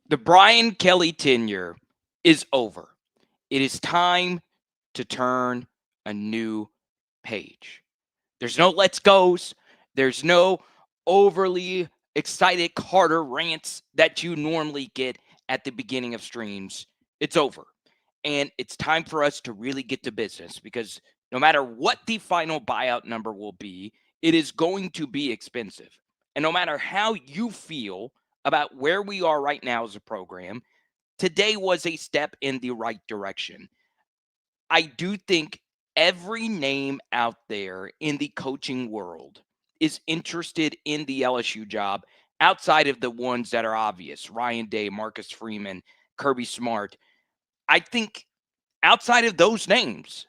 The Brian Kelly tenure is over. It is time to turn a new page. There's no let's goes. There's no overly excited Carter rants that you normally get at the beginning of streams. It's over. And it's time for us to really get to business because no matter what the final buyout number will be, it is going to be expensive. And no matter how you feel about where we are right now as a program, today was a step in the right direction. I do think every name out there in the coaching world is interested in the LSU job outside of the ones that are obvious: Ryan Day, Marcus Freeman, Kirby Smart. I think outside of those names,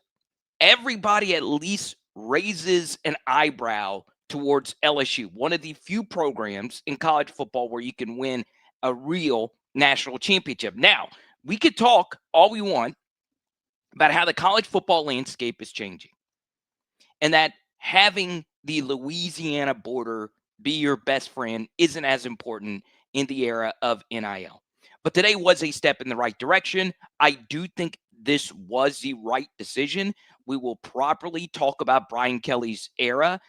everybody at least raises an eyebrow towards LSU, one of the few programs in college football where you can win a real national championship. Now, we could talk all we want about how the college football landscape is changing and that having the Louisiana border be your best friend isn't as important in the era of NIL. But today was a step in the right direction. I do think this was the right decision. We will properly talk about Brian Kelly's era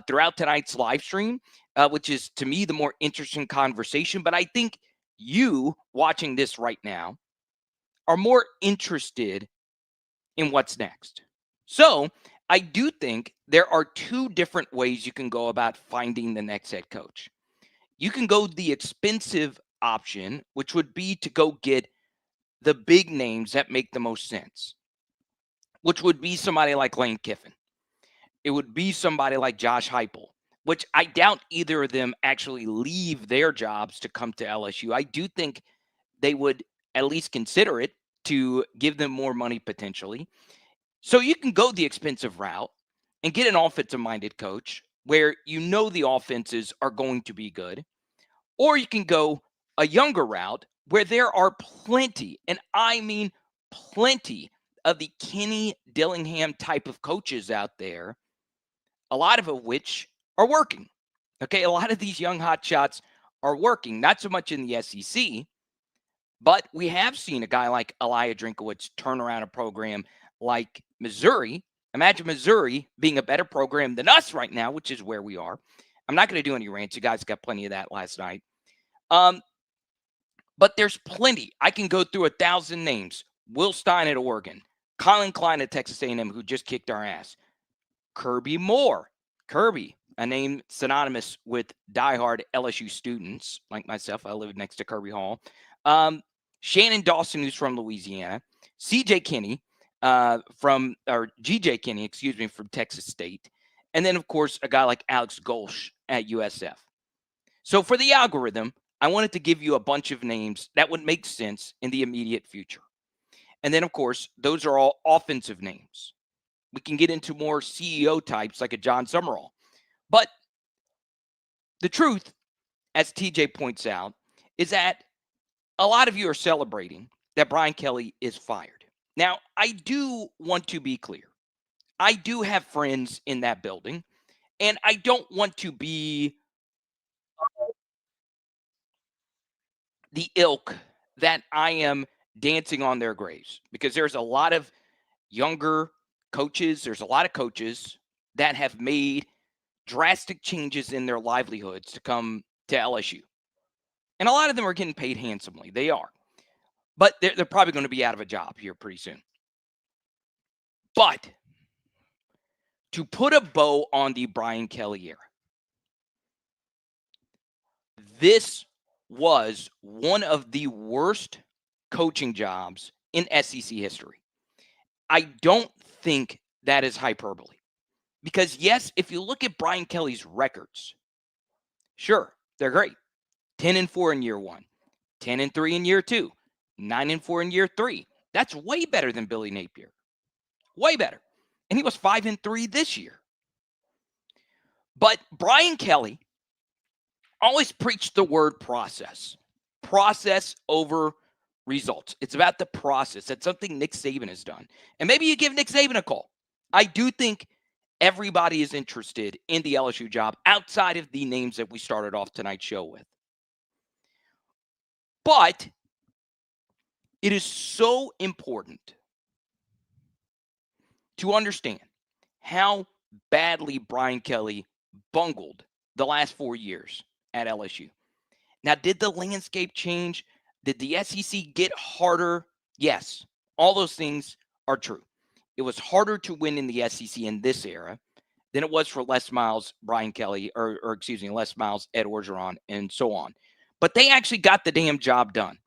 throughout tonight's live stream, which is to me the more interesting conversation. But I think you watching this right now are more interested in what's next. So I do think there are two different ways you can go about finding the next head coach. You can go the expensive option, which would be to go get the big names that make the most sense, which would be somebody like Lane Kiffin. It would be somebody like Josh Heupel, which I doubt either of them actually leave their jobs to come to LSU. I do think they would at least consider it to give them more money potentially. So you can go the expensive route and get an offensive-minded coach where you know the offenses are going to be good, or you can go a younger route where there are plenty, and I mean plenty, of the Kenny Dillingham type of coaches out there, a lot of which are working. Okay, a lot of these young hot shots are working, not so much in the SEC, but we have seen a guy like Elijah Drinkowitz turn around a program like Missouri. Imagine Missouri being a better program than us right now, which is where we are. I'm not going to do any rants. You guys got plenty of that last night. But there's plenty. I can go through 1,000 names. Will Stein at Oregon, Colin Klein at Texas A&M, who just kicked our ass. Kirby Moore, Kirby, a name synonymous with diehard LSU students like myself. I live next to Kirby Hall. Shannon Dawson, who's from Louisiana. GJ Kinney, from Texas State. And then, of course, a guy like Alex Golsh at USF. So for the algorithm, I wanted to give you a bunch of names that would make sense in the immediate future. And then, of course, those are all offensive names. We can get into more CEO types like a John Summerall. But the truth, as TJ points out, is that a lot of you are celebrating that Brian Kelly is fired. Now, I do want to be clear. I do have friends in that building, and I don't want to be the ilk that I am dancing on their graves because there's a lot of younger coaches. There's a lot of coaches that have made drastic changes in their livelihoods to come to LSU. And a lot of them are getting paid handsomely. They are. But they're probably going to be out of a job here pretty soon. But to put a bow on the Brian Kelly era, this was one of the worst coaching jobs in SEC history. I don't think that is hyperbole. Because, yes, if you look at Brian Kelly's records, sure, they're great. 10-4 in year one, 10-3 in year two, 9-4 in year three. That's way better than Billy Napier. Way better. And he was 5-3 this year. But Brian Kelly always preached the word process. Process over results. It's about the process. That's something Nick Saban has done. And maybe you give Nick Saban a call. I do think everybody is interested in the LSU job outside of the names that we started off tonight's show with. But It is so important to understand how badly Brian Kelly bungled the last 4 years at LSU. Now, did the landscape change? Did the SEC get harder? Yes, all those things are true. It was harder to win in the SEC in this era than it was for Les Miles, Brian Kelly, or excuse me, Les Miles, Ed Orgeron, and so on. But they actually got the damn job done.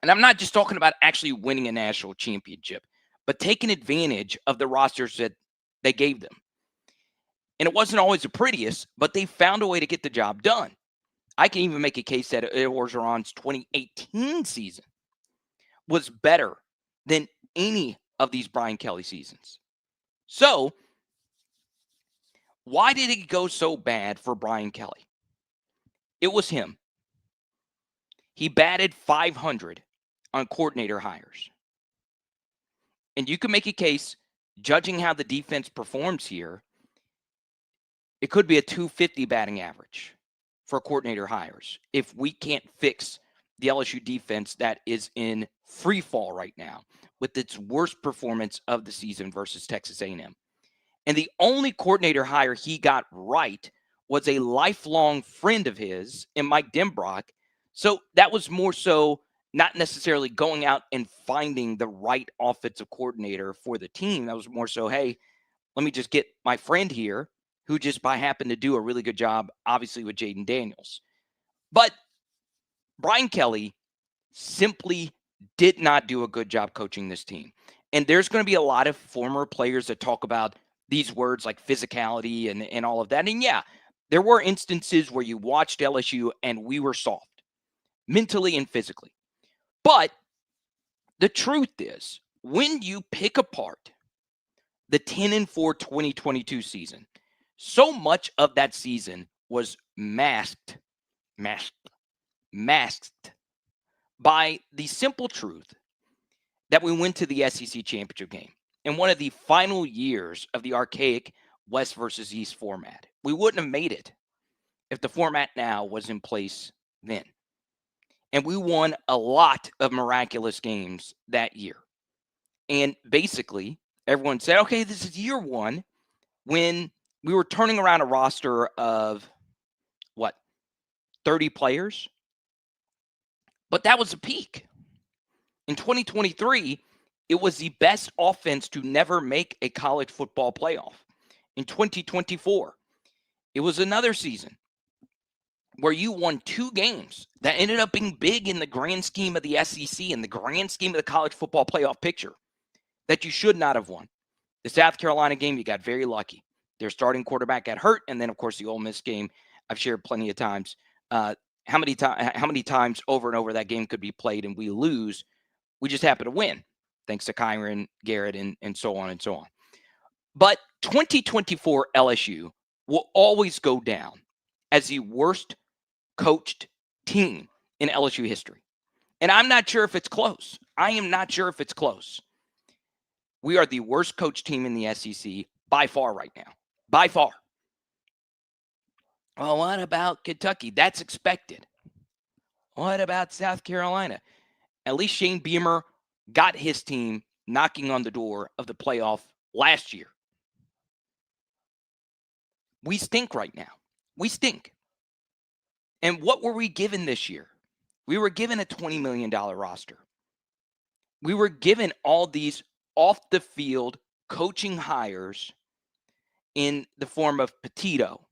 And I'm not just talking about actually winning a national championship, but taking advantage of the rosters that they gave them. And it wasn't always the prettiest, but they found a way to get the job done. I can even make a case that Ed Orgeron's 2018 season was better than any of these Brian Kelly seasons. So, why did it go so bad for Brian Kelly? It was him. He batted .500 on coordinator hires. And you can make a case, judging how the defense performs here, it could be a .250 batting average for coordinator hires if we can't fix the LSU defense that is in free fall right now with its worst performance of the season versus Texas A&M. And the only coordinator hire he got right was a lifelong friend of his in Mike Denbrock. So that was more so not necessarily going out and finding the right offensive coordinator for the team. That was more so, hey, let me just get my friend here who just by happened to do a really good job, obviously, with Jaden Daniels. But Brian Kelly simply did not do a good job coaching this team. And there's going to be a lot of former players that talk about these words like physicality and all of that. And yeah, there were instances where you watched LSU and we were soft mentally and physically. But the truth is, when you pick apart the 10-4 2022 season, so much of that season was masked by the simple truth that we went to the SEC championship game in one of the final years of the archaic West versus East format. We wouldn't have made it if the format now was in place then. And we won a lot of miraculous games that year. And basically, everyone said, okay, this is year one, when we were turning around a roster of, 30 players? But that was a peak. In 2023, it was the best offense to never make a college football playoff. In 2024, it was another season where you won 2 games that ended up being big in the grand scheme of the SEC and the grand scheme of the college football playoff picture that you should not have won. The South Carolina game, you got very lucky. Their starting quarterback got hurt, and then, of course, the Ole Miss game, I've shared plenty of times. How many times over and over that game could be played and we lose? We just happen to win, thanks to Kyron, Garrett, and so on and so on. But 2024 LSU will always go down as the worst coached team in LSU history. And I'm not sure if it's close. I am not sure if it's close. We are the worst coached team in the SEC by far right now. By far. Well, what about Kentucky? That's expected. What about South Carolina? At least Shane Beamer got his team knocking on the door of the playoff last year. We stink right now. We stink. And what were we given this year? We were given a $20 million roster. We were given all these off the field coaching hires in the form of Petito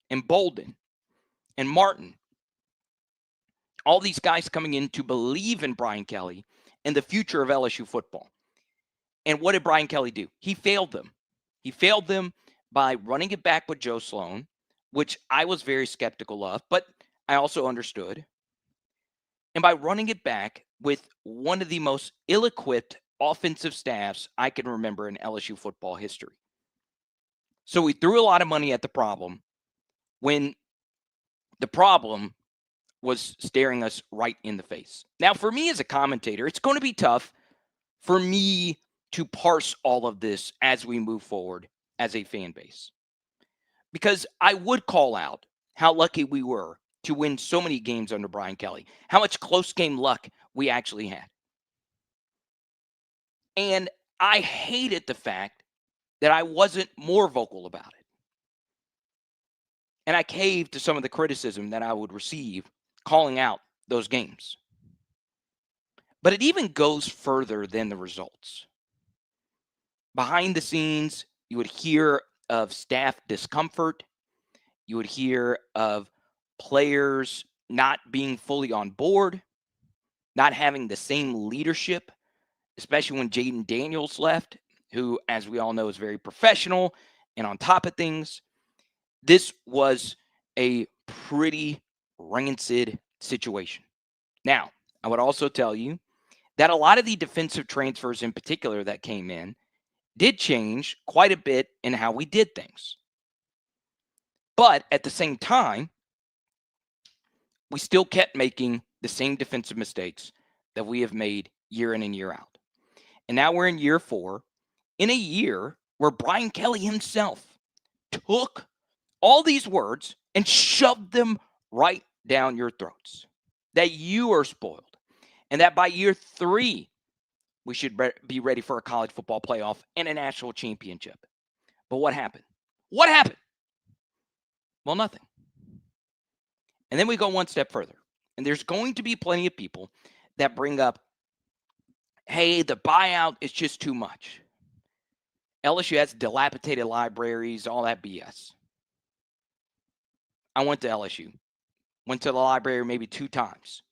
and Bolden and Martin. All these guys coming in to believe in Brian Kelly and the future of LSU football. And what did Brian Kelly do? He failed them. He failed them by running it back with Joe Sloan, which I was very skeptical of, but I also understood. And by running it back with one of the most ill-equipped offensive staffs I can remember in LSU football history. So we threw a lot of money at the problem when the problem was staring us right in the face. Now, for me as a commentator, it's going to be tough for me to parse all of this as we move forward as a fan base. Because I would call out how lucky we were to win so many games under Brian Kelly, how much close game luck we actually had. And I hated the fact that I wasn't more vocal about it. And I caved to some of the criticism that I would receive calling out those games. But it even goes further than the results. Behind the scenes, you would hear of staff discomfort. You would hear of players not being fully on board, not having the same leadership, especially when Jaden Daniels left, who, as we all know, is very professional and on top of things. This was a pretty rancid situation. Now, I would also tell you that a lot of the defensive transfers in particular that came in did change quite a bit in how we did things. But at the same time, we still kept making the same defensive mistakes that we have made year in and year out. And now we're in year 4, in a year where Brian Kelly himself took all these words and shoved them right down your throats. That you are spoiled. And that by year 3, we should be ready for a college football playoff and a national championship. But what happened? What happened? Well, nothing. And then we go one step further. And there's going to be plenty of people that bring up, hey, the buyout is just too much. LSU has dilapidated libraries, all that BS. I went to LSU. Went to the library maybe 2 times.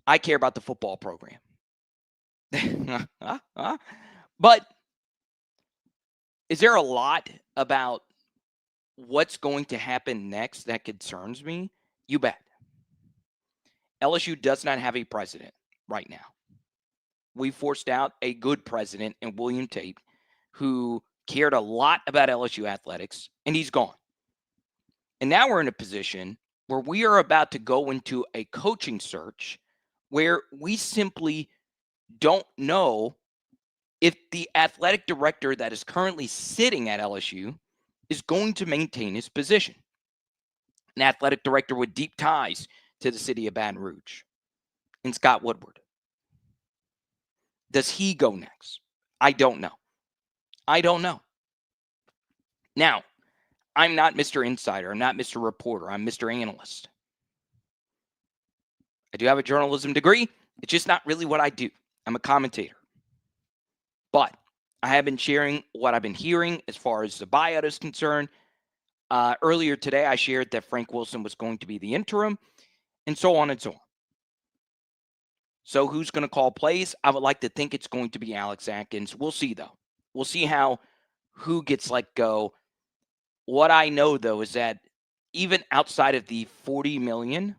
I care about the football program. But is there a lot about what's going to happen next that concerns me? You bet. LSU does not have a president right now. We forced out a good president in William Tate who cared a lot about LSU athletics, and he's gone. And now we're in a position where we are about to go into a coaching search where we simply don't know if the athletic director that is currently sitting at LSU is going to maintain his position. An athletic director with deep ties to the city of Baton Rouge, and Scott Woodward. Does he go next? I don't know. I don't know. Now, I'm not Mr. Insider. I'm not Mr. Reporter. I'm Mr. Analyst. I do have a journalism degree. It's just not really what I do. I'm a commentator. But I have been sharing what I've been hearing as far as the buyout is concerned. Earlier today, I shared that Frank Wilson was going to be the interim, and so on and so on. So who's going to call plays? I would like to think it's going to be Alex Atkins. We'll see, though. We'll see who gets let go. What I know, though, is that even outside of the $40 million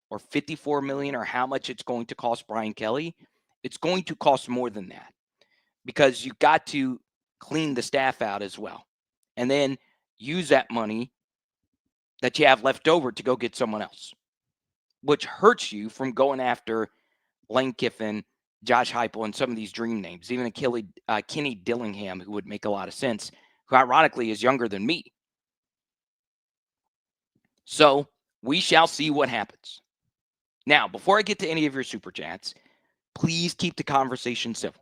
or $54 million or how much it's going to cost Brian Kelly, it's going to cost more than that because you got to clean the staff out as well. And then use that money that you have left over to go get someone else, which hurts you from going after Lane Kiffin, Josh Heupel, and some of these dream names, even Kenny Dillingham, who would make a lot of sense, who ironically is younger than me. So we shall see what happens. Now, before I get to any of your super chats, please keep the conversation civil.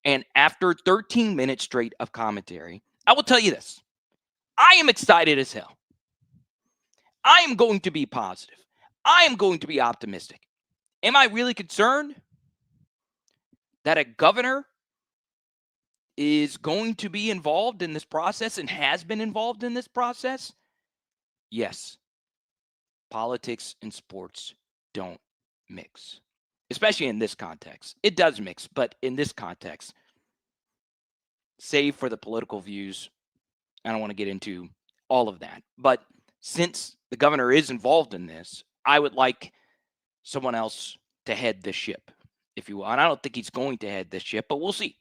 And after 13 minutes straight of commentary, I will tell you this. I am excited as hell. I am going to be positive. I am going to be optimistic. Am I really concerned that a governor is going to be involved in this process and has been involved in this process? Yes. Politics and sports don't mix, especially in this context. It does mix, but in this context, save for the political views, I don't want to get into all of that. But since the governor is involved in this, I would like someone else to head the ship, if you will. And I don't think he's going to head the ship, but we'll see.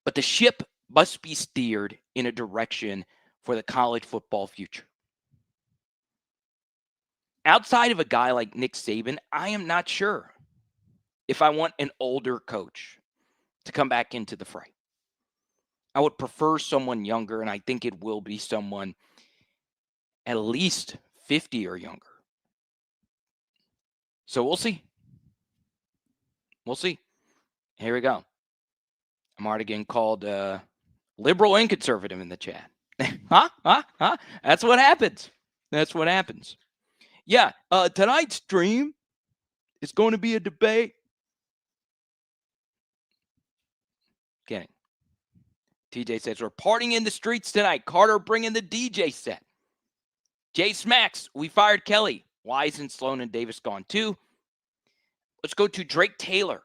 But the ship must be steered in a direction for the college football future. Outside of a guy like Nick Saban, I am not sure if I want an older coach to come back into the fray. I would prefer someone younger, and I think it will be someone at least 50 or younger. So we'll see. We'll see. Here we go. I'm already getting called liberal and conservative in the chat. Huh? That's what happens. That's what happens. Yeah, tonight's stream is going to be a debate. Kidding. TJ says, we're partying in the streets tonight. Carter bringing the DJ set. Jay Smacks, we fired Kelly. Why isn't Sloan and Davis gone too? Let's go to Drake Taylor.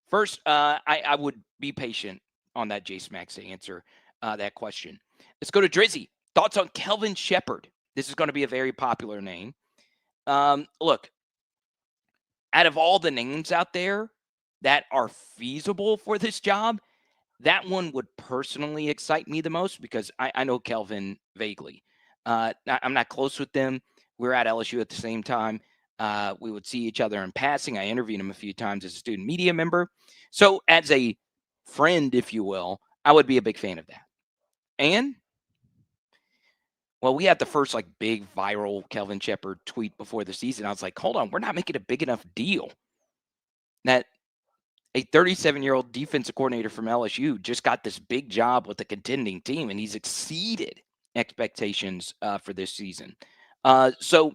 First, I would be patient on that Jay Smacks to answer that question. Let's go to Drizzy. Thoughts on Kelvin Shepard? This is going to be a very popular name. Look, out of all the names out there that are feasible for this job, that one would personally excite me the most because I know Kelvin vaguely. I'm not close with them. We're at LSU at the same time. We would see each other in passing. I interviewed him a few times as a student media member. So as a friend, if you will, I would be a big fan of that. And, well, we had the first like big viral Kelvin Shepard tweet before the season. I was like, hold on, we're not making a big enough deal that a 37-year-old defensive coordinator from LSU just got this big job with a contending team, and he's exceeded expectations for this season. So,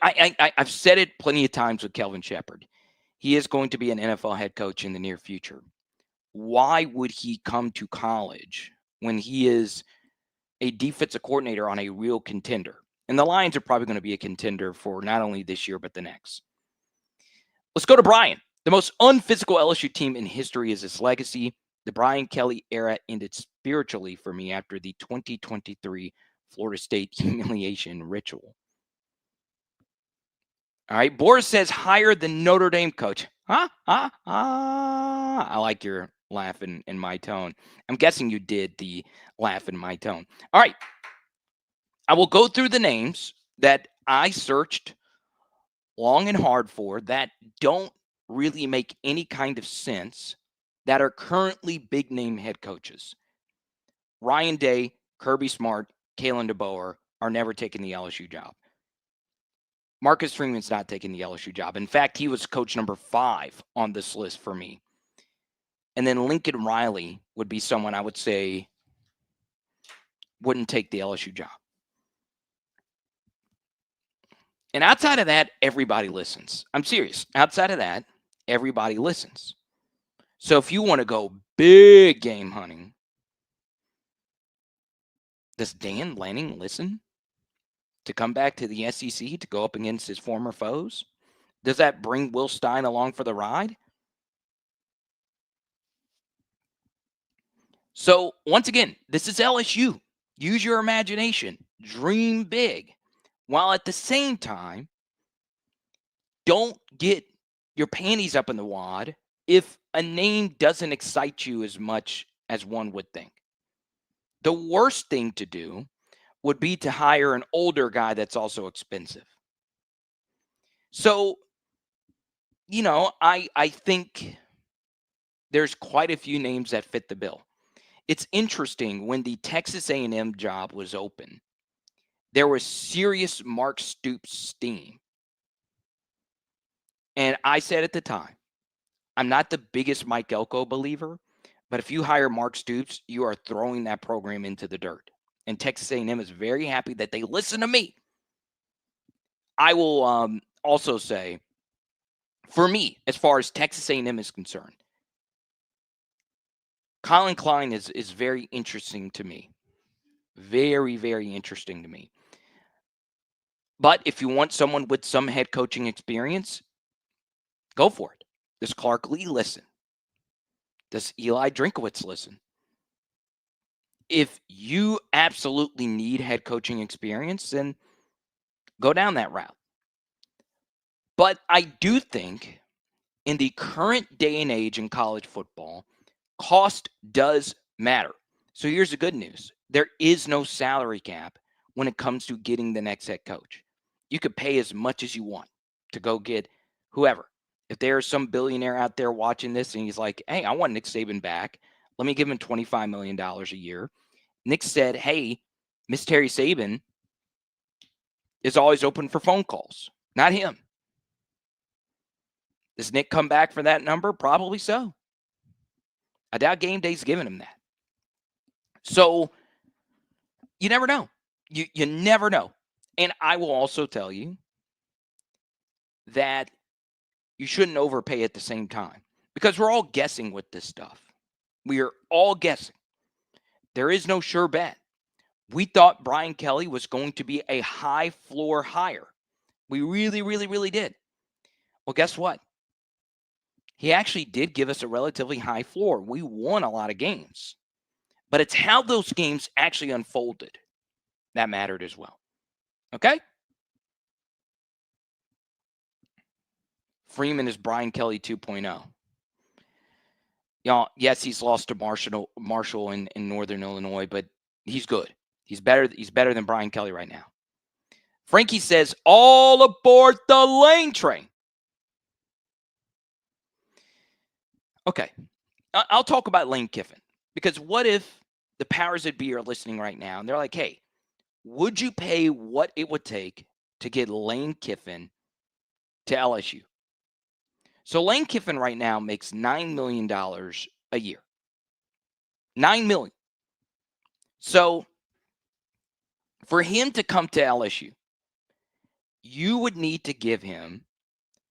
I've said it plenty of times with Kelvin Shepard. He is going to be an NFL head coach in the near future. Why would he come to college when he is a defensive coordinator on a real contender? And the Lions are probably going to be a contender for not only this year, but the next. Let's go to Brian. The most unphysical LSU team in history is its legacy. The Brian Kelly era ended spiritually for me after the 2023 Florida State humiliation ritual. All right. Boris says higher than Notre Dame coach. I like your laugh in my tone. I'm guessing you did the laugh in my tone. All right. I will go through the names that I searched long and hard for that don't really make any kind of sense that are currently big name head coaches. Ryan Day, Kirby Smart, Kalen DeBoer are never taking the LSU job. Marcus Freeman's not taking the LSU job. In fact, he was coach number 5 on this list for me. And then Lincoln Riley would be someone I would say wouldn't take the LSU job. And outside of that, everybody listens. I'm serious. Outside of that, everybody listens. So if you want to go big game hunting, does Dan Lanning listen to come back to the SEC to go up against his former foes? Does that bring Will Stein along for the ride? So once again, this is LSU. Use your imagination. Dream big. While at the same time, don't get your panties up in the wad if a name doesn't excite you as much as one would think. The worst thing to do would be to hire an older guy that's also expensive. So, I think there's quite a few names that fit the bill. It's interesting, when the Texas A&M job was open, there was serious Mark Stoops steam. And I said at the time, I'm not the biggest Mike Elko believer, but if you hire Mark Stoops, you are throwing that program into the dirt. And Texas A&M is very happy that they listen to me. I will also say, for me, as far as Texas A&M is concerned, Colin Klein is very interesting to me. Very, very interesting to me. But if you want someone with some head coaching experience, go for it. Does Clark Lee listen? Does Eli Drinkowitz listen? If you absolutely need head coaching experience, then go down that route. But I do think in the current day and age in college football, cost does matter. So here's the good news. There is no salary cap when it comes to getting the next head coach. You could pay as much as you want to go get whoever. If there's some billionaire out there watching this and he's like, hey, I want Nick Saban back, let me give him $25 million a year. Nick said, hey, Miss Terry Saban is always open for phone calls. Not him. Does Nick come back for that number? Probably so. I doubt game day's giving him that. So you never know. You never know. And I will also tell you that you shouldn't overpay at the same time because we're all guessing with this stuff. We are all guessing. There is no sure bet. We thought Brian Kelly was going to be a high floor hire. We really, really, really did. Well, guess what? He actually did give us a relatively high floor. We won a lot of games. But it's how those games actually unfolded that mattered as well. Okay? Freeman is Brian Kelly 2.0. Y'all, yes, he's lost to Marshall in Northern Illinois, but he's good. He's better than Brian Kelly right now. Frankie says, all aboard the Lane train. Okay. I'll talk about Lane Kiffin. Because what if the powers that be are listening right now and they're like, hey, would you pay what it would take to get Lane Kiffin to LSU? So Lane Kiffin right now makes $9 million a year. $9 million. So for him to come to LSU, you would need to give him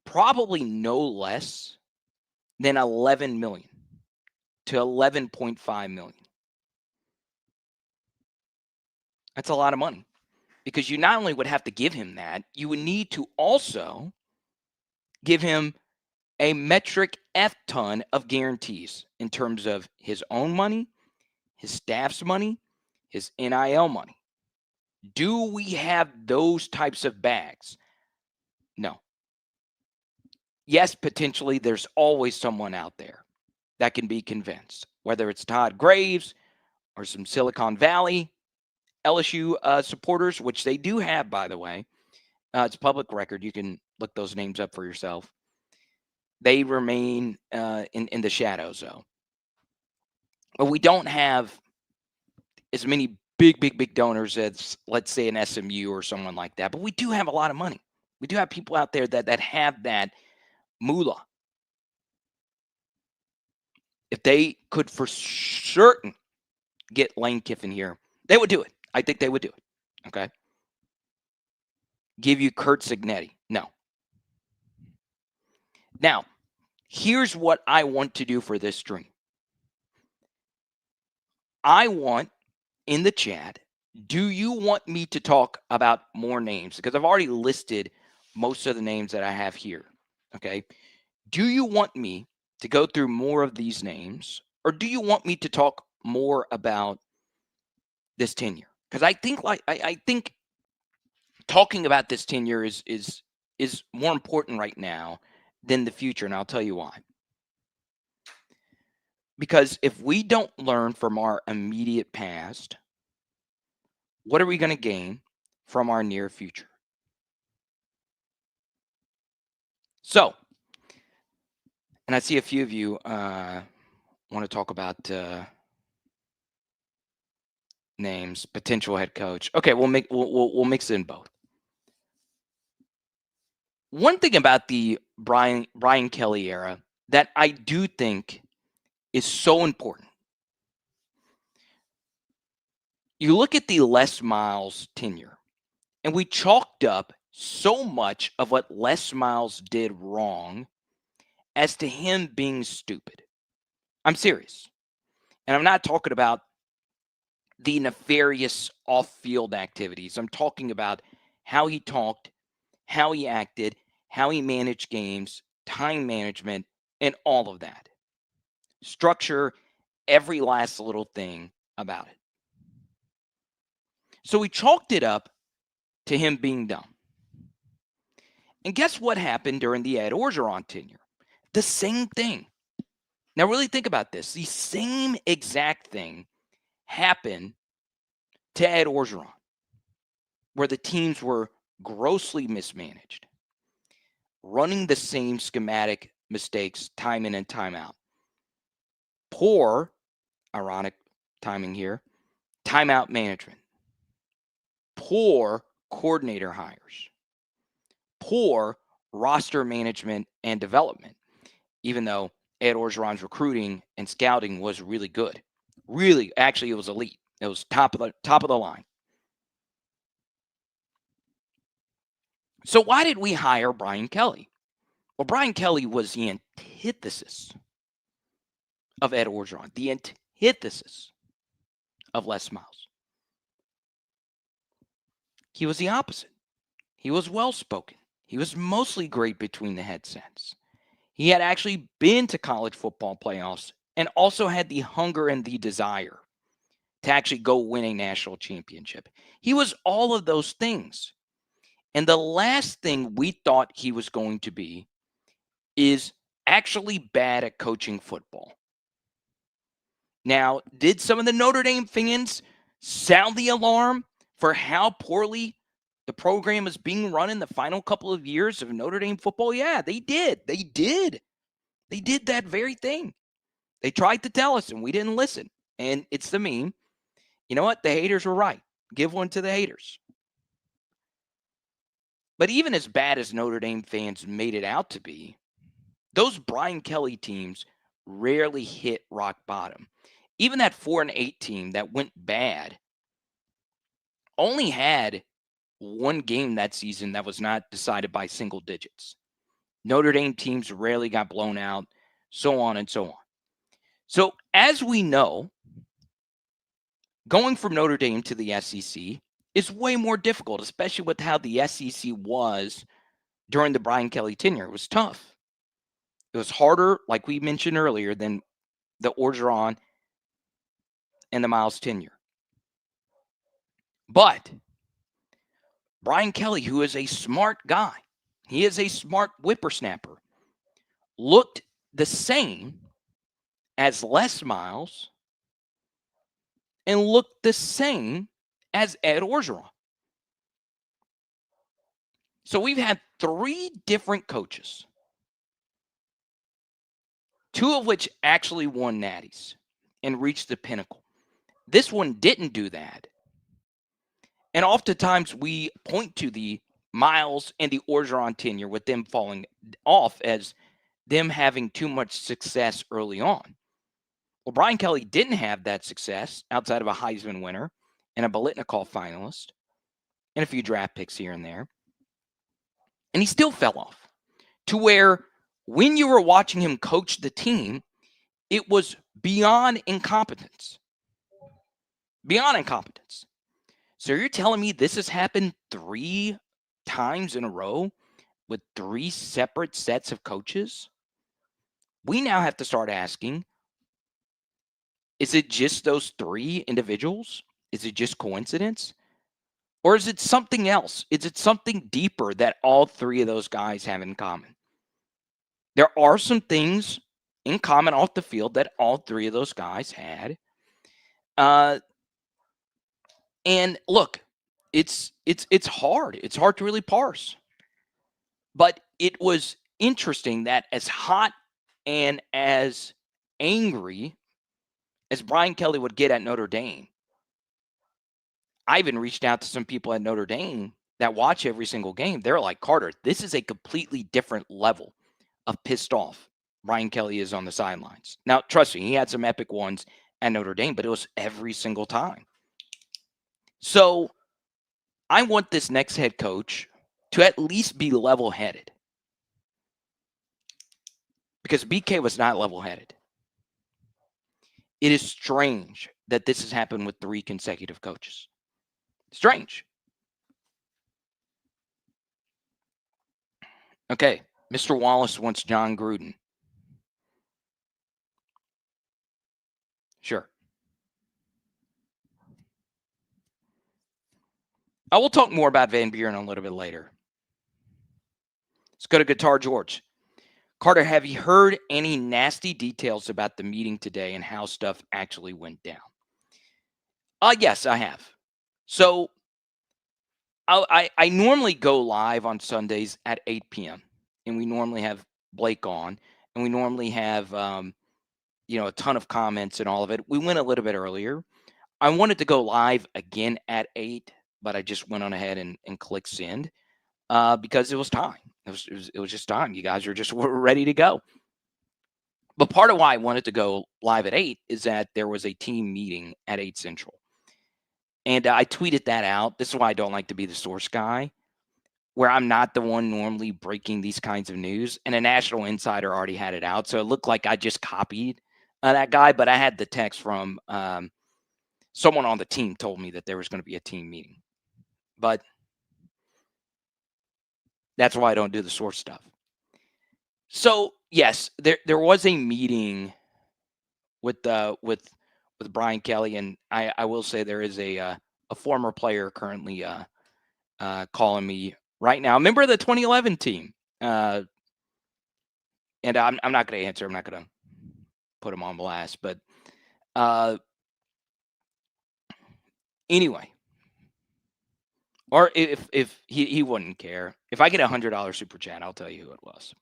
probably no less than $11 million to $11.5 million. That's a lot of money because you not only would have to give him that, you would need to also give him a metric F ton of guarantees in terms of his own money, his staff's money, his NIL money. Do we have those types of bags? No. Yes, potentially there's always someone out there that can be convinced, whether it's Todd Graves or some Silicon Valley LSU supporters, which they do have, by the way. It's public record. You can look those names up for yourself. They remain in the shadows, though. But we don't have as many big donors as, let's say, an SMU or someone like that. But we do have a lot of money. We do have people out there that have that moolah. If they could for certain get Lane Kiffin here, they would do it. I think they would do it. Okay. Give you Kurt Signetti. No. Now, here's what I want to do for this stream. I want in the chat, do you want me to talk about more names? Because I've already listed most of the names that I have here. Okay. Do you want me to go through more of these names, or do you want me to talk more about this tenure? Because I think talking about this tenure is more important right now than the future, and I'll tell you why. Because if we don't learn from our immediate past, what are we going to gain from our near future? So, and I see a few of you want to talk about names, potential head coach. Okay, we'll mix in both. One thing about the Brian Kelly era that I do think is so important. You look at the Les Miles tenure, and we chalked up so much of what Les Miles did wrong as to him being stupid. I'm serious. And I'm not talking about the nefarious off-field activities. I'm talking about how he talked, how he acted, how he managed games, time management, and all of that. Structure, every last little thing about it. So we chalked it up to him being dumb. And guess what happened during the Ed Orgeron tenure? The same thing. Now really think about this. The same exact thing happened to Ed Orgeron, where the teams were grossly mismanaged, running the same schematic mistakes time in and time out. Poor, ironic timing here, timeout management. Poor coordinator hires. Poor roster management and development. even though Ed Orgeron's recruiting and scouting was really good. Really, actually, it was elite. It was top of the line. So why did we hire Brian Kelly? Well, Brian Kelly was the antithesis of Ed Orgeron, the antithesis of Les Miles. He was the opposite. He was well-spoken. He was mostly great between the headsets. He had actually been to college football playoffs and also had the hunger and the desire to actually go win a national championship. He was all of those things. And the last thing we thought he was going to be is actually bad at coaching football. Now, did some of the Notre Dame fans sound the alarm for how poorly the program is being run in the final couple of years of Notre Dame football? Yeah, they did. They did. They did that very thing. They tried to tell us and we didn't listen. And it's the meme. You know what? The haters were right. Give one to the haters. But even as bad as Notre Dame fans made it out to be, those Brian Kelly teams rarely hit rock bottom. Even that 4-8 team that went bad only had one game that season that was not decided by single digits. Notre Dame teams rarely got blown out, so on and so on. So as we know, going from Notre Dame to the SEC is way more difficult, especially with how the SEC was during the Brian Kelly tenure. It was tough. It was harder, like we mentioned earlier, than the Orgeron and the Miles tenure. But Brian Kelly, who is a smart guy, he is a smart whippersnapper, looked the same as Les Miles and looked the same as Ed Orgeron. So we've had 3 different coaches, 2 of which actually won natties and reached the pinnacle. This one didn't do that. And oftentimes we point to the Miles and the Orgeron tenure with them falling off as them having too much success early on. Well, Brian Kelly didn't have that success outside of a Heisman winner and a Biletnikoff finalist and a few draft picks here and there. And he still fell off to where when you were watching him coach the team, it was beyond incompetence. Beyond incompetence. So you're telling me this has happened 3 times in a row with 3 separate sets of coaches? We now have to start asking, is it just those 3 individuals? Is it just coincidence? Or is it something else? Is it something deeper that all 3 of those guys have in common? There are some things in common off the field that all 3 of those guys had. And look, it's hard. It's hard to really parse. But it was interesting that as hot and as angry as Brian Kelly would get at Notre Dame, I even reached out to some people at Notre Dame that watch every single game. They're like, Carter, this is a completely different level of pissed off Brian Kelly is on the sidelines. Now, trust me, he had some epic ones at Notre Dame, but it was every single time. So I want this next head coach to at least be level-headed. Because BK was not level-headed. It is strange that this has happened with 3 consecutive coaches. Strange. Okay, Mr. Wallace wants John Gruden. Sure. I will talk more about Van Buren a little bit later. Let's go to Guitar George. Carter, have you heard any nasty details about the meeting today and how stuff actually went down? Yes, I have. So I normally go live on Sundays at 8 p.m. and we normally have Blake on, and we normally have a ton of comments and all of it. We went a little bit earlier. I wanted to go live again at 8, but I just went on ahead and clicked send because it was time. It was just time. You guys were just ready to go. But part of why I wanted to go live at 8 is that there was a team meeting at 8 Central. And I tweeted that out. This is why I don't like to be the source guy, where I'm not the one normally breaking these kinds of news. And a national insider already had it out. So it looked like I just copied that guy. But I had the text from someone on the team told me that there was going to be a team meeting. But that's why I don't do the source stuff. So, yes, there was a meeting with Brian Kelly, and I will say there is a former player currently calling me right now, a member of the 2011 team, and I'm not going to answer. I'm not going to put him on blast, but anyway, or if he wouldn't care if I get $100 super chat, I'll tell you who it was.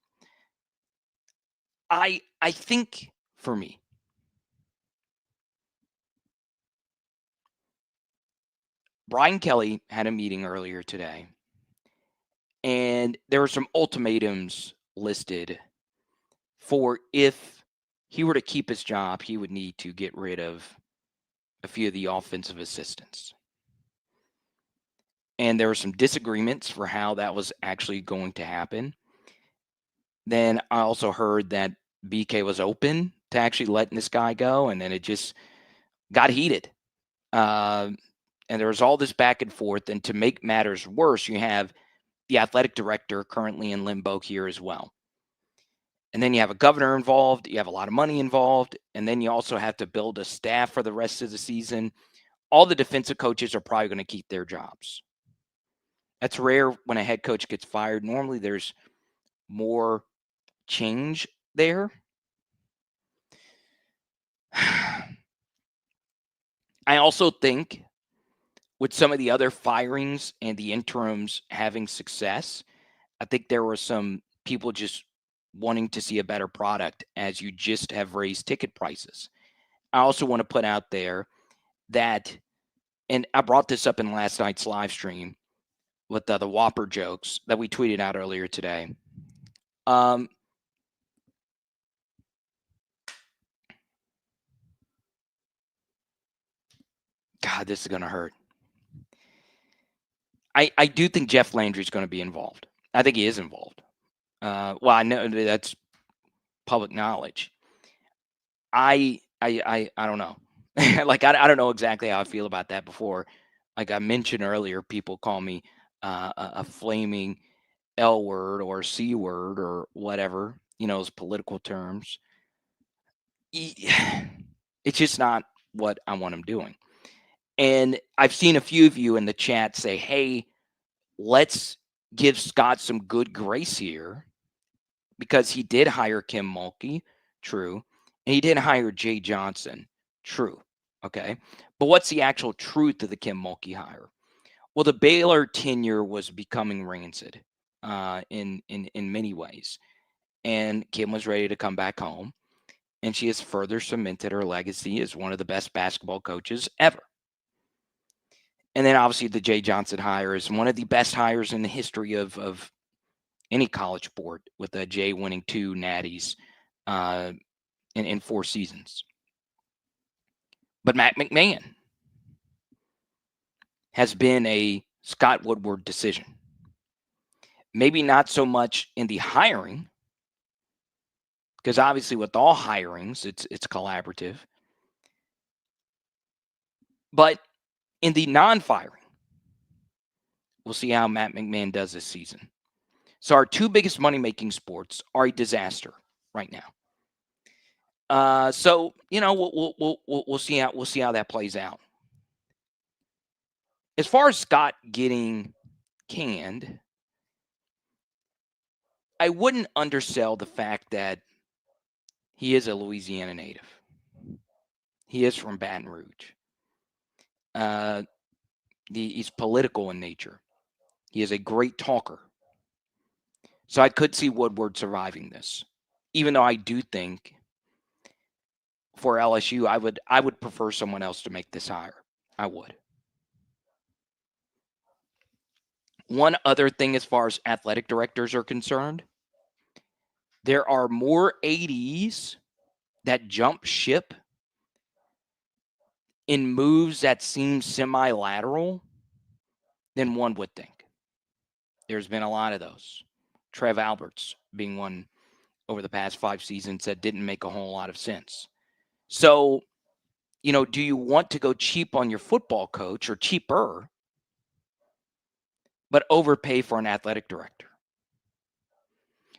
I think for me, Brian Kelly had a meeting earlier today, and there were some ultimatums listed for if he were to keep his job, he would need to get rid of a few of the offensive assistants. And there were some disagreements for how that was actually going to happen. Then I also heard that BK was open to actually letting this guy go, and then it just got heated. And there was all this back and forth. And to make matters worse, you have the athletic director currently in limbo here as well. And then you have a governor involved, you have a lot of money involved, and then you also have to build a staff for the rest of the season. All the defensive coaches are probably going to keep their jobs. That's rare when a head coach gets fired. Normally there's more change there. I also think with some of the other firings and the interims having success, I think there were some people just wanting to see a better product as you just have raised ticket prices. I also want to put out there that, and I brought this up in last night's live stream with the Whopper jokes that we tweeted out earlier today. God, this is going to hurt. I do think Jeff Landry is going to be involved. I think he is involved. Well, I know that's public knowledge. I don't know. Like, I don't know exactly how I feel about that before. Like I mentioned earlier, people call me a flaming L word or C word or whatever, those political terms. It's just not what I want them doing. And I've seen a few of you in the chat say, hey, let's give Scott some good grace here because he did hire Kim Mulkey, true. And he did hire Jay Johnson, true. Okay. But what's the actual truth of the Kim Mulkey hire? Well, the Baylor tenure was becoming rancid in many ways. And Kim was ready to come back home. And she has further cemented her legacy as one of the best basketball coaches ever. And then obviously the Jay Johnson hire is one of the best hires in the history of any college sport, with Jay winning 2 natties in 4 seasons. But Matt McMahon has been a Scott Woodward decision. Maybe not so much in the hiring, because obviously with all hirings, it's collaborative. But in the non-firing, we'll see how Matt McMahon does this season. So our 2 biggest money-making sports are a disaster right now. So we'll see how that plays out. As far as Scott getting canned, I wouldn't undersell the fact that he is a Louisiana native. He is from Baton Rouge. He's political in nature. He is a great talker. So I could see Woodward surviving this, even though I do think for LSU, I would prefer someone else to make this hire. I would. One other thing as far as athletic directors are concerned, there are more 80s that jump ship in moves that seem semi-lateral than one would think. There's been a lot of those. Trev Alberts being one over the past 5 seasons that didn't make a whole lot of sense. So, do you want to go cheap on your football coach or cheaper, but overpay for an athletic director?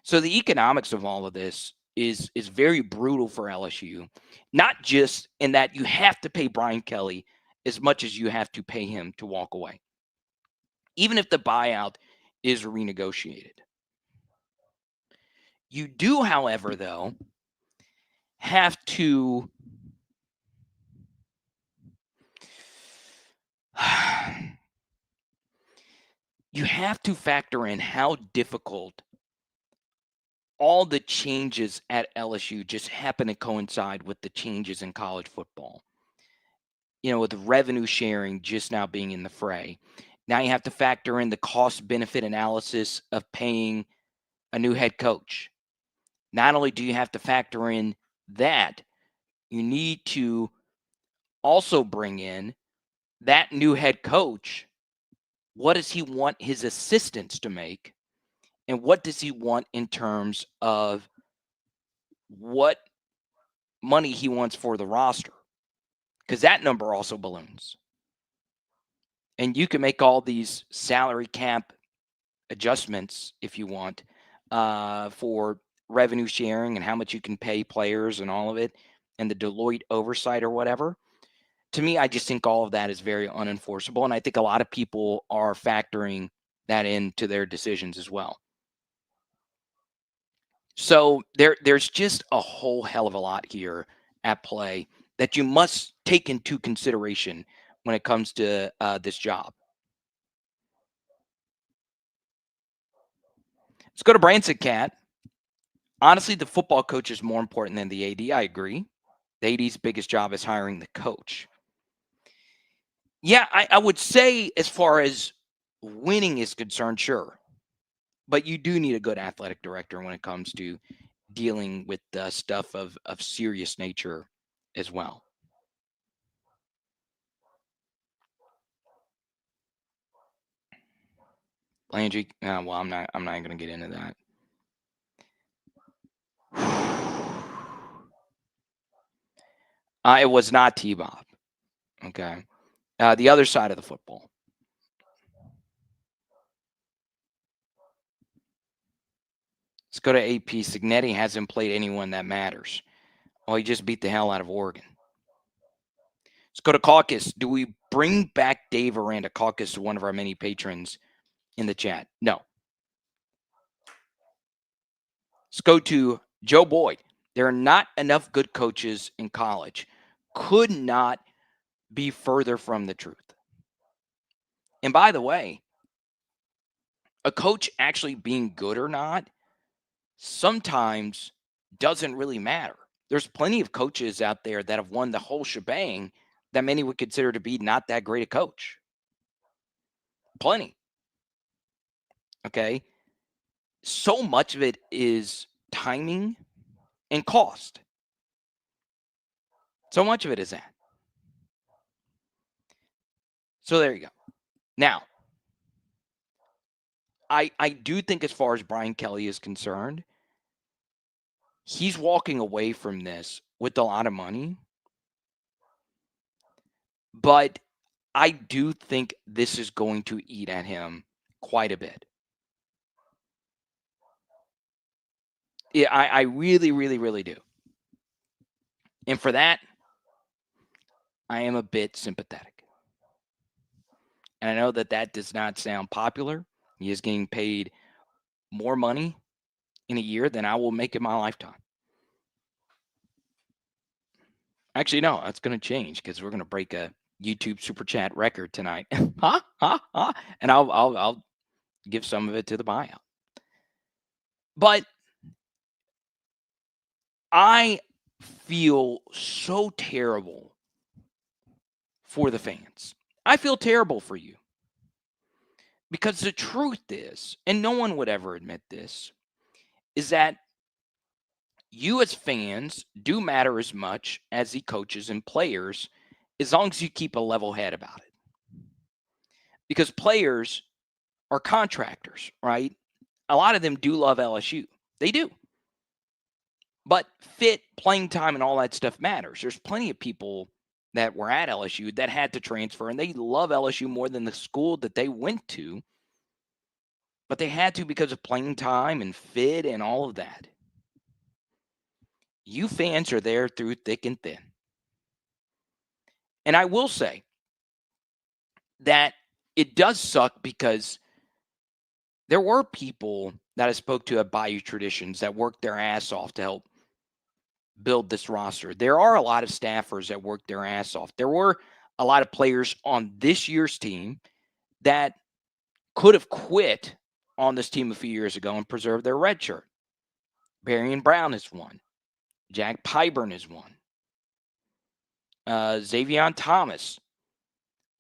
So the economics of all of this is very brutal for LSU, not just in that you have to pay Brian Kelly as much as you have to pay him to walk away, even if the buyout is renegotiated. You do, however, though, have to you have to factor in how difficult all the changes at LSU just happen to coincide with the changes in college football. With revenue sharing just now being in the fray. Now you have to factor in the cost benefit analysis of paying a new head coach. Not only do you have to factor in that, you need to also bring in that new head coach. What does he want his assistants to make? And what does he want in terms of what money he wants for the roster? Because that number also balloons. And you can make all these salary cap adjustments if you want for revenue sharing and how much you can pay players and all of it and the Deloitte oversight or whatever. To me, I just think all of that is very unenforceable. And I think a lot of people are factoring that into their decisions as well. So there's just a whole hell of a lot here at play that you must take into consideration when it comes to this job. Let's go to Branson Cat. Honestly, the football coach is more important than the AD. I agree. The AD's biggest job is hiring the coach. Yeah, I would say as far as winning is concerned, sure. But you do need a good athletic director when it comes to dealing with stuff of serious nature as well. Landry, well, I'm not going to get into that. It was not T-Bob. Okay. The other side of the football. Let's go to AP. Signetti hasn't played anyone that matters. Well, he just beat the hell out of Oregon. Let's go to Caucus. Do we bring back Dave Aranda? Caucus, one of our many patrons in the chat. No. Let's go to Joe Boyd. There are not enough good coaches in college. Could not be further from the truth. And by the way, a coach actually being good or not sometimes doesn't really matter. There's plenty of coaches out there that have won the whole shebang that many would consider to be not that great a coach. Plenty. Okay. So much of it is timing and cost. So much of it is that. So there you go. Now, I do think as far as Brian Kelly is concerned, he's walking away from this with a lot of money. But I do think this is going to eat at him quite a bit. Yeah, I really, really, really do. And for that, I am a bit sympathetic. And I know that does not sound popular. He is getting paid more money in a year than I will make in my lifetime. Actually, no, that's going to change because we're going to break a YouTube super chat record tonight. Ha ha ha! And I'll give some of it to the buyout. But I feel so terrible for the fans. I feel terrible for you. Because the truth is, and no one would ever admit this, is that You as fans do matter as much as the coaches and players as long as you keep a level head about it. Because players are contractors, right? A lot of them do love LSU. They do. But fit, playing time, and all that stuff matters. There's plenty of people that were at LSU that had to transfer, and they love LSU more than the school that they went to. But they had to because of playing time and fit and all of that. You fans are there through thick and thin. And I will say that it does suck because there were people that I spoke to at Bayou Traditions that worked their ass off to help build this roster. There are a lot of staffers that worked their ass off. There were a lot of players on this year's team that could have quit on this team a few years ago and preserved their red shirt. Barian Brown is one. Jack Pyburn is one. Xavier Thomas.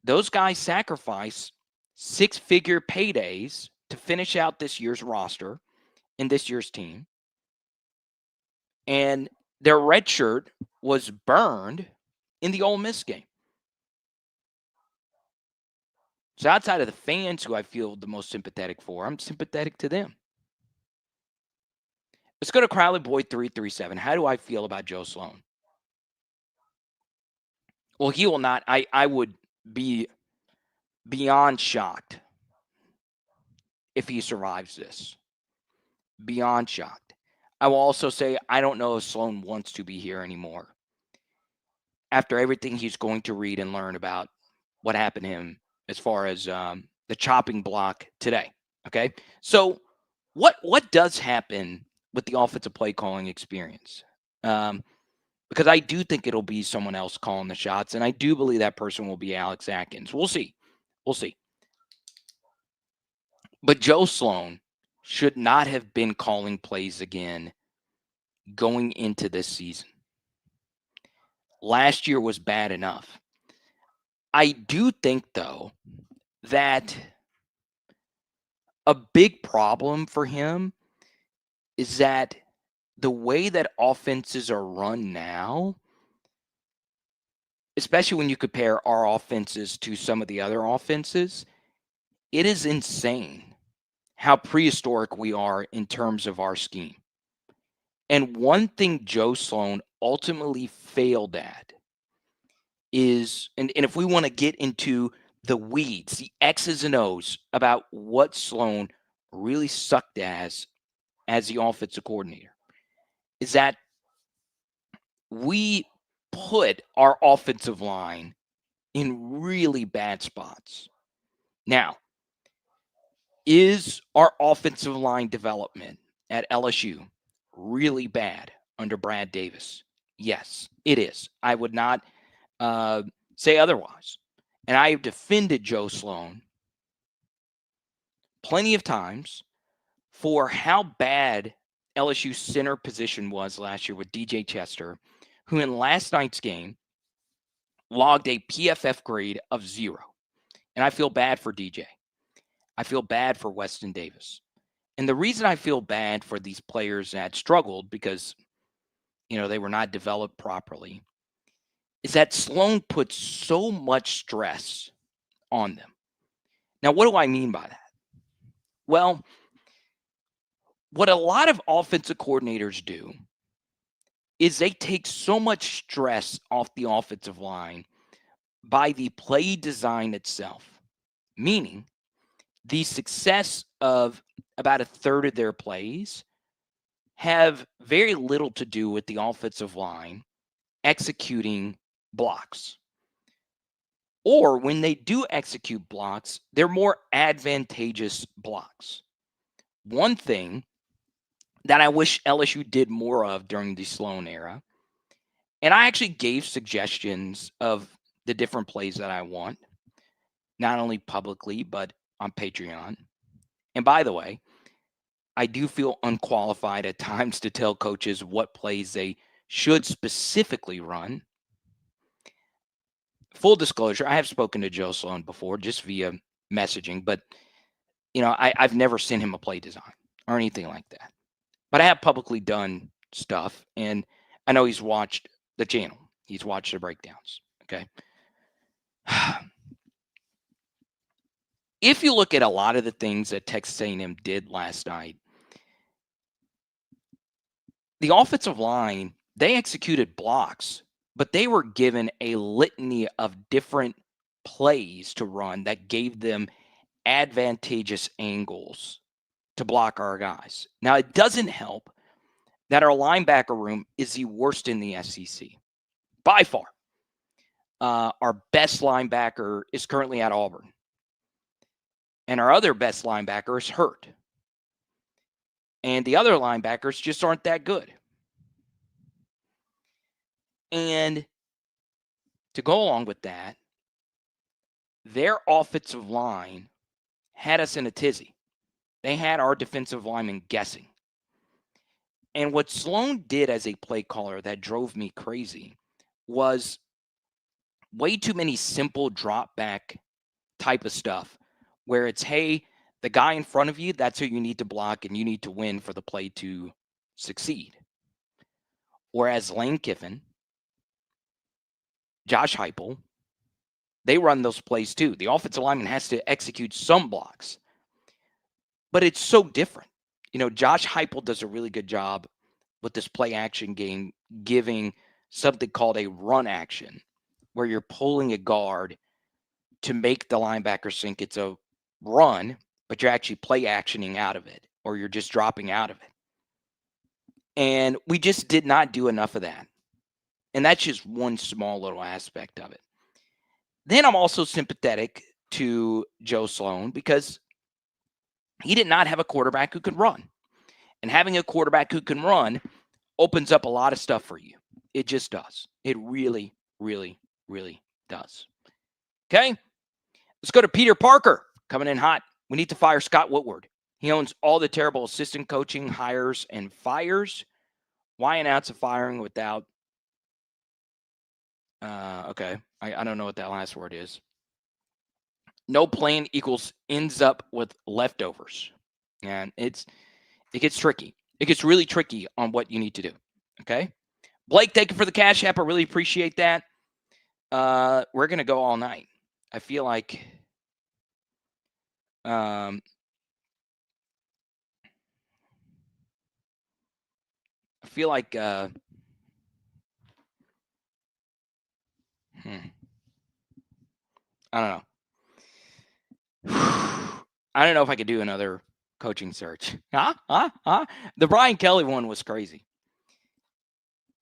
Those guys sacrifice six-figure paydays to finish out this year's roster and this year's team. And their red shirt was burned in the Ole Miss game. So outside of the fans who I feel the most sympathetic for, I'm sympathetic to them. Let's go to Crowley Boy 337. How do I feel about Joe Sloan? Well, he will not. I would be beyond shocked if he survives this. Beyond shocked. I will also say I don't know if Sloan wants to be here anymore. After everything he's going to read and learn about what happened to him as far as the chopping block today. Okay, so what does happen with the offensive play calling experience? Because I do think it'll be someone else calling the shots, and I do believe that person will be Alex Atkins. We'll see. We'll see. But Joe Sloan should not have been calling plays again going into this season. Last year was bad enough. I do think, though, that a big problem for him is that the way that offenses are run now, especially when you compare our offenses to some of the other offenses, it is insane how prehistoric we are in terms of our scheme. And one thing Joe Sloan ultimately failed at is, and if we want to get into the weeds, the X's and O's about what Sloan really sucked as the offensive coordinator, is that we put our offensive line in really bad spots. Now, is our offensive line development at LSU really bad under Brad Davis? Yes, it is. I would not say otherwise. And I have defended Joe Sloan plenty of times for how bad LSU center position was last year with DJ Chester, who in last night's game logged a PFF grade of 0. And I feel bad for DJ. I feel bad for Weston Davis. And the reason I feel bad for these players that struggled because, they were not developed properly is that Sloan put so much stress on them. Now, what do I mean by that? Well, what a lot of offensive coordinators do is they take so much stress off the offensive line by the play design itself, meaning the success of about a third of their plays have very little to do with the offensive line executing blocks. Or when they do execute blocks, they're more advantageous blocks. One thing that I wish LSU did more of during the Sloan era, and I actually gave suggestions of the different plays that I want, not only publicly, but on Patreon. And by the way, I do feel unqualified at times to tell coaches what plays they should specifically run. Full disclosure, I have spoken to Joe Sloan before just via messaging, but I've never sent him a play design or anything like that. But I have publicly done stuff, and I know he's watched the channel. He's watched the breakdowns. Okay. If you look at a lot of the things that Texas A&M did last night, the offensive line, they executed blocks, but they were given a litany of different plays to run that gave them advantageous angles to block our guys. Now, it doesn't help that our linebacker room is the worst in the SEC by far. Our best linebacker is currently at Auburn, and our other best linebacker is hurt. And the other linebackers just aren't that good. And to go along with that, their offensive line had us in a tizzy. They had our defensive linemen guessing. And what Sloan did as a play caller that drove me crazy was way too many simple drop back type of stuff where it's, hey, the guy in front of you, that's who you need to block and you need to win for the play to succeed. Whereas Lane Kiffin, Josh Heupel, they run those plays too. The offensive lineman has to execute some blocks, but it's so different. You know, Josh Heupel does a really good job with this play action game, giving something called a run action, where you're pulling a guard to make the linebacker think it's a run, but you're actually play actioning out of it, or you're just dropping out of it. And we just did not do enough of that. And that's just one small little aspect of it. Then I'm also sympathetic to Joe Sloan because he did not have a quarterback who could run. And having a quarterback who can run opens up a lot of stuff for you. It just does. It really, really, really does. Okay? Let's go to Peter Parker coming in hot. We need to fire Scott Woodward. He owns all the terrible assistant coaching hires and fires. Why announce a firing without... okay. I don't know what that last word is. No plan equals ends up with leftovers. And it gets tricky. It gets really tricky on what you need to do. Okay? Blake, thank you for the Cash App. I really appreciate that. We're going to go all night. I feel like... I feel like I don't know. I don't know if I could do another coaching search. The Brian Kelly one was crazy.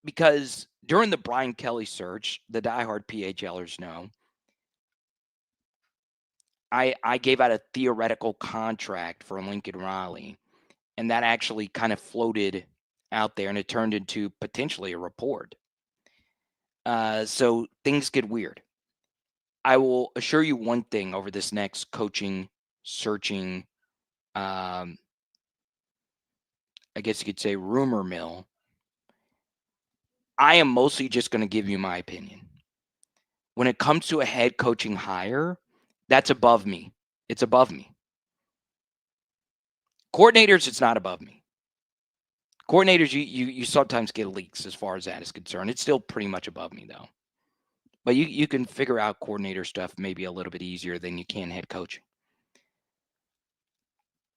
Because during the Brian Kelly search, the diehard PHLers know, I gave out a theoretical contract for Lincoln Riley, and that actually kind of floated out there, and it turned into potentially a report. So things get weird. I will assure you one thing over this next coaching, searching, I guess you could say rumor mill. I am mostly just going to give you my opinion. When it comes to a head coaching hire, that's above me. It's above me. Coordinators, it's not above me. Coordinators, you sometimes get leaks as far as that is concerned. It's still pretty much above me, though. But you can figure out coordinator stuff maybe a little bit easier than you can head coaching.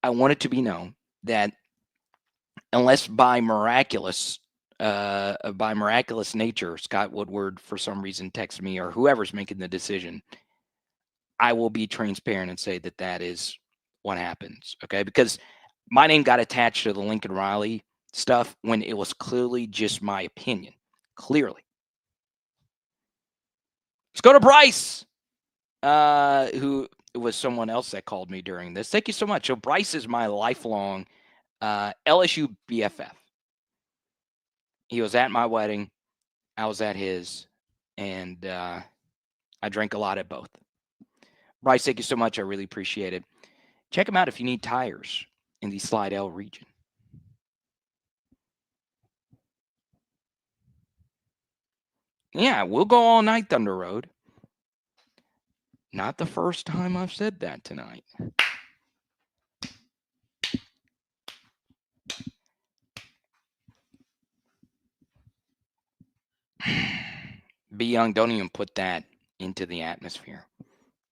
I want it to be known that unless by miraculous nature, Scott Woodward, for some reason, texts me or whoever's making the decision, I will be transparent and say that that is what happens, okay? Because my name got attached to the Lincoln Riley stuff when it was clearly just my opinion. Clearly. Let's go to Bryce, who was someone else that called me during this. Thank you so much. So Bryce is my lifelong LSU BFF. He was at my wedding. I was at his. And I drank a lot at both. Bryce, thank you so much. I really appreciate it. Check him out if you need tires in the Slidell region. Yeah, we'll go all night, Thunder Road. Not the first time I've said that tonight. B. Young, don't even put that into the atmosphere.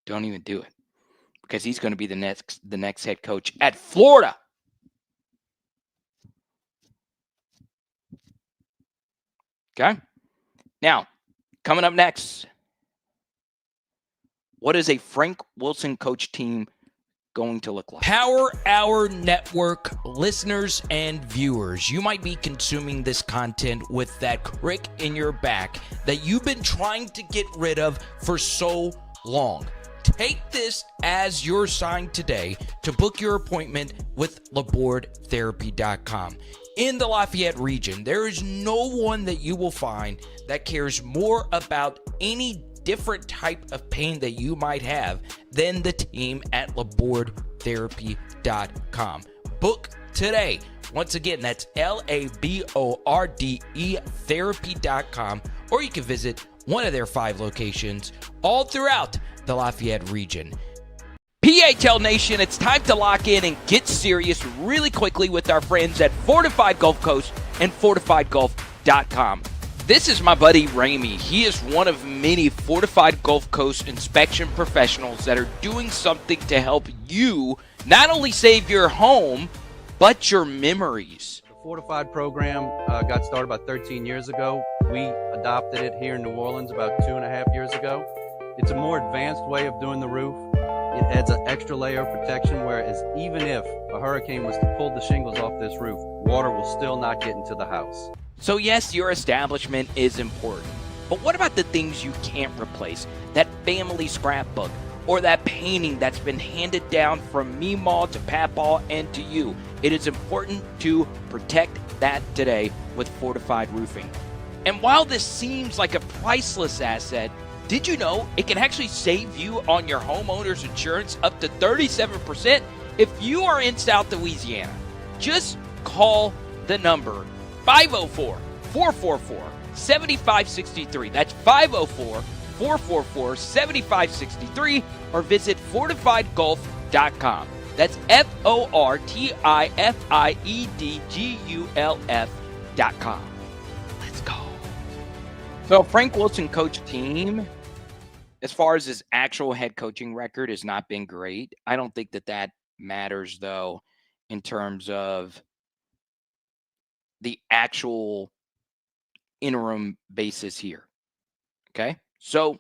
Don't even do it, because he's going to be the next head coach at Florida. Okay? Now, coming up next, what is a Frank Wilson coach team going to look like? Power Hour Network listeners and viewers, you might be consuming this content with that crick in your back that you've been trying to get rid of for so long. Take this as your sign today to book your appointment with LabordTherapy.com. In the Lafayette region, there is no one that you will find that cares more about any different type of pain that you might have than the team at LabordTherapy.com. Book today. Once again, that's LABORDE therapy.com, or you can visit one of their 5 locations all throughout the Lafayette region. PHL Nation, it's time to lock in and get serious really quickly with our friends at Fortified Gulf Coast and FortifiedGulf.com. This is my buddy Ramey. He is one of many Fortified Gulf Coast inspection professionals that are doing something to help you not only save your home, but your memories. The Fortified program got started about 13 years ago. We adopted it here in New Orleans about 2.5 years ago. It's a more advanced way of doing the roof. It adds an extra layer of protection, whereas even if a hurricane was to pull the shingles off this roof, water will still not get into the house. So yes, your establishment is important, but what about the things you can't replace? That family scrapbook or that painting that's been handed down from Meemaw to Papaw and to you. It is important to protect that today with Fortified Roofing. And while this seems like a priceless asset, did you know it can actually save you on your homeowner's insurance up to 37% if you are in South Louisiana? Just call the number 504-444-7563. That's 504-444-7563, or visit fortifiedgulf.com. That's FortifiedGulf.com. Let's go. So Frank Wilson coach team, as far as his actual head coaching record, has not been great. I don't think that matters, though, in terms of the actual interim basis here. Okay? So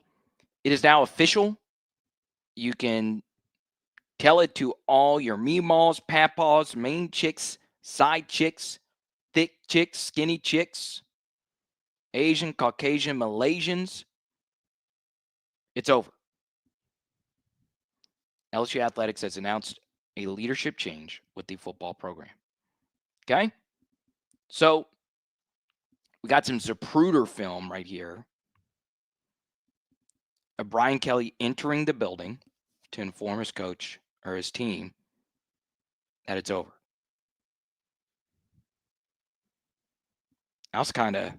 it is now official. You can tell it to all your meemaws, papaws, main chicks, side chicks, thick chicks, skinny chicks, Asian, Caucasian, Malaysians. It's over. LSU Athletics has announced a leadership change with the football program. Okay? So we got some Zapruder film right here of Brian Kelly entering the building to inform his coach or his team that it's over. I was kind of...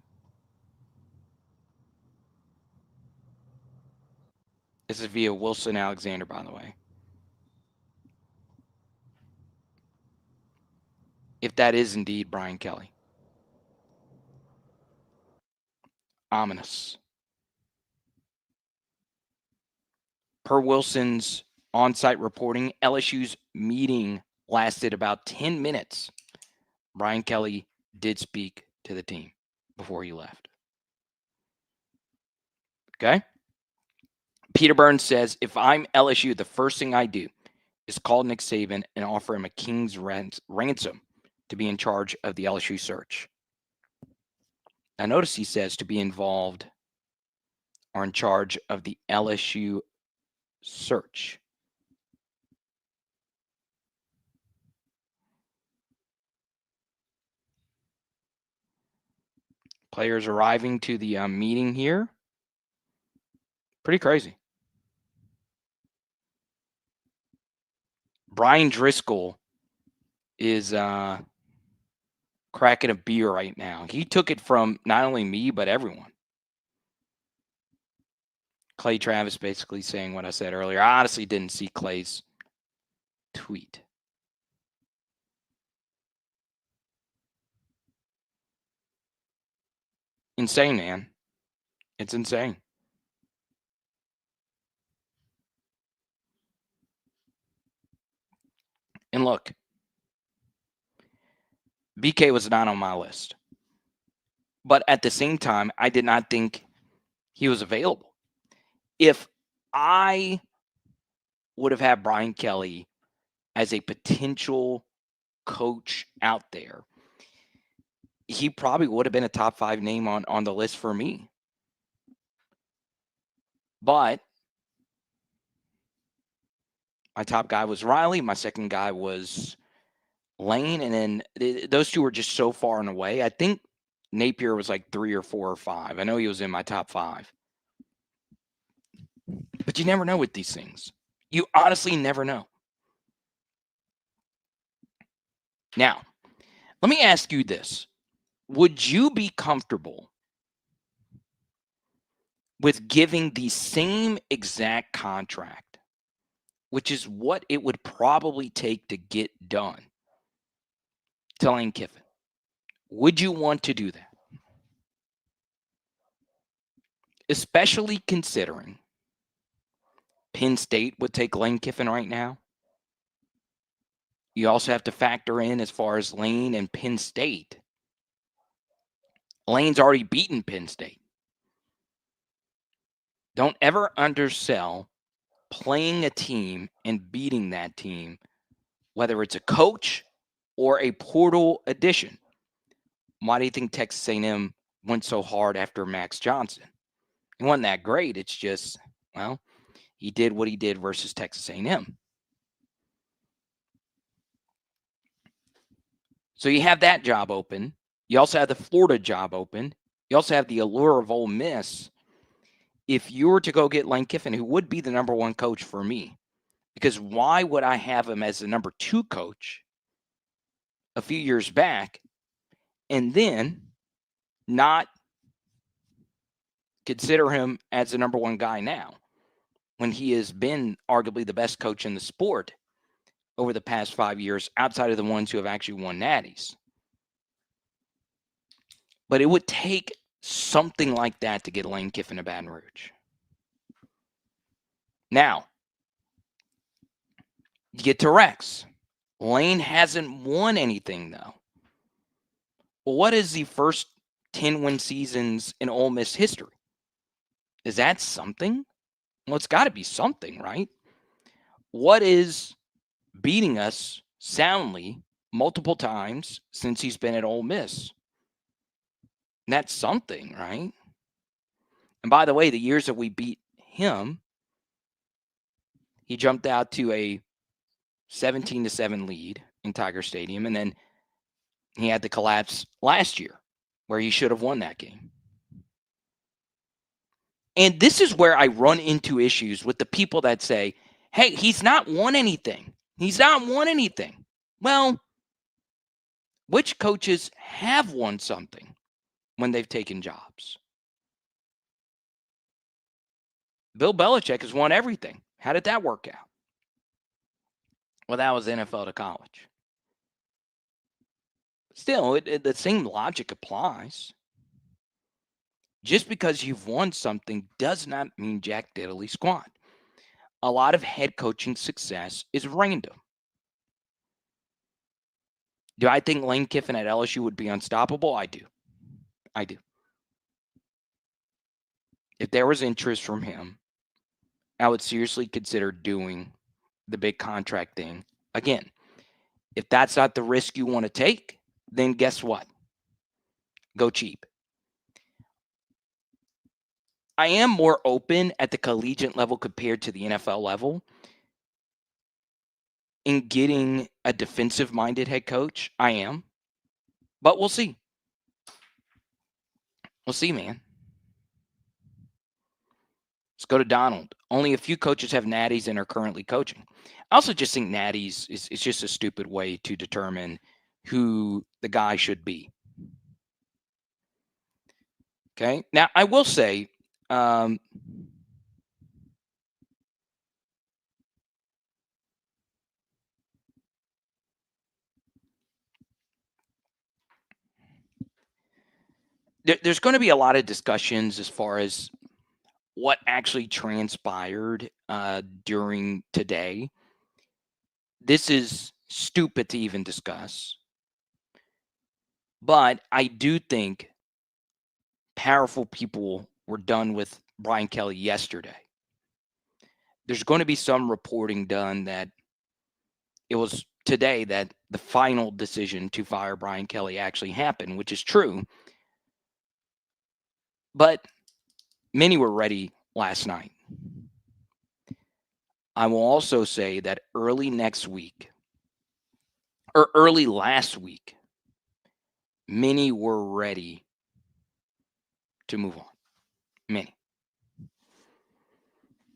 This is via Wilson Alexander, by the way. If that is indeed Brian Kelly. Ominous. Per Wilson's on-site reporting, LSU's meeting lasted about 10 minutes. Brian Kelly did speak to the team before he left. Okay? Peter Burns says, if I'm LSU, the first thing I do is call Nick Saban and offer him a king's ransom to be in charge of the LSU search. Now notice he says to be involved or in charge of the LSU search. Players arriving to the meeting here. Pretty crazy. Brian Driscoll is cracking a beer right now. He took it from not only me, but everyone. Clay Travis basically saying what I said earlier. I honestly didn't see Clay's tweet. Insane, man. It's insane. And look, BK was not on my list. But at the same time, I did not think he was available. If I would have had Brian Kelly as a potential coach out there, he probably would have been a top 5 name on the list for me. But my top guy was Riley. My second guy was Lane. And then those two were just so far and away. I think Napier was like 3 or 4 or 5. I know he was in my top 5. But you never know with these things. You honestly never know. Now, let me ask you this. Would you be comfortable with giving the same exact contract, which is what it would probably take to get done, to Lane Kiffin? Would you want to do that? Especially considering Penn State would take Lane Kiffin right now. You also have to factor in as far as Lane and Penn State. Lane's already beaten Penn State. Don't ever undersell playing a team and beating that team, whether it's a coach or a portal addition. Why do you think Texas A&M went so hard after Max Johnson? He wasn't that great. It's just, well, he did what he did versus Texas A&M. So you have that job open. You also have the Florida job open. You also have the allure of Ole Miss. If you were to go get Lane Kiffin, who would be the number 1 coach for me, because why would I have him as the number 2 coach a few years back and then not consider him as the number 1 guy now when he has been arguably the best coach in the sport over the past 5 years outside of the ones who have actually won natties? But it would take something like that to get Lane Kiffin to Baton Rouge. Now, you get to Rex. Lane hasn't won anything, though. Well, what is the first 10-win seasons in Ole Miss history? Is that something? Well, it's got to be something, right? What is beating us soundly multiple times since he's been at Ole Miss? And that's something, right? And by the way, the years that we beat him, he jumped out to a 17-7 lead in Tiger Stadium, and then he had the collapse last year where he should have won that game. And this is where I run into issues with the people that say, hey, he's not won anything. He's not won anything. Well, which coaches have won something when they've taken jobs? Bill Belichick has won everything. How did that work out? Well, that was NFL to college. Still, the same logic applies. Just because you've won something does not mean jack diddly squat. A lot of head coaching success is random. Do I think Lane Kiffin at LSU would be unstoppable? I do. I do. If there was interest from him, I would seriously consider doing the big contract thing. Again, if that's not the risk you want to take, then guess what? Go cheap. I am more open at the collegiate level compared to the NFL level in getting a defensive-minded head coach. I am. But we'll see. We'll see, man. Let's go to Donald. Only a few coaches have natties and are currently coaching. I also just think natties is just a stupid way to determine who the guy should be. Okay. Now, I will say, there's going to be a lot of discussions as far as what actually transpired during today. This is stupid to even discuss. But I do think powerful people were done with Brian Kelly yesterday. There's going to be some reporting done that it was today that the final decision to fire Brian Kelly actually happened, which is true. But many were ready last night. I will also say that early next week, or early last week, many were ready to move on. Many.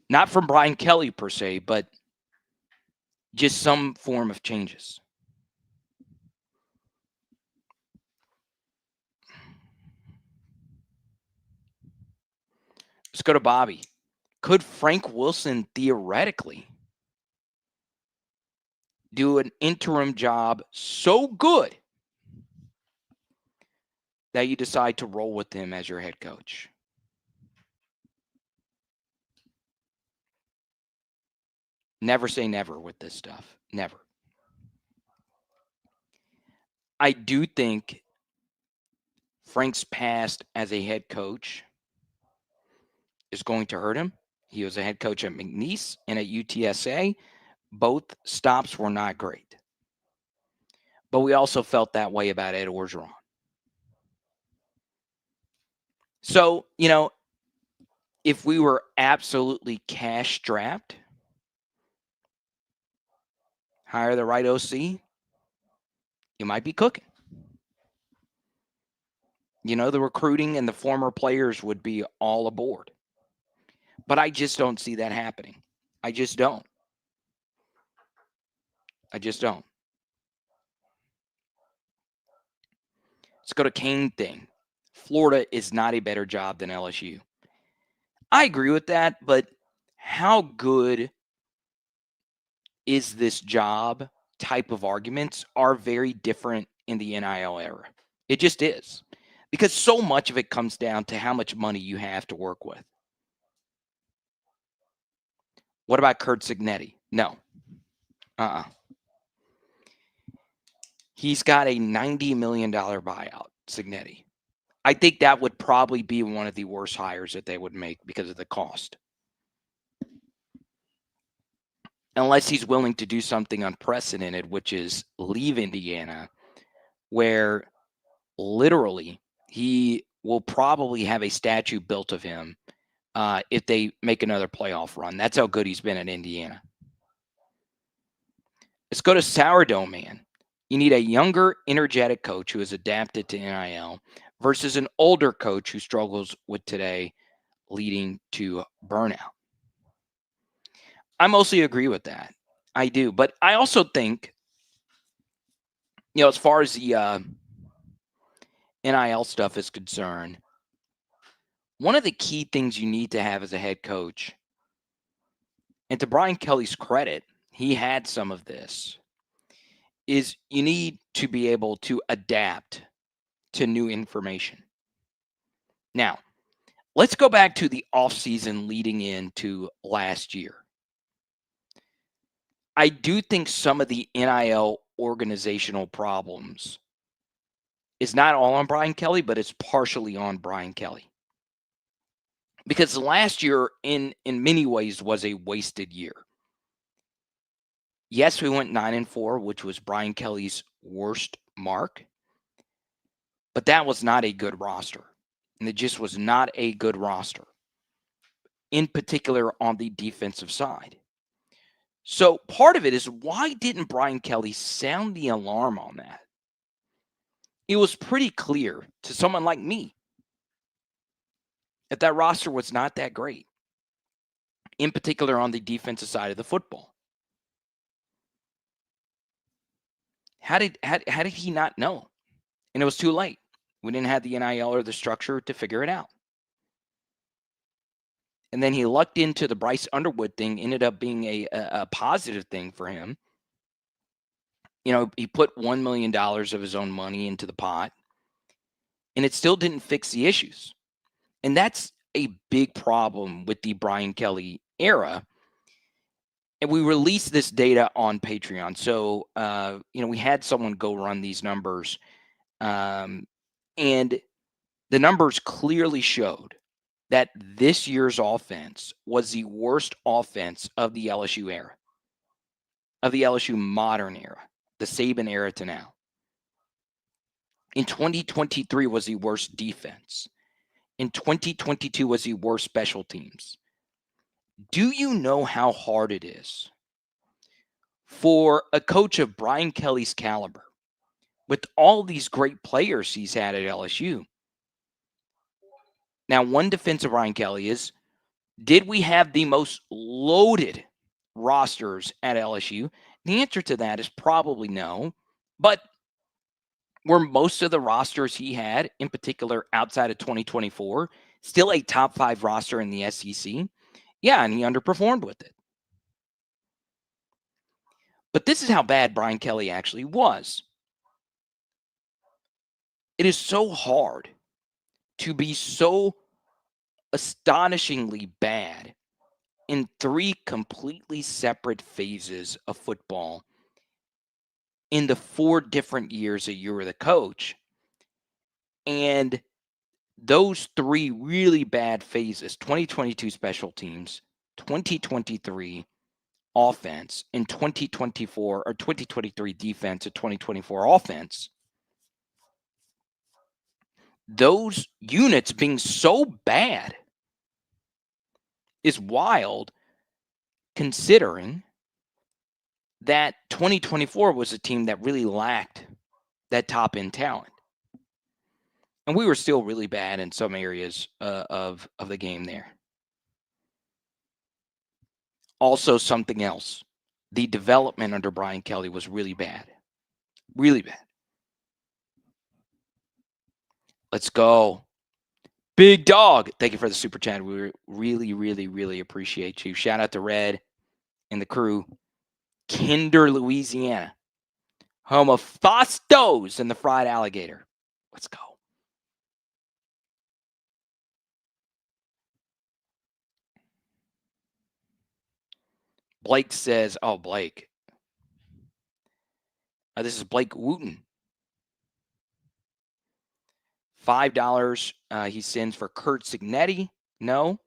Not from Brian Kelly per se, but just some form of changes. Let's go to Bobby. Could Frank Wilson theoretically do an interim job so good that you decide to roll with him as your head coach? Never say never with this stuff. Never. I do think Frank's past as a head coach is going to hurt him. He was a head coach at McNeese and at UTSA. Both stops were not great. But we also felt that way about Ed Orgeron. So, if we were absolutely cash strapped, hire the right OC, you might be cooking. The recruiting and the former players would be all aboard. But I just don't see that happening. I just don't. Let's go to Kane thing. Florida is not a better job than LSU. I agree with that, but how good is this job type of arguments are very different in the NIL era. It just is. Because so much of it comes down to how much money you have to work with. What about Kurt Signetti? No. He's got a $90 million buyout, Signetti. I think that would probably be one of the worst hires that they would make because of the cost. Unless he's willing to do something unprecedented, which is leave Indiana, where literally he will probably have a statue built of him if they make another playoff run. That's how good he's been at Indiana. Let's go to Sourdough Man. You need a younger, energetic coach who is adapted to NIL versus an older coach who struggles with today, leading to burnout. I mostly agree with that. I do. But I also think, as far as the NIL stuff is concerned, one of the key things you need to have as a head coach, and to Brian Kelly's credit, he had some of this, is you need to be able to adapt to new information. Now, let's go back to the offseason leading into last year. I do think some of the NIL organizational problems is not all on Brian Kelly, but it's partially on Brian Kelly. Because last year, in many ways, was a wasted year. Yes, we went 9-4, which was Brian Kelly's worst mark. But that was not a good roster. And it just was not a good roster. In particular, on the defensive side. So part of it is, why didn't Brian Kelly sound the alarm on that? It was pretty clear to someone like me that roster was not that great. In particular, on the defensive side of the football. How did he not know? And it was too late. We didn't have the NIL or the structure to figure it out. And then he lucked into the Bryce Underwood thing, ended up being a positive thing for him. He put $1 million of his own money into the pot. and it still didn't fix the issues. And that's a big problem with the Brian Kelly era. And we released this data on Patreon. So, we had someone go run these numbers. And the numbers clearly showed that this year's offense was the worst offense of the LSU era, of the LSU modern era, the Saban era to now. In 2023 was the worst defense. In 2022 was the worst special teams. Do you know how hard it is for a coach of Brian Kelly's caliber, with all these great players he's had at LSU? Now, one defense of Brian Kelly is, did we have the most loaded rosters at LSU? The answer to that is probably no. But were most of the rosters he had, in particular outside of 2024, still a top 5 roster in the SEC? Yeah, and he underperformed with it. But this is how bad Brian Kelly actually was. It is so hard to be so astonishingly bad in 3 completely separate phases of football in the 4 different years that you were the coach. And those 3 really bad phases, 2022 special teams, 2023 offense, and 2024 or 2023 defense and 2024 offense, those units being so bad is wild, considering that 2024 was a team that really lacked that top end talent. And we were still really bad in some areas of the game there. Also, something else, the development under Brian Kelly was really bad. Really bad. Let's go. Big Dog, thank you for the super chat. We really, really, really appreciate you. Shout out to Red and the crew. Kinder, Louisiana, home of Fostos and the Fried Alligator. Let's go. Blake says, Blake. This is Blake Wooten. $5 he sends for Kurt Signetti. No.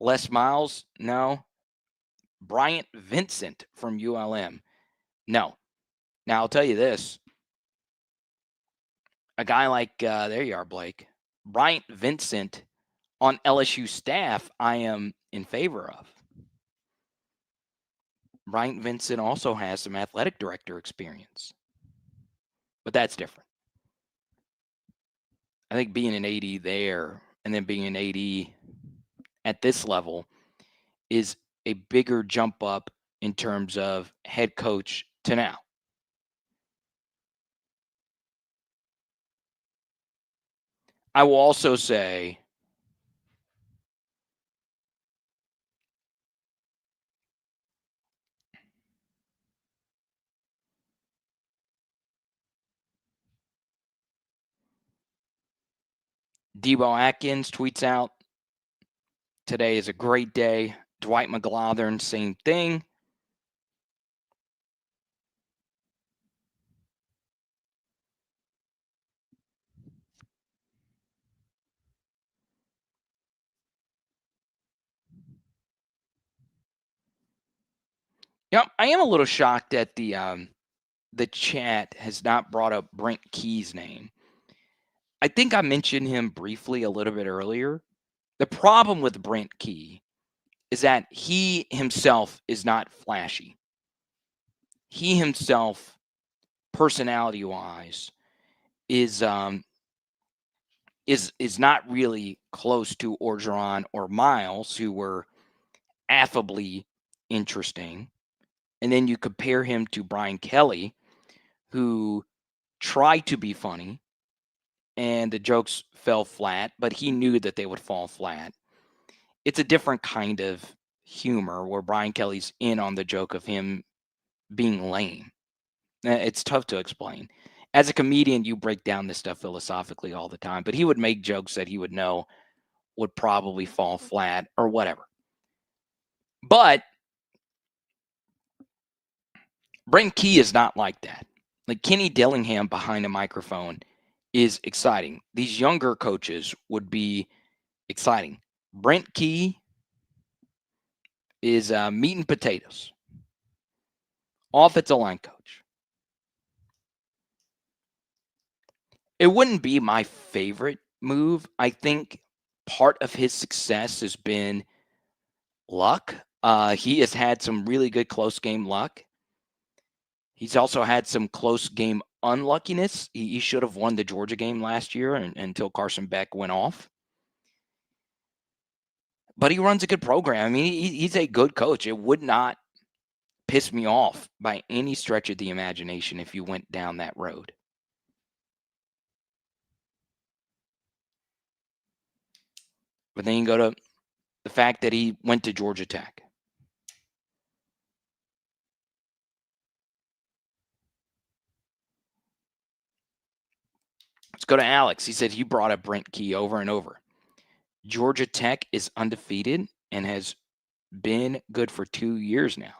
Les Miles. No. Bryant Vincent from ULM. No. Now, I'll tell you this. A guy like, there you are, Blake. Bryant Vincent on LSU staff, I am in favor of. Bryant Vincent also has some athletic director experience. But that's different. I think being an AD there and then being an AD at this level is a bigger jump up in terms of head coach to now. I will also say Debo Atkins tweets out, today is a great day. Dwight McGlothern, same thing. Yep, I am a little shocked that the chat has not brought up Brent Key's name. I think I mentioned him briefly a little bit earlier. The problem with Brent Key is that he himself is not flashy. He himself, personality-wise, is not really close to Orgeron or Miles, who were affably interesting. And then you compare him to Brian Kelly, who tried to be funny, and the jokes fell flat, but he knew that they would fall flat. It's a different kind of humor where Brian Kelly's in on the joke of him being lame. It's tough to explain. As a comedian, you break down this stuff philosophically all the time, but he would make jokes that he would know would probably fall flat or whatever. But Brent Key is not like that. Like Kenny Dillingham behind a microphone is exciting. These younger coaches would be exciting. Brent Key is meat and potatoes. Offensive line coach. It wouldn't be my favorite move. I think part of his success has been luck. He has had some really good close game luck. He's also had some close game unluckiness. He should have won the Georgia game last year until Carson Beck went off. But he runs a good program. I mean, he's a good coach. It would not piss me off by any stretch of the imagination if you went down that road. But then you go to the fact that he went to Georgia Tech. Let's go to Alex. He said he brought up Brent Key over and over. Georgia Tech is undefeated and has been good for 2 years now.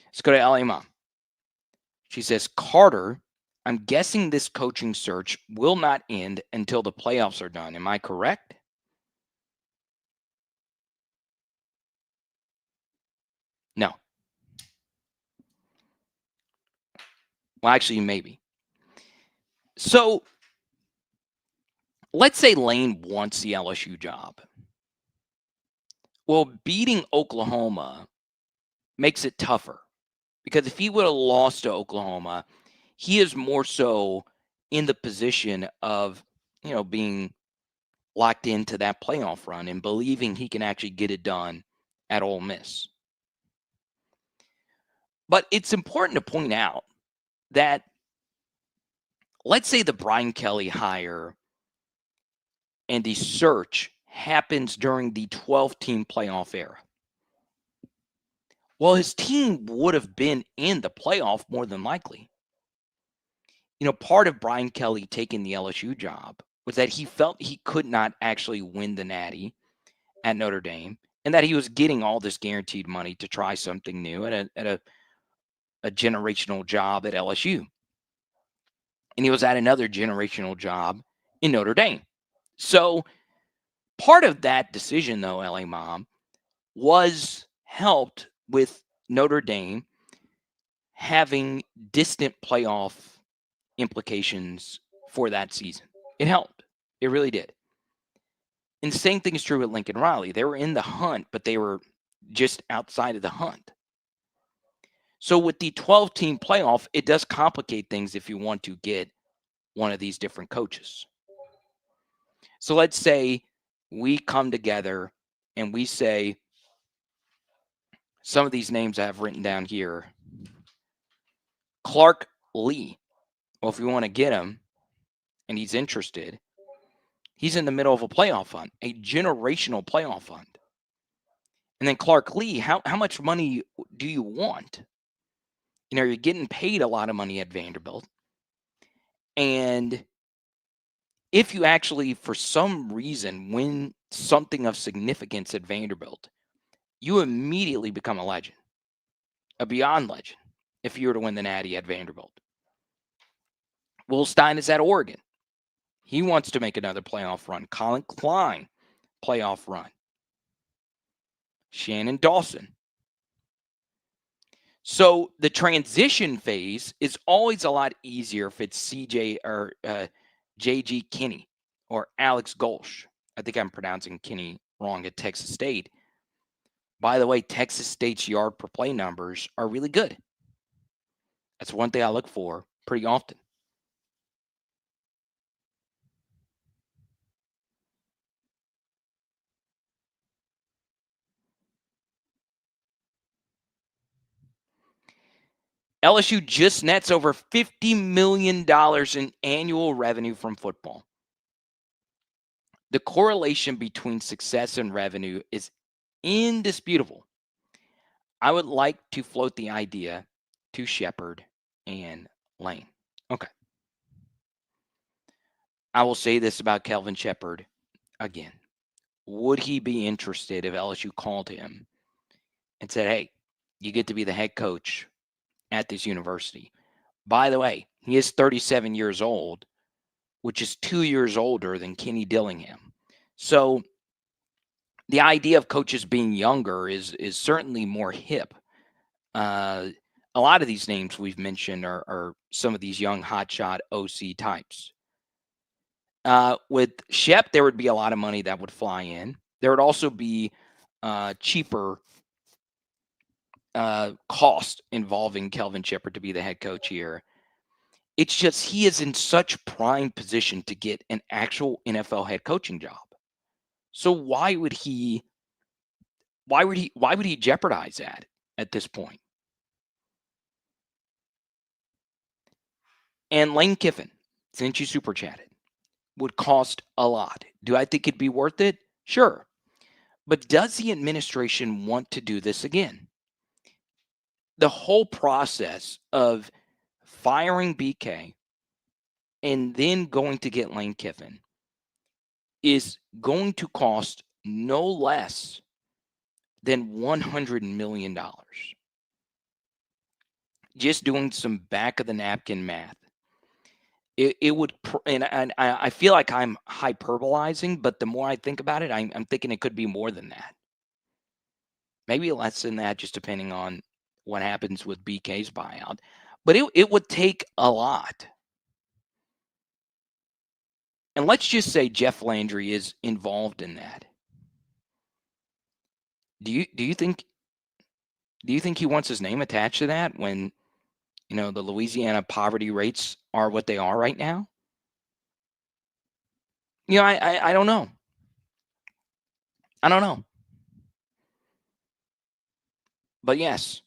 Let's go to LA Mom. She says, Carter, I'm guessing this coaching search will not end until the playoffs are done. Am I correct? No. Well, actually, maybe. So let's say Lane wants the LSU job. Well, beating Oklahoma makes it tougher because if he would have lost to Oklahoma, he is more so in the position of, being locked into that playoff run and believing he can actually get it done at Ole Miss. But it's important to point out that let's say the Brian Kelly hire and the search happens during the 12-team playoff era. Well, his team would have been in the playoff more than likely. Part of Brian Kelly taking the LSU job was that he felt he could not actually win the Natty at Notre Dame and that he was getting all this guaranteed money to try something new at a generational job at LSU. And he was at another generational job in Notre Dame. So part of that decision, though, LA Mom, was helped with Notre Dame having distant playoff implications for that season. It helped. It really did. And the same thing is true with Lincoln Riley. They were in the hunt, but they were just outside of the hunt. So with the 12-team playoff, it does complicate things if you want to get one of these different coaches. So let's say we come together and we say some of these names I have written down here. Clark Lee. Well, if we want to get him and he's interested, he's in the middle of a playoff hunt, a generational playoff hunt. And then Clark Lee, how much money do you want? You're getting paid a lot of money at Vanderbilt. And if you actually, for some reason, win something of significance at Vanderbilt, you immediately become a legend, a beyond legend, if you were to win the Natty at Vanderbilt. Will Stein is at Oregon. He wants to make another playoff run. Colin Klein, playoff run. Shannon Dawson. So the transition phase is always a lot easier if it's CJ or J.G. Kinney or Alex Golsh. I think I'm pronouncing Kinney wrong at Texas State. By the way, Texas State's yard per play numbers are really good. That's one thing I look for pretty often. LSU just nets over $50 million in annual revenue from football. The correlation between success and revenue is indisputable. I would like to float the idea to Shepard and Lane. Okay. I will say this about Kelvin Shepard again. Would he be interested if LSU called him and said, hey, you get to be the head coach at this university? By the way, he is 37 years old, which is 2 years older than Kenny Dillingham. So the idea of coaches being younger is certainly more hip. A lot of these names we've mentioned are some of these young hotshot OC types. With Shep, there would be a lot of money that would fly in. There would also be cheaper cost involving Kelvin Shepard to be the head coach here. It's just he is in such prime position to get an actual NFL head coaching job. So why would he jeopardize that at this point? And Lane Kiffin, since you super chatted, would cost a lot. Do I think it'd be worth it? Sure. But does the administration want to do this again? The whole process of firing BK and then going to get Lane Kiffin is going to cost no less than $100 million. Just doing some back of the napkin math. It would, and I feel like I'm hyperbolizing, but the more I think about it, I'm thinking it could be more than that. Maybe less than that, just depending on what happens with BK's buyout. But it would take a lot. And let's just say Jeff Landry is involved in that. Do you think he wants his name attached to that when the Louisiana poverty rates are what they are right now? I don't know. I don't know. But yes,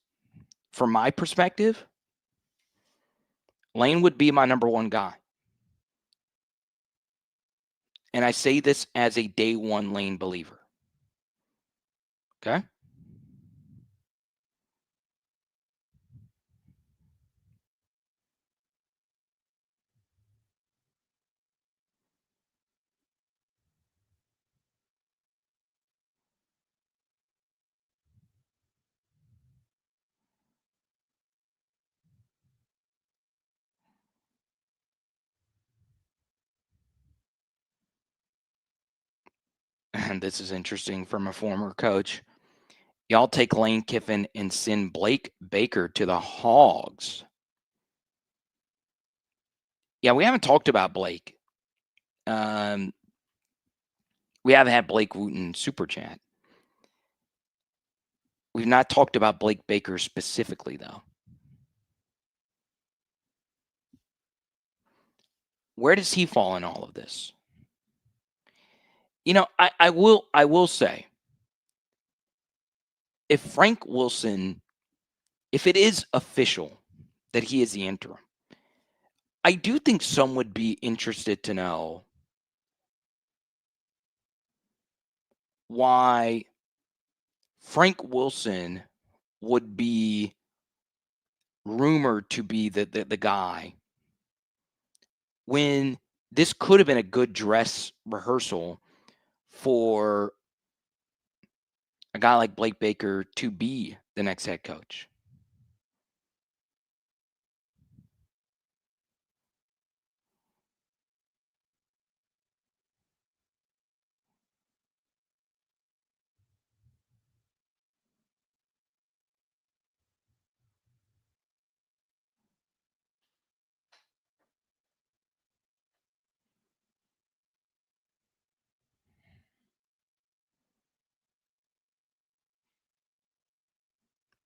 from my perspective, Lane would be my number one guy. And I say this as a day one Lane believer. Okay? And this is interesting from a former coach. Y'all take Lane Kiffin and send Blake Baker to the Hogs. Yeah, we haven't talked about Blake. We haven't had Blake Wooten super chat. We've not talked about Blake Baker specifically, though. Where does he fall in all of this? I will say, if Frank Wilson, if it is official that he is the interim, I do think some would be interested to know why Frank Wilson would be rumored to be the guy when this could have been a good dress rehearsal for a guy like Blake Baker to be the next head coach.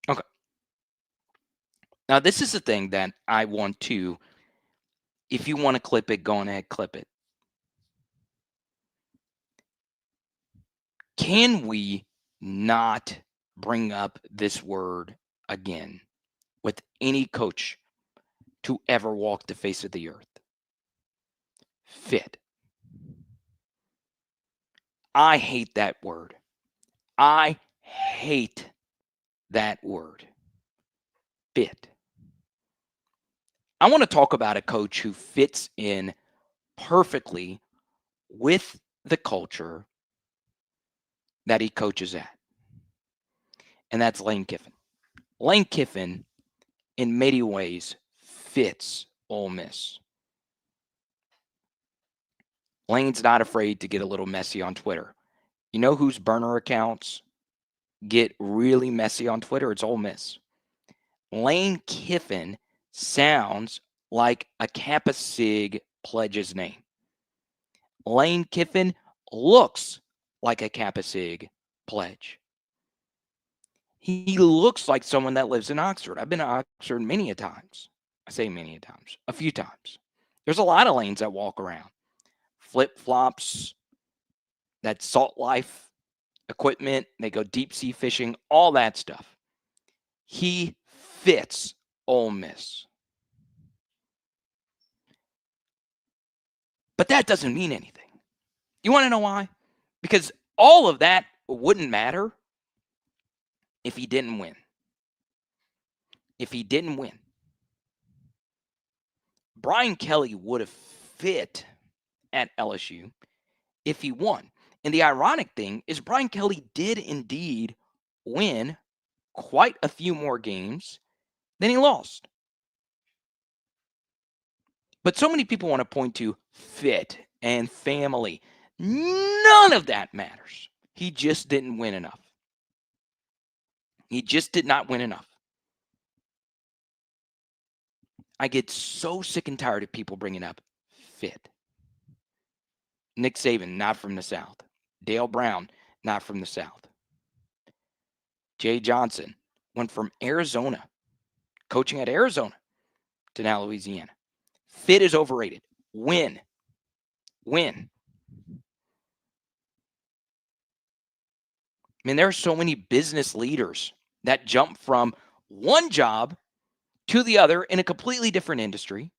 Okay. Now, this is the thing that I want to, if you want to clip it, go on ahead, clip it. Can we not bring up this word again with any coach to ever walk the face of the earth? Fit. I hate that word. I hate that word, fit. I want to talk about a coach who fits in perfectly with the culture that he coaches at, and that's Lane Kiffin. Lane Kiffin, in many ways, fits Ole Miss. Lane's not afraid to get a little messy on Twitter. You know whose burner accounts get really messy on Twitter? It's Ole Miss. Lane Kiffin sounds like a Kappa Sig pledge's name. Lane Kiffin looks like a Kappa Sig pledge. He looks like someone that lives in Oxford. I've been to Oxford many a times. I say many a times, a few times. There's a lot of lanes that walk around. Flip-flops, that salt life equipment, they go deep sea fishing, all that stuff. He fits Ole Miss. But that doesn't mean anything. You want to know why? Because all of that wouldn't matter if he didn't win. If he didn't win. Brian Kelly would have fit at LSU if he won. And the ironic thing is Brian Kelly did indeed win quite a few more games than he lost. But so many people want to point to fit and family. None of that matters. He just didn't win enough. He just did not win enough. I get so sick and tired of people bringing up fit. Nick Saban, not from the South. Dale Brown, not from the South. Jay Johnson went from Arizona, coaching at Arizona, to now Louisiana. Fit is overrated. Win. I mean, there are so many business leaders that jump from one job to the other in a completely different industry,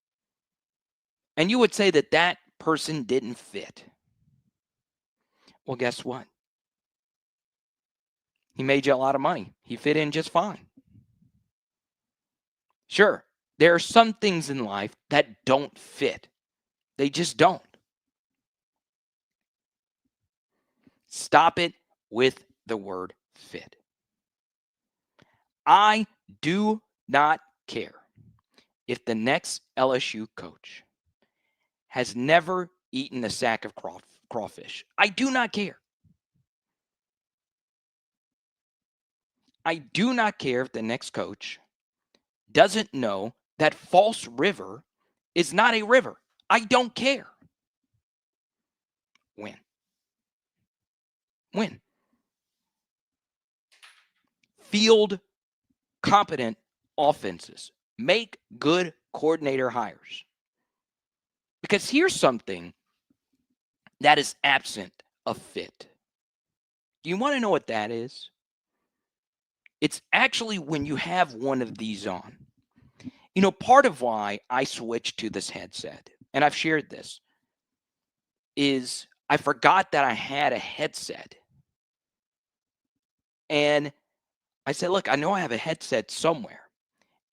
and you would say that that person didn't fit. Well, guess what? He made you a lot of money. He fit in just fine. Sure, there are some things in life that don't fit. They just don't. Stop it with the word fit. I do not care if the next LSU coach has never eaten a sack of crawfish. I do not care. I do not care if the next coach doesn't know that False River is not a river. I don't care. Win. Field competent offenses. Make good coordinator hires. Because here's something that is absent of fit. Do you want to know what that is? It's actually when you have one of these on. You know, part of why I switched to this headset, and I've shared this, is I forgot that I had a headset. And I said, look, I know I have a headset somewhere.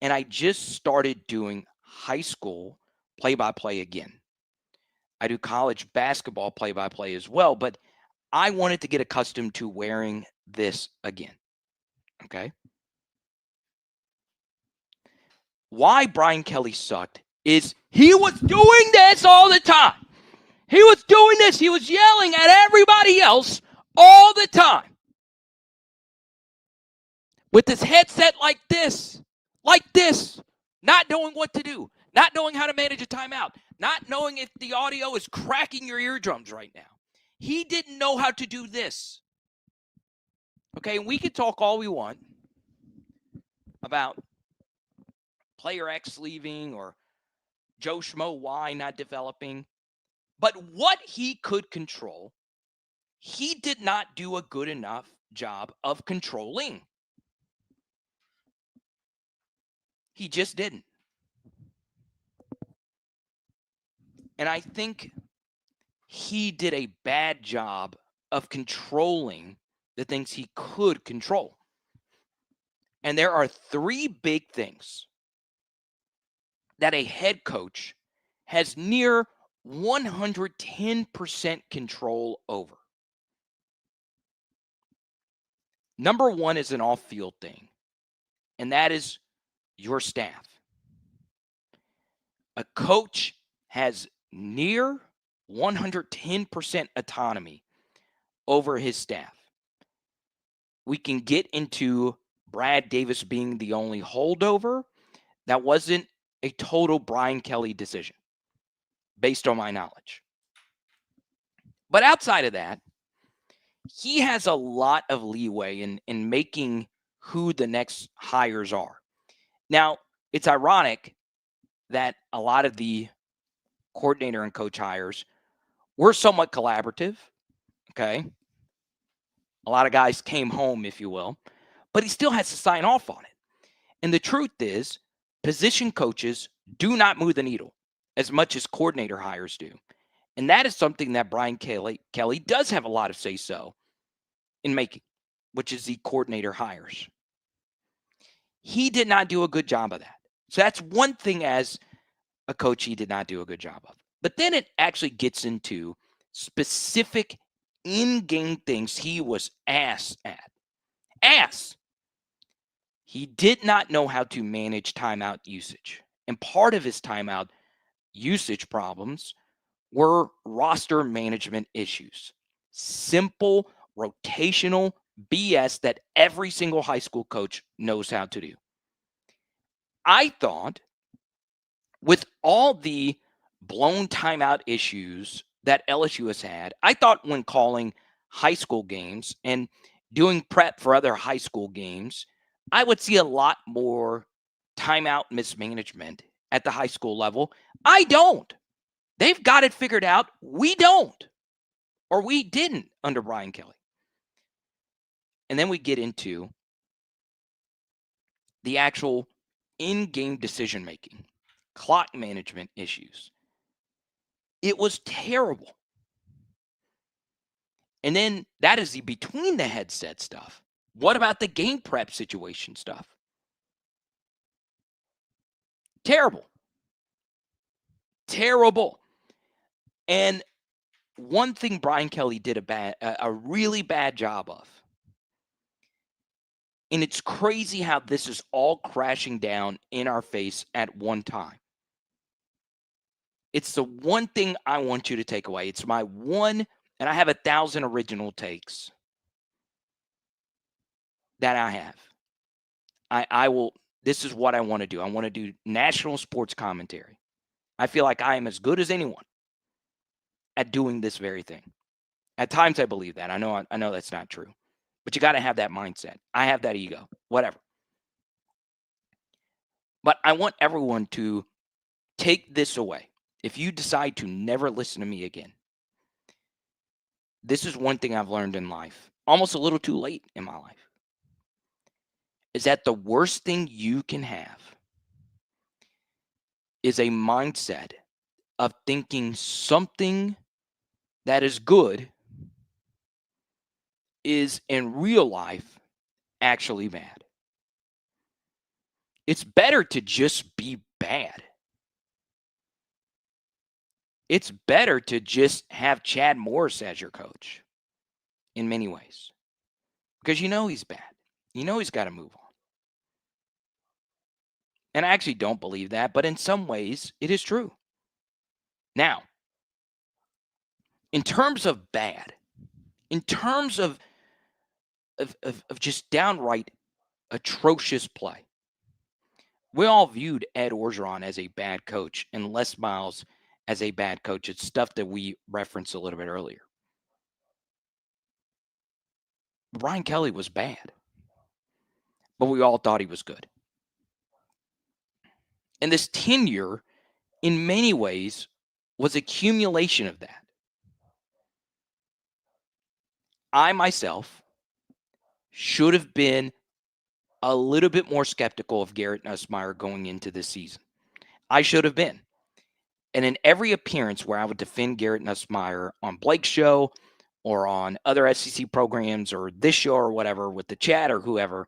And I just started doing high school play-by-play again. I do college basketball play-by-play as well, but I wanted to get accustomed to wearing this again. Okay? Why Brian Kelly sucked is he was doing this all the time. He was doing this. He was yelling at everybody else all the time. With his headset like this, not knowing what to do, not knowing how to manage a timeout, not knowing if the audio is cracking your eardrums right now. He didn't know how to do this. Okay, we could talk all we want about player X leaving or Joe Schmo Y not developing. But what he could control, he did not do a good enough job of controlling. He just didn't. And I think he did a bad job of controlling the things he could control. And there are three big things that a head coach has near 110% control over. Number one is an off-field thing, and that is your staff. A coach has near 110% autonomy over his staff. We can get into Brad Davis being the only holdover. That wasn't a total Brian Kelly decision, based on my knowledge. But outside of that, he has a lot of leeway in making who the next hires are. Now, it's ironic that a lot of the coordinator and coach hires were somewhat collaborative, okay? A lot of guys came home, if you will, but he still has to sign off on it. And the truth is, position coaches do not move the needle as much as coordinator hires do. And that is something that Brian Kelly does have a lot of say-so in making, which is the coordinator hires. He did not do a good job of that. So that's one thing as a coach he did not do a good job of. But then it actually gets into specific in-game things he was ass at. He did not know how to manage timeout usage. And part of his timeout usage problems were roster management issues. Simple, rotational BS that every single high school coach knows how to do. I thought with all the blown timeout issues that LSU has had, I thought when calling high school games and doing prep for other high school games, I would see a lot more timeout mismanagement at the high school level. I don't. They've got it figured out. We don't. Or we didn't under Brian Kelly. And then we get into the actual in-game decision-making, clock management issues. It was terrible. And then that is the between the headset stuff. What about the game prep situation stuff? Terrible. Terrible. And one thing Brian Kelly did a really bad job of, and it's crazy how this is all crashing down in our face at one time. It's the one thing I want you to take away. It's my one, and I have 1,000 original takes that I have. I will, this is what I want to do. I want to do national sports commentary. I feel like I am as good as anyone at doing this very thing. At times I believe that. I know that's not true. But you got to have that mindset. I have that ego, whatever. But I want everyone to take this away. If you decide to never listen to me again, this is one thing I've learned in life, almost a little too late in my life, is that the worst thing you can have is a mindset of thinking something that is good is in real life actually bad. It's better to just be bad. It's better to just have Chad Morris as your coach in many ways. Because you know he's bad. You know he's got to move on. And I actually don't believe that, but in some ways it is true. Now, in terms of bad, in terms of just downright atrocious play, we all viewed Ed Orgeron as a bad coach and Les Miles as a bad coach. It's stuff that we referenced a little bit earlier. Brian Kelly was bad, but we all thought he was good. And this tenure, in many ways, was accumulation of that. I myself should have been a little bit more skeptical of Garrett Nussmeier going into this season. I should have been. And in every appearance where I would defend Garrett Nussmeier on Blake's show or on other SEC programs or this show or whatever with the chat or whoever,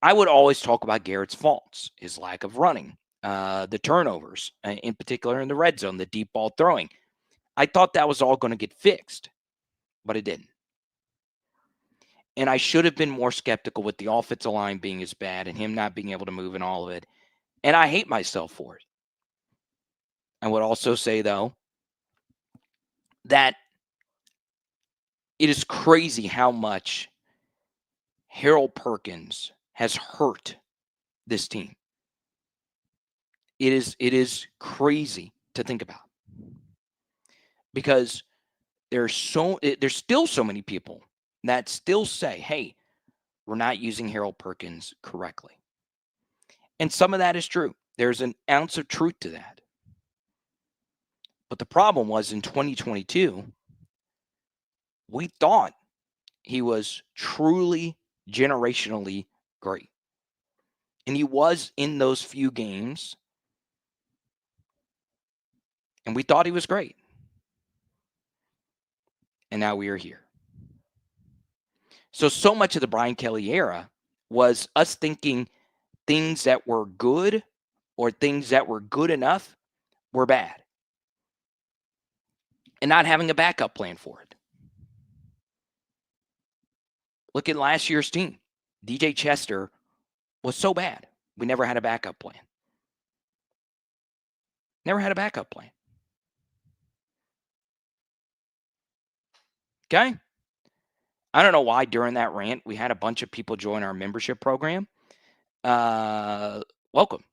I would always talk about Garrett's faults, his lack of running, the turnovers, in particular in the red zone, the deep ball throwing. I thought that was all going to get fixed, but it didn't. And I should have been more skeptical with the offensive line being as bad and him not being able to move and all of it. And I hate myself for it. I would also say, though, that it is crazy how much Harold Perkins has hurt this team. It is crazy to think about, because there's still so many people that still say, hey, we're not using Harold Perkins correctly. And some of that is true. There's an ounce of truth to that. But the problem was in 2022, we thought he was truly generationally great. And he was in those few games. And we thought he was great. And now we are here. So much of the Brian Kelly era was us thinking things that were good or things that were good enough were bad, and not having a backup plan for it. Look at last year's team. DJ Chester was so bad. We never had a backup plan. Never had a backup plan. Okay? I don't know why during that rant we had a bunch of people join our membership program. Welcome.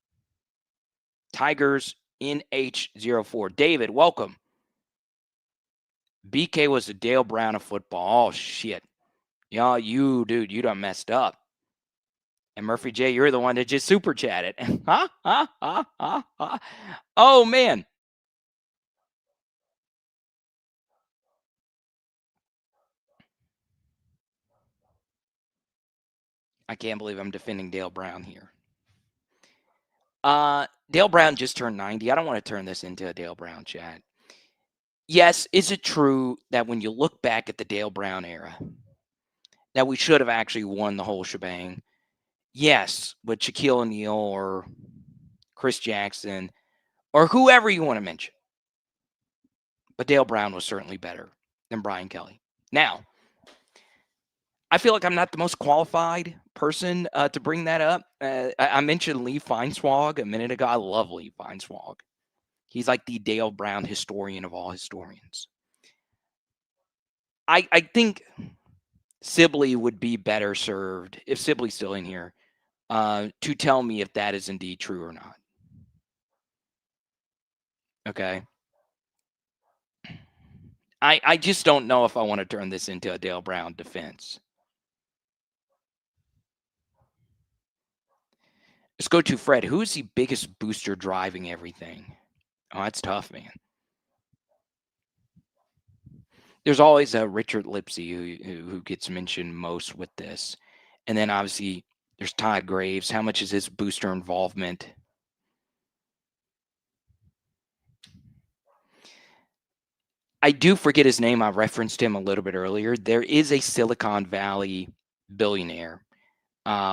Tigers NH04. David, welcome. BK was a Dale Brown of football. Oh, shit. Yeah, you done messed up. And Murphy J, you're the one that just super chatted. Oh, man. I can't believe I'm defending Dale Brown here. Dale Brown just turned 90. I don't want to turn this into a Dale Brown chat. Yes, is it true that when you look back at the Dale Brown era, that we should have actually won the whole shebang? Yes, with Shaquille O'Neal or Chris Jackson or whoever you want to mention. But Dale Brown was certainly better than Brian Kelly. Now, I feel like I'm not the most qualified person to bring that up. I mentioned Lee Feinswag a minute ago. I love Lee Feinswag. He's like the Dale Brown historian of all historians. I think Sibley would be better served, if Sibley's still in here, to tell me if that is indeed true or not. Okay. I just don't know if I want to turn this into a Dale Brown defense. Let's go to Fred. Who is the biggest booster driving everything? Oh, that's tough, man. There's always a Richard Lipsy who gets mentioned most with this. And then obviously there's Todd Graves. How much is his booster involvement? I do forget his name. I referenced him a little bit earlier. There is a Silicon Valley billionaire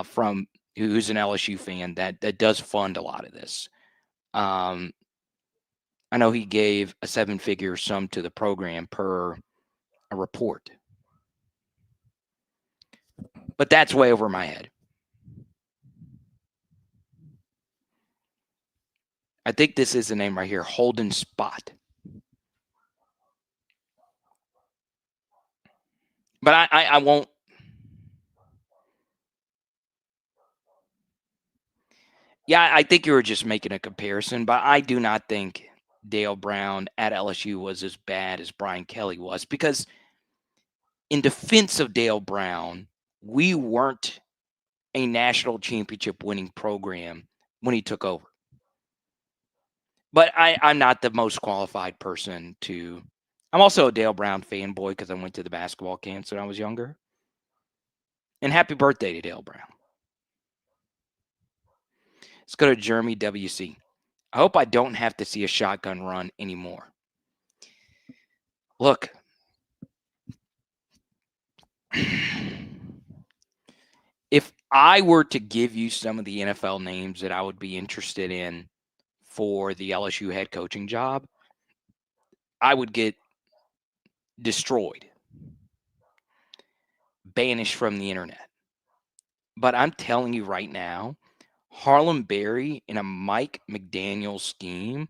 from who's an LSU fan that does fund a lot of this. I know he gave a 7-figure sum to the program per a report. But that's way over my head. I think this is the name right here, Holden Spot. But I won't. Yeah, I think you were just making a comparison, but I do not think Dale Brown at LSU was as bad as Brian Kelly was, because in defense of Dale Brown, we weren't a national championship winning program when he took over. But I'm not the most qualified person to. I'm also a Dale Brown fanboy because I went to the basketball camps when I was younger. And happy birthday to Dale Brown. Let's go to Jeremy WC. I hope I don't have to see a shotgun run anymore. Look, if I were to give you some of the NFL names that I would be interested in for the LSU head coaching job, I would get destroyed, banished from the internet. But I'm telling you right now, Harlem Berry in a Mike McDaniel scheme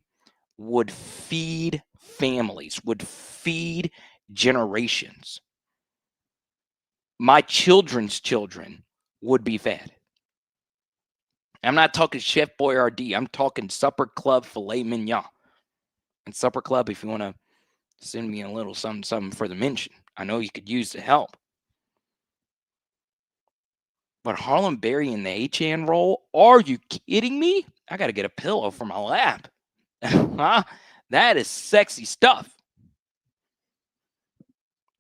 would feed families, would feed generations. My children's children would be fed. I'm not talking Chef Boyardee. I'm talking Supper Club filet mignon. And Supper Club, if you want to send me a little something for the mention, I know you could use the help. But Harlem Berry in the H-An role? Are you kidding me? I got to get a pillow for my lap. Huh? That is sexy stuff.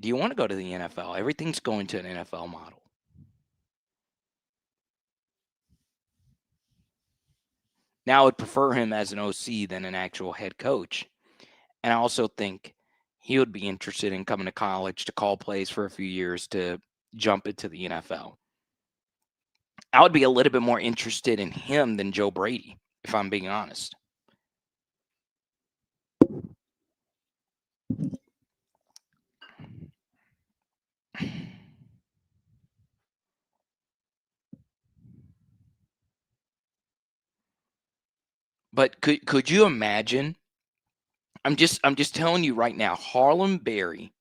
Do you want to go to the NFL? Everything's going to an NFL model. Now I would prefer him as an OC than an actual head coach. And I also think he would be interested in coming to college to call plays for a few years to jump into the NFL. I would be a little bit more interested in him than Joe Brady, if I'm being honest. But could you imagine? I'm just telling you right now, Harlem Berry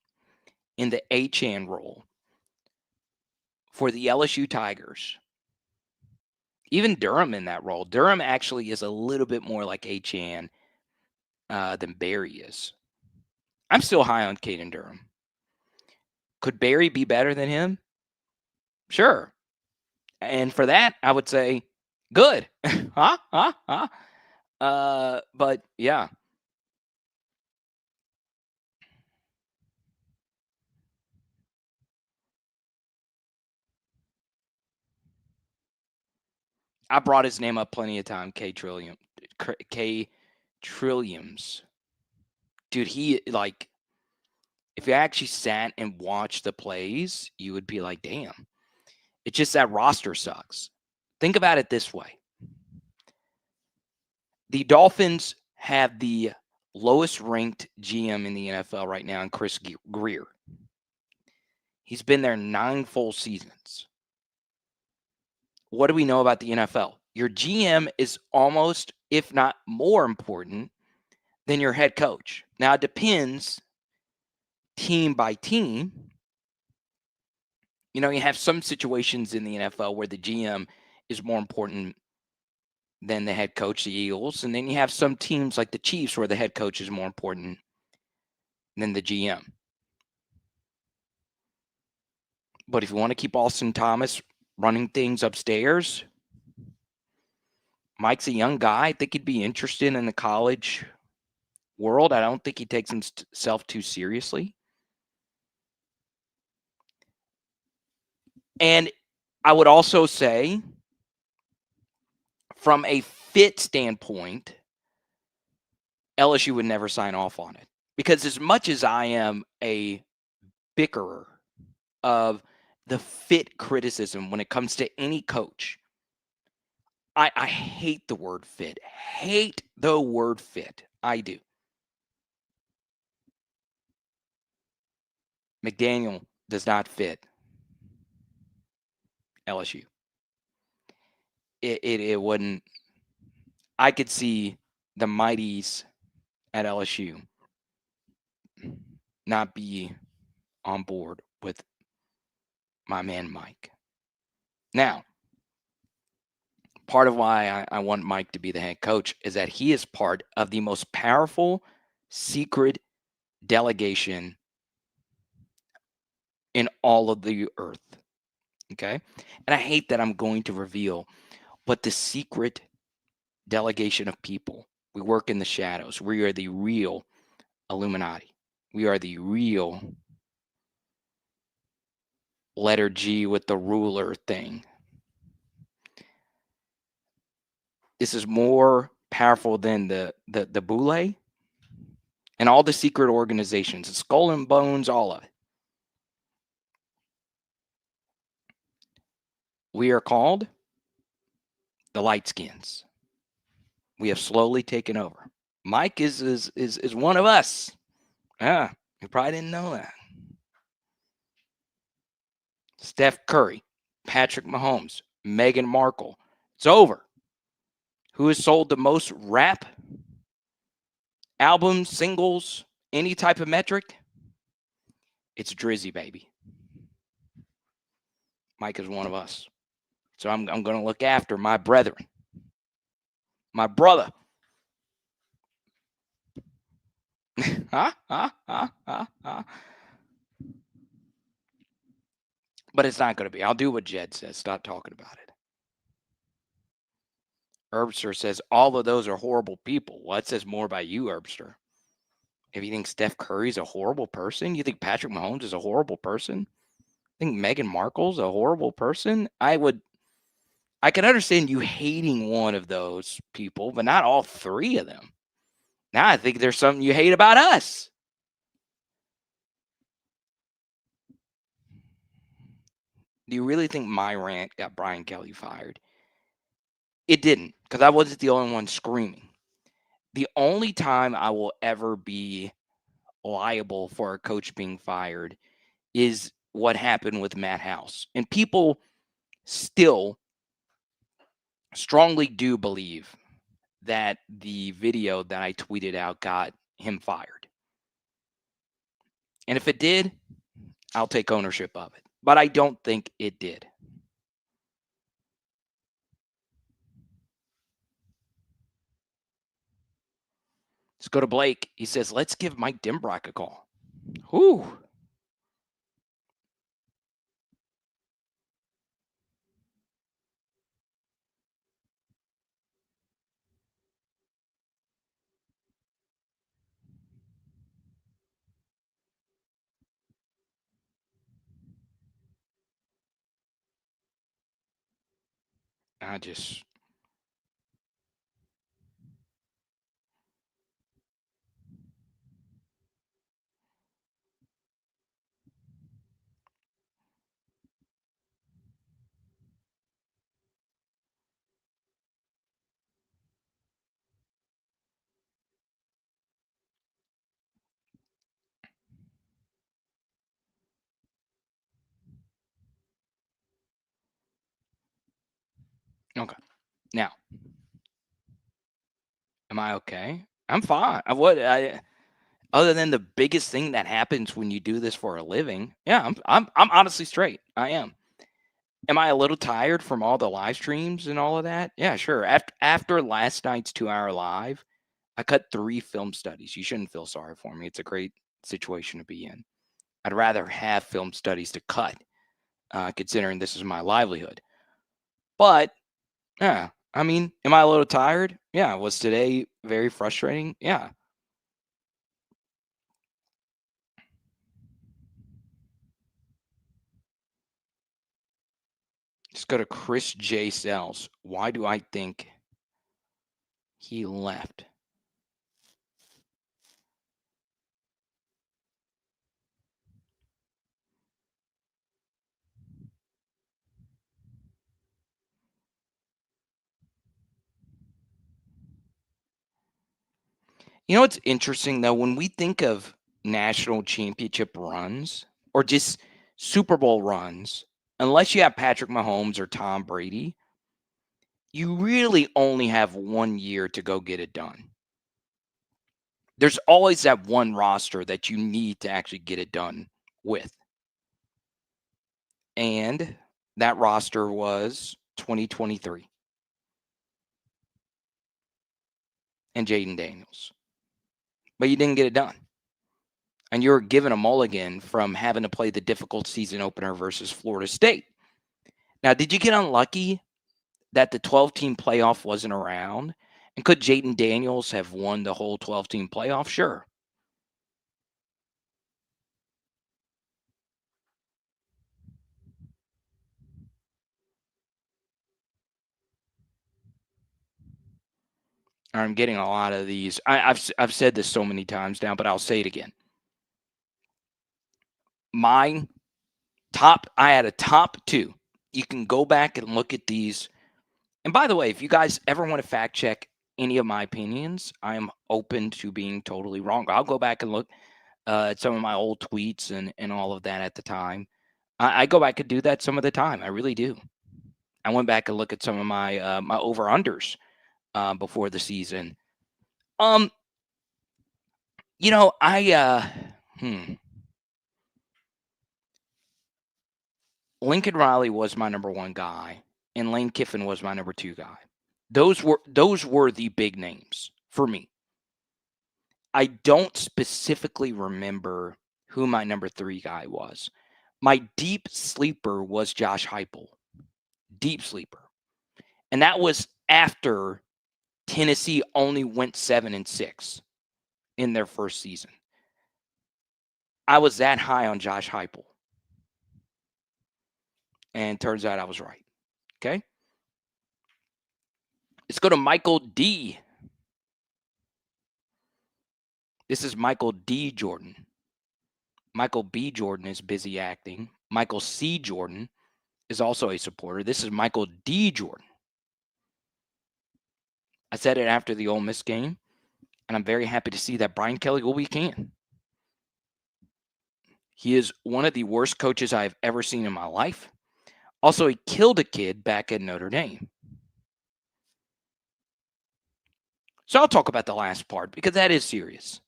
in the H-An role for the LSU Tigers. Even Durham in that role. Durham actually is a little bit more like H-An than Berry is. I'm still high on Caden Durham. Could Berry be better than him? Sure. And for that, I would say, good. But yeah. I brought his name up plenty of time, K Trilliums. Dude, he like, if you actually sat and watched the plays, you would be like, damn. It's just that roster sucks. Think about it this way. The Dolphins have the lowest ranked GM in the NFL right now in Chris Greer. He's been there 9 full seasons. What do we know about the NFL? Your GM is almost, if not more important than your head coach. Now, it depends team by team. You know, you have some situations in the NFL where the GM is more important than the head coach, the Eagles. And then you have some teams like the Chiefs where the head coach is more important than the GM. But if you want to keep Austin Thomas running things upstairs, Mike's a young guy. I think he'd be interested in the college world. I don't think he takes himself too seriously. And I would also say, from a fit standpoint, LSU would never sign off on it. Because as much as I am a bickerer of the fit criticism when it comes to any coach, I hate the word fit. Hate the word fit. I do. McDaniel does not fit LSU. It wouldn't. I could see the Mighties at LSU not be on board with my man Mike. Now, part of why I want Mike to be the head coach is that he is part of the most powerful secret delegation in all of the earth. Okay? And I hate that I'm going to reveal, but the secret delegation of people. We work in the shadows. We are the real Illuminati. We are the real letter G with the ruler thing. This is more powerful than the Boule and all the secret organizations, Skull and Bones, all of it. We are called the Lightskins. We have slowly taken over. Mike is one of us. Yeah, you probably didn't know that. Steph Curry, Patrick Mahomes, Meghan Markle. It's over. Who has sold the most rap albums, singles, any type of metric? It's Drizzy, baby. Mike is one of us. So I'm going to look after my brethren. My brother. But it's not going to be. I'll do what Jed says. Stop talking about it. Herbster says all of those are horrible people. Well, that says more about you, Herbster. If you think Steph Curry's a horrible person, you think Patrick Mahomes is a horrible person, think Meghan Markle's a horrible person, I can understand you hating one of those people, but not all three of them. Now I think there's something you hate about us. Do you really think my rant got Brian Kelly fired? It didn't, because I wasn't the only one screaming. The only time I will ever be liable for a coach being fired is what happened with Matt House. And people still strongly do believe that the video that I tweeted out got him fired. And if it did, I'll take ownership of it. But I don't think it did. Let's go to Blake. He says, let's give Mike Dimbrock a call. Whew. I just... Okay. Now, am I okay? I'm fine. Other than the biggest thing that happens when you do this for a living, yeah, I'm honestly straight. I am. Am I a little tired from all the live streams and all of that? Yeah, sure. After last night's 2-hour live, I cut 3 film studies. You shouldn't feel sorry for me. It's a great situation to be in. I'd rather have film studies to cut, considering this is my livelihood. But, yeah, I mean, am I a little tired? Yeah. Was today very frustrating? Yeah. Let's go to Chris J. Sells. Why do I think he left? You know what's interesting, though? When we think of national championship runs or just Super Bowl runs, unless you have Patrick Mahomes or Tom Brady, you really only have 1 year to go get it done. There's always that one roster that you need to actually get it done with. And that roster was 2023. And Jaden Daniels. But you didn't get it done. And you're given a mulligan from having to play the difficult season opener versus Florida State. Now, did you get unlucky that the 12-team playoff wasn't around? And could Jaden Daniels have won the whole 12-team playoff? Sure. I'm getting a lot of these. I've said this so many times now, but I'll say it again. I had a top 2. You can go back and look at these. And by the way, if you guys ever want to fact check any of my opinions, I'm open to being totally wrong. I'll go back and look at some of my old tweets and all of that at the time. I go back and do that some of the time. I really do. I went back and look at some of my my over unders before the season. You know, Lincoln Riley was my number one guy, and Lane Kiffin was my number two guy. Those were the big names for me. I don't specifically remember who my number three guy was. My deep sleeper was Josh Heupel. Deep sleeper. And that was after Tennessee only went 7-6 in their first season. I was that high on Josh Heupel. And turns out I was right. Okay. Let's go to Michael D. This is Michael D. Jordan. Michael B. Jordan is busy acting. Michael C. Jordan is also a supporter. This is Michael D. Jordan. I said it after the Ole Miss game, and I'm very happy to see that Brian Kelly will be canned. He is one of the worst coaches I've ever seen in my life. Also, he killed a kid back at Notre Dame. So I'll talk about the last part because that is serious.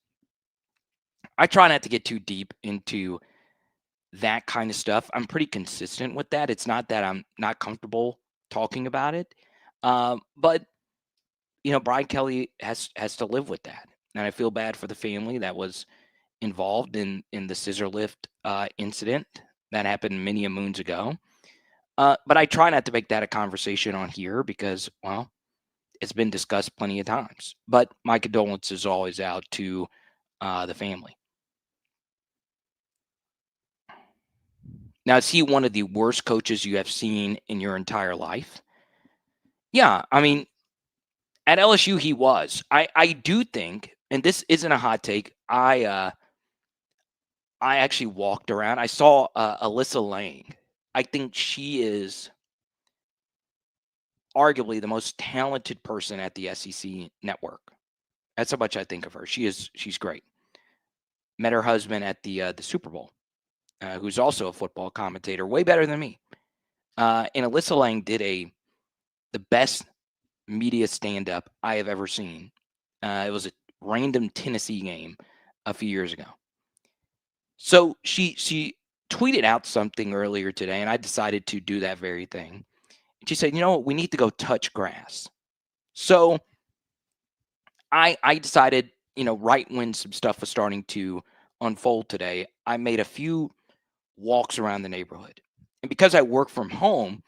I try not to get too deep into that kind of stuff. I'm pretty consistent with that. It's not that I'm not comfortable talking about it. But, you know, Brian Kelly has to live with that. And I feel bad for the family that was involved in the scissor lift incident that happened many a moons ago. But I try not to make that a conversation on here because, well, it's been discussed plenty of times. But my condolences always out to the family. Now, is he one of the worst coaches you have seen in your entire life? Yeah, I mean, at LSU he was. I do think, and this isn't a hot take, I actually walked around. I saw Alyssa Lang. I think she is arguably the most talented person at the SEC network. That's how much I think of her. She's great. Met her husband at the Super Bowl, who's also a football commentator, way better than me. And Alyssa Lang did the best media stand-up I have ever seen. It was a random Tennessee game a few years ago. So she tweeted out something earlier today, and I decided to do that very thing. She said, you know what, we need to go touch grass. So I decided, you know, right when some stuff was starting to unfold today, I made a few walks around the neighborhood. And because I work from home,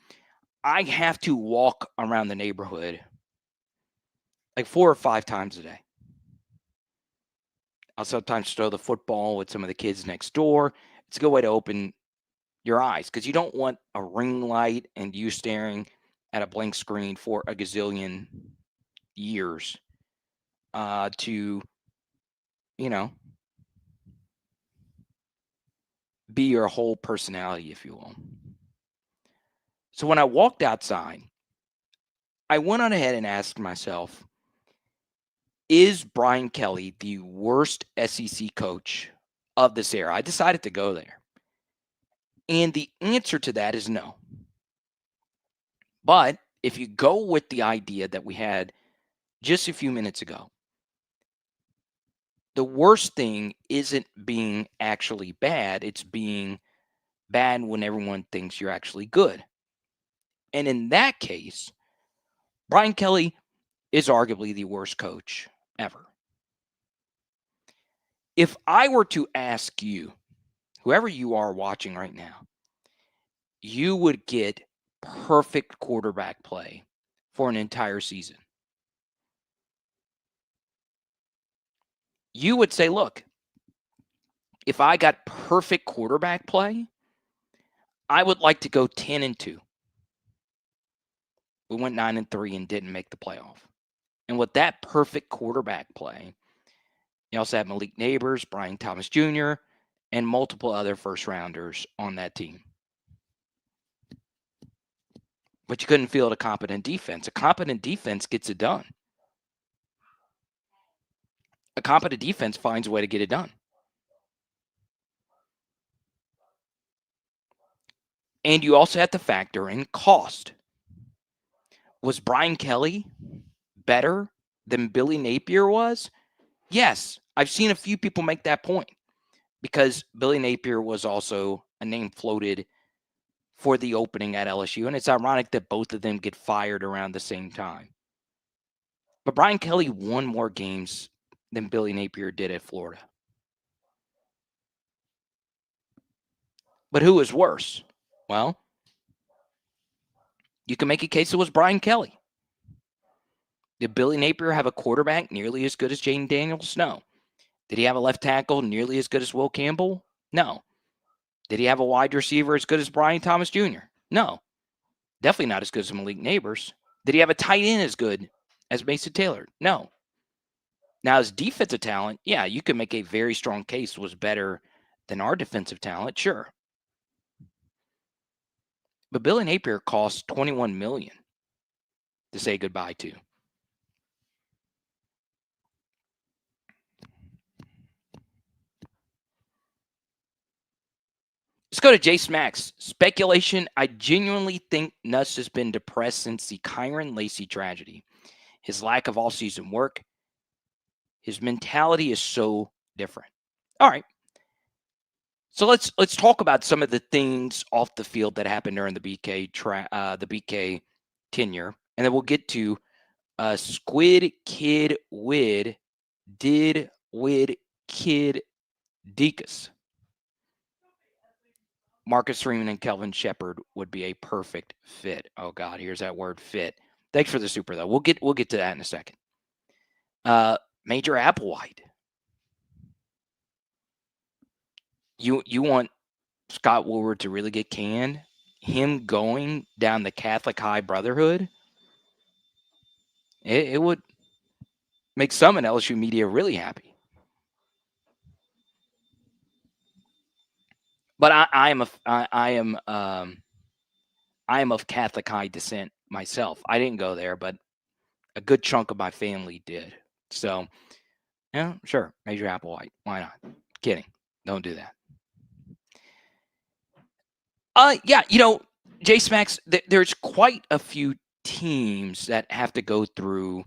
I have to walk around the neighborhood like 4 or 5 times a day. I'll sometimes throw the football with some of the kids next door. It's a good way to open your eyes because you don't want a ring light and you staring at a blank screen for a gazillion years to, you know, be your whole personality, if you will. So when I walked outside, I went on ahead and asked myself, is Brian Kelly the worst SEC coach of this era? I decided to go there. And the answer to that is no. But if you go with the idea that we had just a few minutes ago, the worst thing isn't being actually bad. It's being bad when everyone thinks you're actually good. And in that case, Brian Kelly is arguably the worst coach ever. If I were to ask you, whoever you are watching right now, you would get perfect quarterback play for an entire season. You would say, look, if I got perfect quarterback play, I would like to go 10-2. We went 9-3 and didn't make the playoff. And with that perfect quarterback play, you also have Malik Neighbors, Brian Thomas Jr., and multiple other first rounders on that team. but you couldn't field a competent defense. A competent defense gets it done. A competent defense finds a way to get it done. And you also have to factor in cost. Was Brian Kelly better than Billy Napier was? Yes. I've seen a few people make that point because Billy Napier was also a name floated for the opening at LSU. And it's ironic that both of them get fired around the same time. But Brian Kelly won more games than Billy Napier did at Florida. But who is worse? Well, you can make a case it was Brian Kelly. Did Billy Napier have a quarterback nearly as good as Jaden Daniels? No. Did he have a left tackle nearly as good as Will Campbell? No. Did he have a wide receiver as good as Brian Thomas Jr.? No. Definitely not as good as Malik Neighbors. Did he have a tight end as good as Mason Taylor? No. Now, his defensive talent, yeah, you can make a very strong case was better than our defensive talent, sure. But Billy Napier cost $21 million to say goodbye to. Let's go to Jace Max. Speculation. I genuinely think Nuss has been depressed since the Kyron Lacey tragedy. His lack of all-season work. His mentality is so different. All right. So let's talk about some of the things off the field that happened during the BK tenure, and then we'll get to Squid Kid Wid did Wid Kid Deacus. Marcus Freeman and Kelvin Shepard would be a perfect fit. Oh God, here's that word, fit. Thanks for the super though. We'll get to that in a second. Major Applewhite. You want Scott Woodward to really get canned? Him going down the Catholic High Brotherhood? It would make some in LSU media really happy. But I am of Catholic High descent myself. I didn't go there, but a good chunk of my family did. So, yeah, sure, Major Applewhite. Why not? Kidding. Don't do that. Yeah, Jace Max, there's quite a few teams that have to go through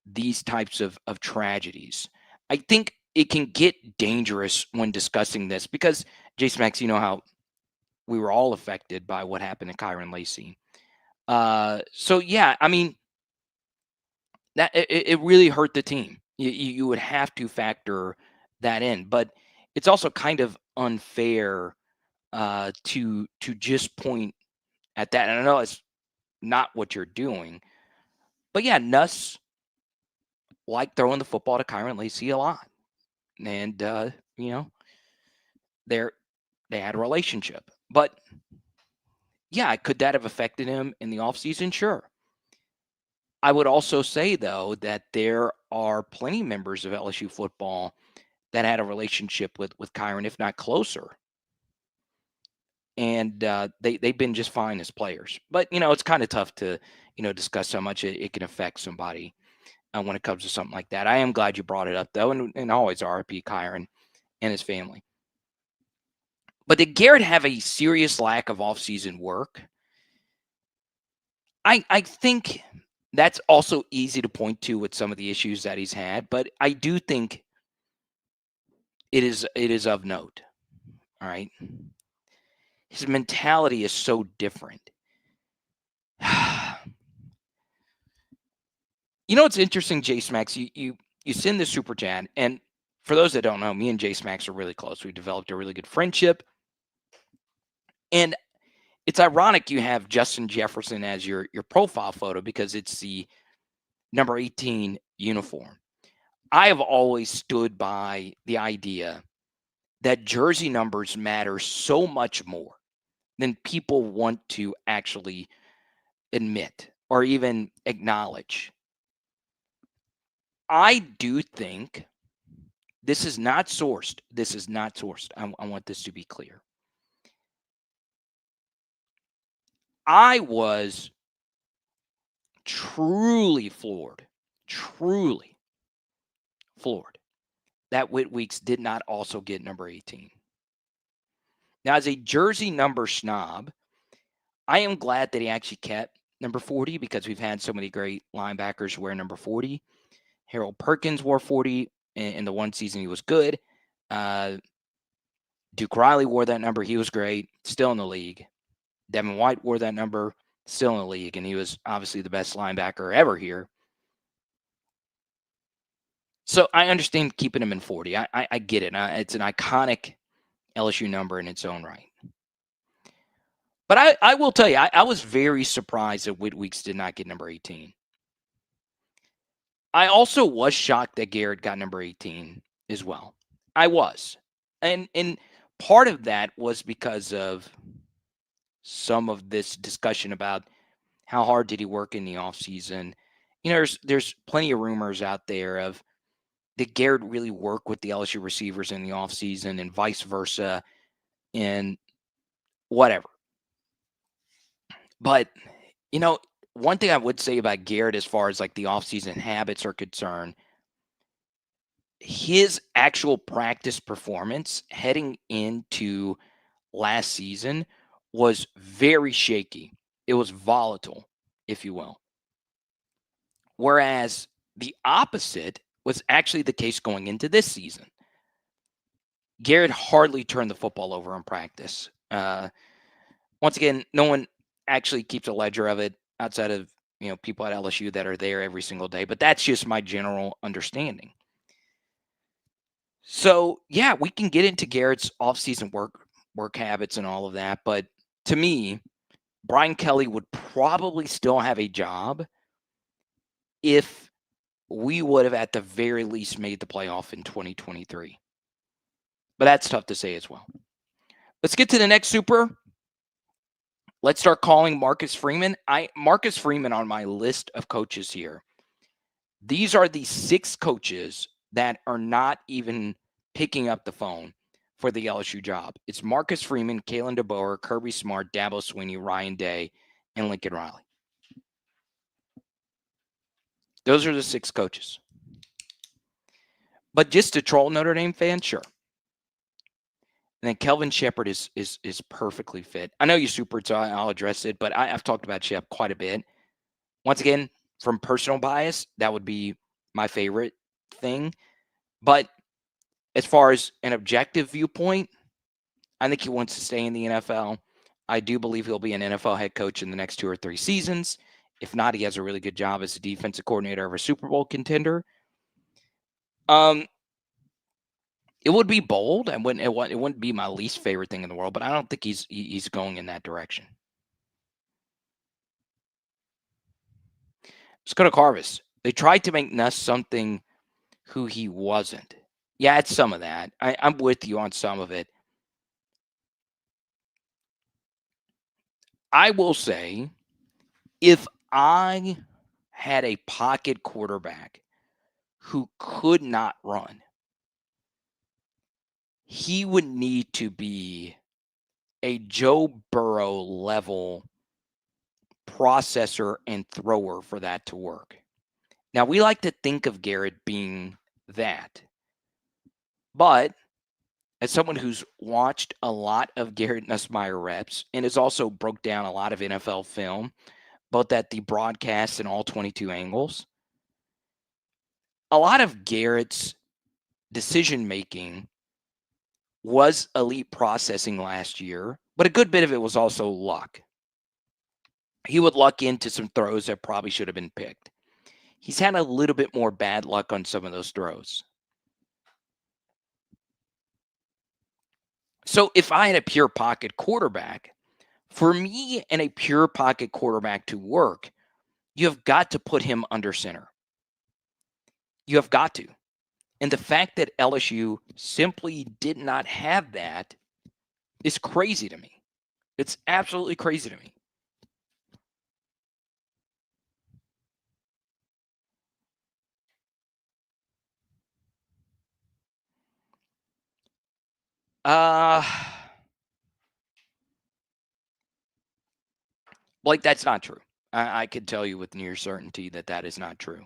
these types of tragedies. I think it can get dangerous when discussing this because, Jace Max, you know how we were all affected by what happened to Kyron Lacey. So, yeah, I mean, that it really hurt the team. You would have to factor that in. But it's also kind of unfair to just point at that. And I know it's not what you're doing. But, yeah, Nuss liked throwing the football to Kyron Lacey a lot. And, they had a relationship. But, yeah, could that have affected him in the offseason? Sure. I would also say, though, that there are plenty of members of LSU football that had a relationship with Kyron, if not closer. And they've been just fine as players. But, it's kind of tough to, discuss how much it can affect somebody when it comes to something like that. I am glad you brought it up, though, and always RIP Kyron and his family. But did Garrett have a serious lack of offseason work? I think that's also easy to point to with some of the issues that he's had, but I do think it is of note. All right. His mentality is so different. It's interesting, Jace Max. You send the super chat, and for those that don't know, me and Jace Max are really close. We developed a really good friendship. And it's ironic you have Justin Jefferson as your profile photo because it's the number 18 uniform. I have always stood by the idea that jersey numbers matter so much more than people want to actually admit or even acknowledge. I do think this is not sourced. I want this to be clear. I was truly floored, that Whit Weeks did not also get number 18. Now, as a jersey number snob, I am glad that he actually kept number 40 because we've had so many great linebackers wear number 40. Harold Perkins wore 40 in the one season he was good. Duke Riley wore that number. He was great, still in the league. Devin White wore that number, still in the league, and he was obviously the best linebacker ever here. So I understand keeping him in 40. I get it. It's an iconic LSU number in its own right. But I will tell you, I was very surprised that Whit Weeks did not get number 18. I also was shocked that Garrett got number 18 as well. I was. And part of that was because of some of this discussion about how hard did he work in the offseason. You know, there's plenty of rumors out there of did Garrett really work with the LSU receivers in the offseason and vice versa and whatever. But, you know, one thing I would say about Garrett as far as like the offseason habits are concerned, his actual practice performance heading into last season was very shaky. It was volatile, if you will. Whereas the opposite was actually the case going into this season. Garrett hardly turned the football over in practice. Once again, no one actually keeps a ledger of it outside of, you know, people at LSU that are there every single day, but that's just my general understanding. So, yeah, we can get into Garrett's offseason work habits and all of that, but to me, Brian Kelly would probably still have a job if we would have at the very least made the playoff in 2023. But that's tough to say as well. Let's get to the next super. Let's start calling Marcus Freeman. Marcus Freeman on my list of coaches here. These are the 6 coaches that are not even picking up the phone for the LSU job. It's Marcus Freeman, Kalen DeBoer, Kirby Smart, Dabo Swinney, Ryan Day, and Lincoln Riley. Those are the 6 coaches. But just to troll Notre Dame fans, sure. And then Kelvin Shepard is perfectly fit. I know you supered, so I'll address it, but I've talked about Shep quite a bit. Once again, from personal bias, that would be my favorite thing. But as far as an objective viewpoint, I think he wants to stay in the NFL. I do believe he'll be an NFL head coach in the next 2 or 3 seasons. If not, he has a really good job as a defensive coordinator of a Super Bowl contender. It would be bold. It wouldn't be my least favorite thing in the world, but I don't think he's going in that direction. Let's go to Carvis. They tried to make Nuss something who he wasn't. Yeah, it's some of that. I'm with you on some of it. I will say, if I had a pocket quarterback who could not run, he would need to be a Joe Burrow level processor and thrower for that to work. Now, we like to think of Garrett being that. But as someone who's watched a lot of Garrett Nussmeier reps and has also broke down a lot of NFL film, both at the broadcast and all 22 angles, a lot of Garrett's decision-making was elite processing last year, but a good bit of it was also luck. He would luck into some throws that probably should have been picked. He's had a little bit more bad luck on some of those throws. So if I had a pure pocket quarterback, for me and a pure pocket quarterback to work, you have got to put him under center. You have got to. And the fact that LSU simply did not have that is crazy to me. It's absolutely crazy to me. Blake, that's not true. I could tell you with near certainty that that is not true.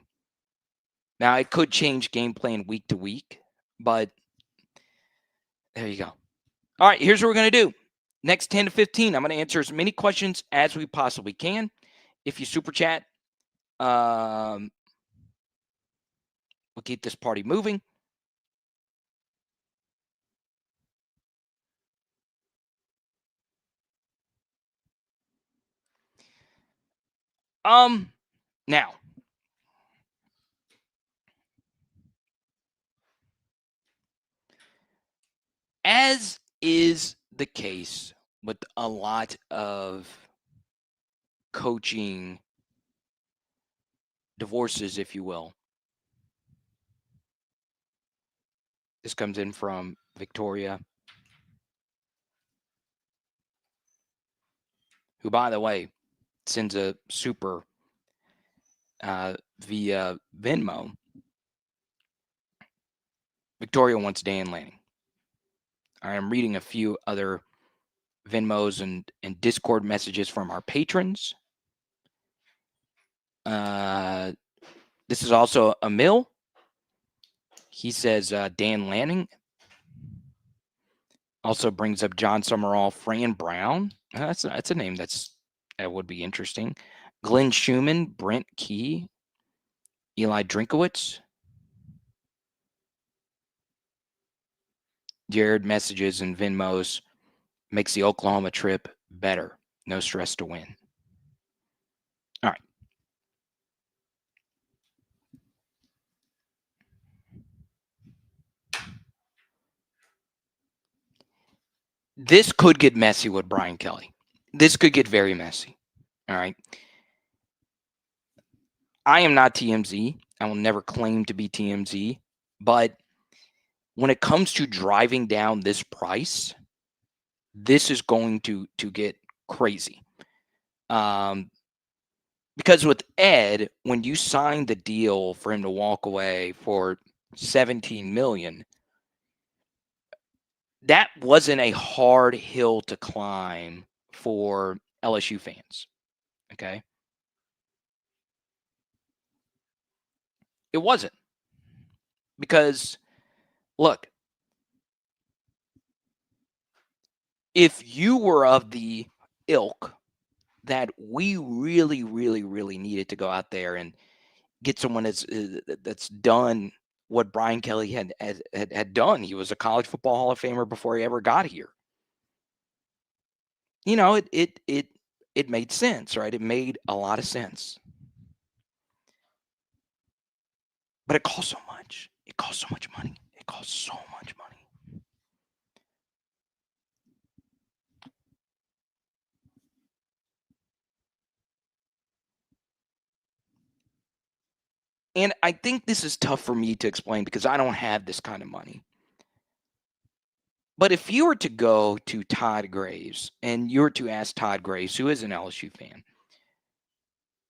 Now, it could change game plan week to week, but there you go. All right, here's what we're going to do. Next 10 to 15, I'm going to answer as many questions as we possibly can. If you super chat, we'll keep this party moving. Now, as is the case with a lot of coaching divorces, if you will, this comes in from Victoria, who, by the way, sends a super via Venmo. Victoria wants Dan Lanning. I am reading a few other Venmos and Discord messages from our patrons. This is also Emil. He says Dan Lanning. Also brings up John Summerall, Fran Brown. That's a name that would be interesting. Glenn Schumann, Brent Key, Eli Drinkowitz. Jared messages and Venmos makes the Oklahoma trip better. No stress to win. All right. This could get messy with Brian Kelly. This could get very messy. All right. I am not TMZ. I will never claim to be TMZ. But when it comes to driving down this price, this is going to get crazy. Because with Ed, when you signed the deal for him to walk away for $17 million, that wasn't a hard hill to climb for LSU fans. Okay. It wasn't. Because, look, if you were of the ilk that we really, really, really needed to go out there and get someone that's done what Brian Kelly had done. He was a college football Hall of Famer before he ever got here. You know, it made sense, right? It made a lot of sense. But it costs so much. It costs so much money. It costs so much money. And I think this is tough for me to explain because I don't have this kind of money. But if you were to go to Todd Graves and you were to ask Todd Graves, who is an LSU fan,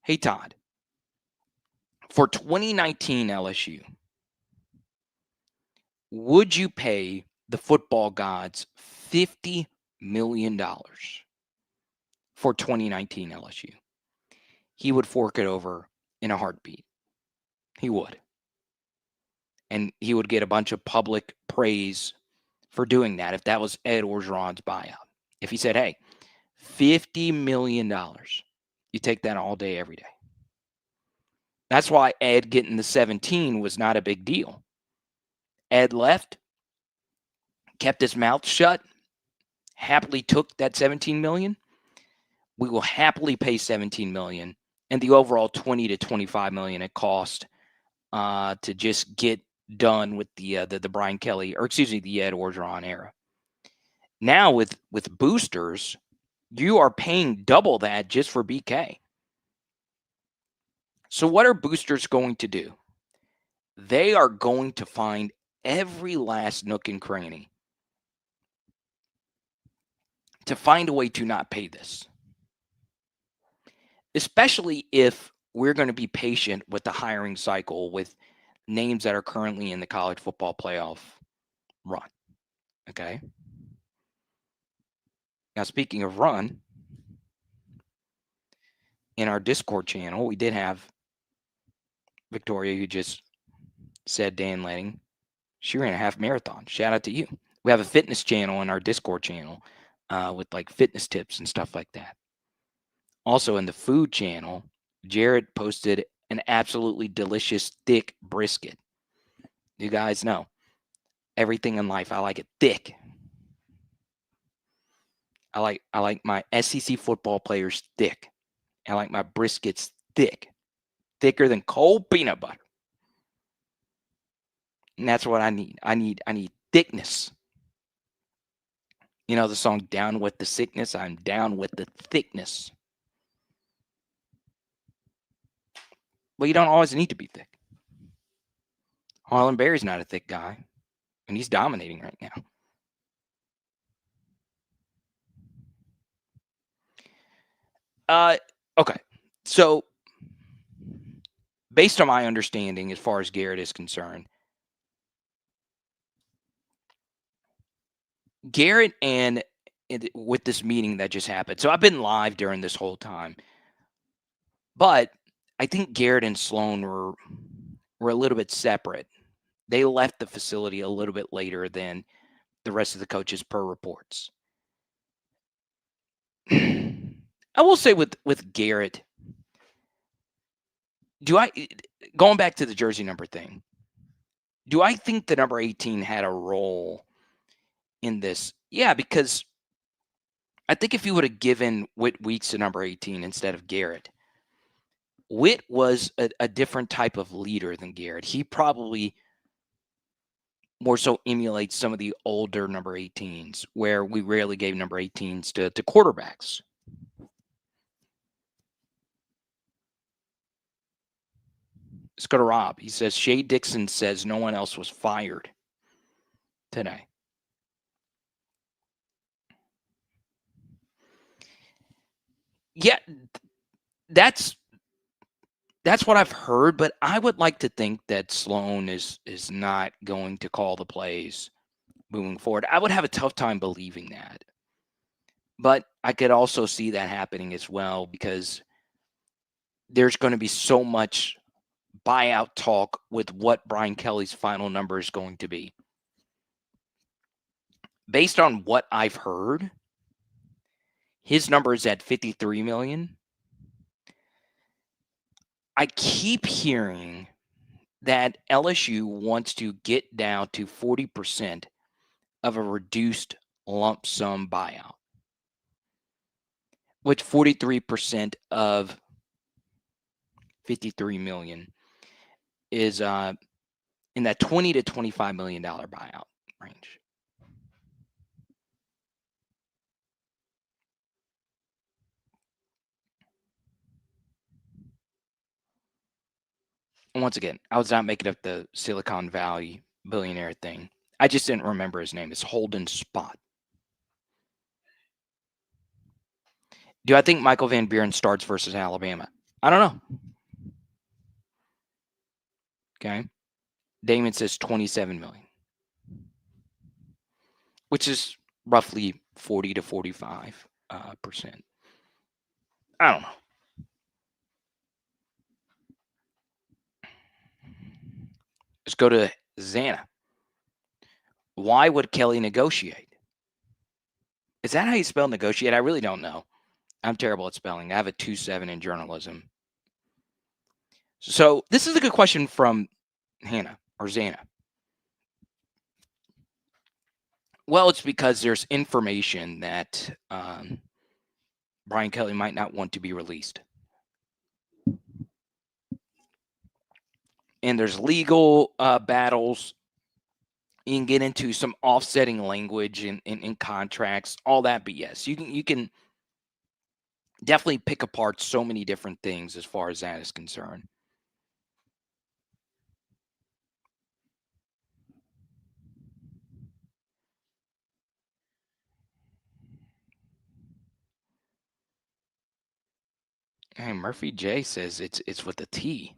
hey, Todd, for 2019 LSU, would you pay the football gods $50 million for 2019 LSU? He would fork it over in a heartbeat. He would. And he would get a bunch of public praise for doing that if that was Ed Orgeron's buyout. If he said, hey, $50 million, you take that all day, every day. That's why Ed getting the 17 was not a big deal. Ed left, kept his mouth shut, happily took that 17 million. We will happily pay 17 million and the overall 20 to 25 million it cost to just get done with the Brian Kelly, or excuse me, the Ed Orgeron era. Now with boosters, you are paying double that just for BK. So what are boosters going to do? They are going to find every last nook and cranny to find a way to not pay this. Especially if we're going to be patient with the hiring cycle with names that are currently in the college football playoff run. Okay. Now, speaking of run, in our Discord channel, we did have Victoria, who just said Dan Lanning. She ran a half marathon. Shout out to you. We have a fitness channel in our Discord channel with like fitness tips and stuff like that. Also in the food channel, Jared posted an absolutely delicious thick brisket. You guys know everything in life, I like it thick. I like my SEC football players thick. I like my briskets thick, thicker than cold peanut butter. And that's what I need. I need thickness. You know the song "Down with the Sickness"? I'm down with the thickness. Well, you don't always need to be thick. Harlan Berry's not a thick guy, and he's dominating right now. Okay. So, based on my understanding, as far as Garrett is concerned, Garrett and with this meeting that just happened. So I've been live during this whole time, but I think Garrett and Sloan were a little bit separate. They left the facility a little bit later than the rest of the coaches per reports. I will say with Garrett, going back to the jersey number thing, do I think the number 18 had a role in this? Yeah, because I think if you would have given Whit Weeks to number 18 instead of Garrett, Whit was a different type of leader than Garrett. He probably more so emulates some of the older number 18s where we rarely gave number 18s to quarterbacks. Let's go to Rob. He says, Shea Dixon says no one else was fired today. Yeah, that's what I've heard, but I would like to think that Sloan is not going to call the plays moving forward. I would have a tough time believing that. But I could also see that happening as well because there's going to be so much buyout talk with what Brian Kelly's final number is going to be. Based on what I've heard, his number is at $53 million. I keep hearing that LSU wants to get down to 40% of a reduced lump sum buyout, which 43% of $53 million is in that $20 to $25 million buyout range. And once again, I was not making up the Silicon Valley billionaire thing. I just didn't remember his name. It's Holden Spot. Do I think Michael Van Buren starts versus Alabama? I don't know. Okay. Damon says 27 million, which is roughly 40 to 45%. I don't know. Let's go to Xana. Why would Kelly negotiate? Is that how you spell negotiate? I really don't know. I'm terrible at spelling. I have a 2.7 in journalism. So this is a good question from Hannah or Xana. Well, it's because there's information that Brian Kelly might not want to be released. And there's legal battles. You can get into some offsetting language in contracts, all that. But yes, you can definitely pick apart so many different things as far as that is concerned. Hey, Murphy J says it's with a T.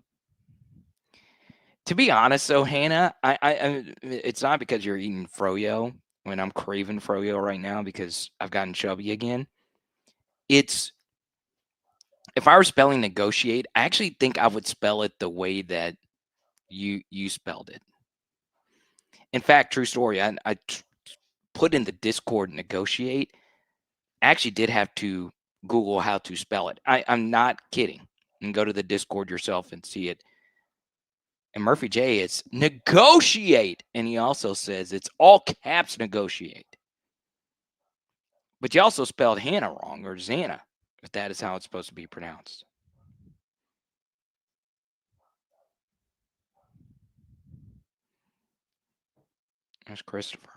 To be honest, though, Hannah, I it's not because you're eating froyo when I'm craving froyo right now because I've gotten chubby again. It's If I were spelling negotiate, I actually think I would spell it the way that you spelled it. In fact, true story, I put in the Discord negotiate. I actually did have to Google how to spell it. I'm not kidding. You can go to the Discord yourself and see it. And Murphy J is negotiate. And he also says it's all caps negotiate. But you also spelled Hannah wrong, or Xana, if that is how it's supposed to be pronounced. There's Christopher.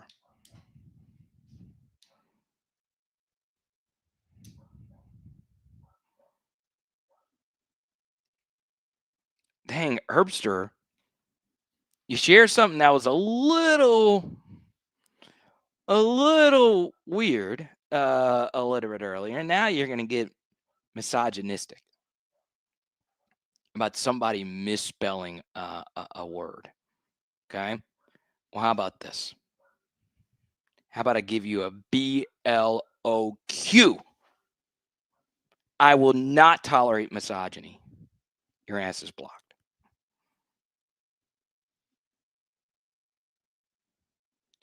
Dang, Herbster, you shared something that was a little weird a little bit earlier. Now you're going to get misogynistic about somebody misspelling a word. Okay. Well, how about this? How about I give you a BLOQ? I will not tolerate misogyny. Your ass is blocked.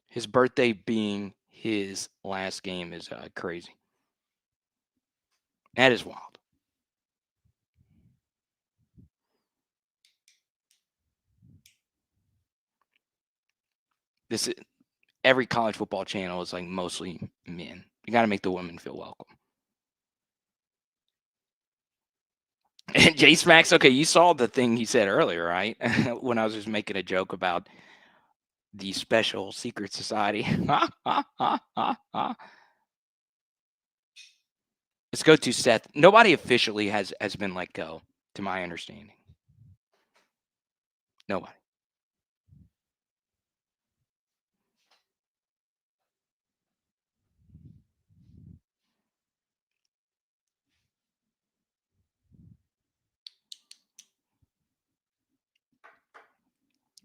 His birthday being his last game is crazy. That is wild. This is, every college football channel is like mostly men. You got to make the women feel welcome. And J Smacks, okay, you saw the thing he said earlier, right? When I was just making a joke about the special secret society. Let's go to Seth. Nobody officially has been let go, to my understanding. Nobody.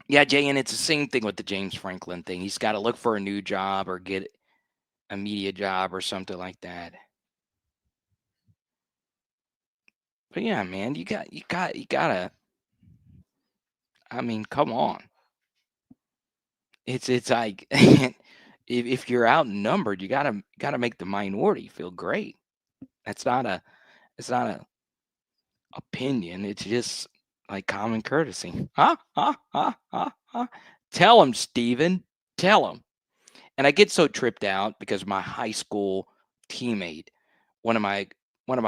Yeah, Jay, and it's the same thing with the James Franklin thing. He's got to look for a new job or get a media job or something like that. But yeah, man, you gotta. I mean, come on. It's like if you're outnumbered, you gotta make the minority feel great. That's not a it's not a opinion. It's just like common courtesy. Tell him, Steven. Tell him. And I get so tripped out because my high school teammate, one of my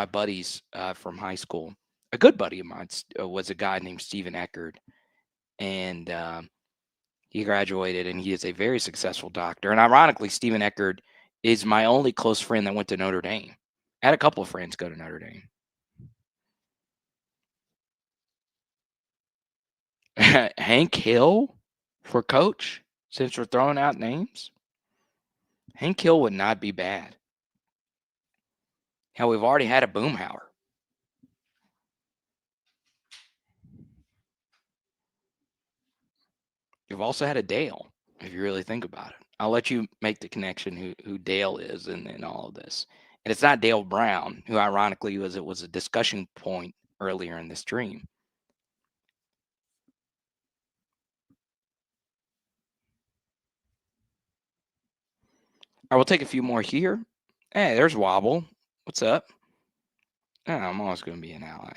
buddies from high school, a good buddy of mine, was a guy named Steven Eckerd, and he graduated, and he is a very successful doctor. And ironically, Steven Eckerd is my only close friend that went to Notre Dame. I had a couple of friends go to Notre Dame. Hank Hill for coach, since we're throwing out names. Hank Hill would not be bad. Hell, we've already had a Boomhauer. You've also had a Dale, if you really think about it. I'll let you make the connection who Dale is in all of this. And it's not Dale Brown, who ironically was a discussion point earlier in the stream. I will take a few more here. Hey, there's Wobble. What's up? Oh, I'm always going to be an ally.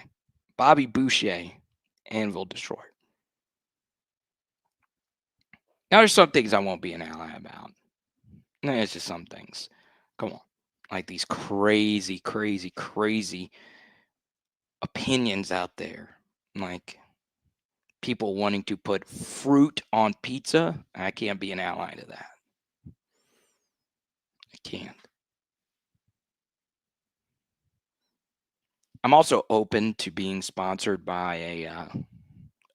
Bobby Boucher, Anvil Destroyer. Now, there's some things I won't be an ally about. It's just some things. Come on. Like these crazy opinions out there. Like people wanting to put fruit on pizza. I can't be an ally to that. I can't. I'm also open to being sponsored by a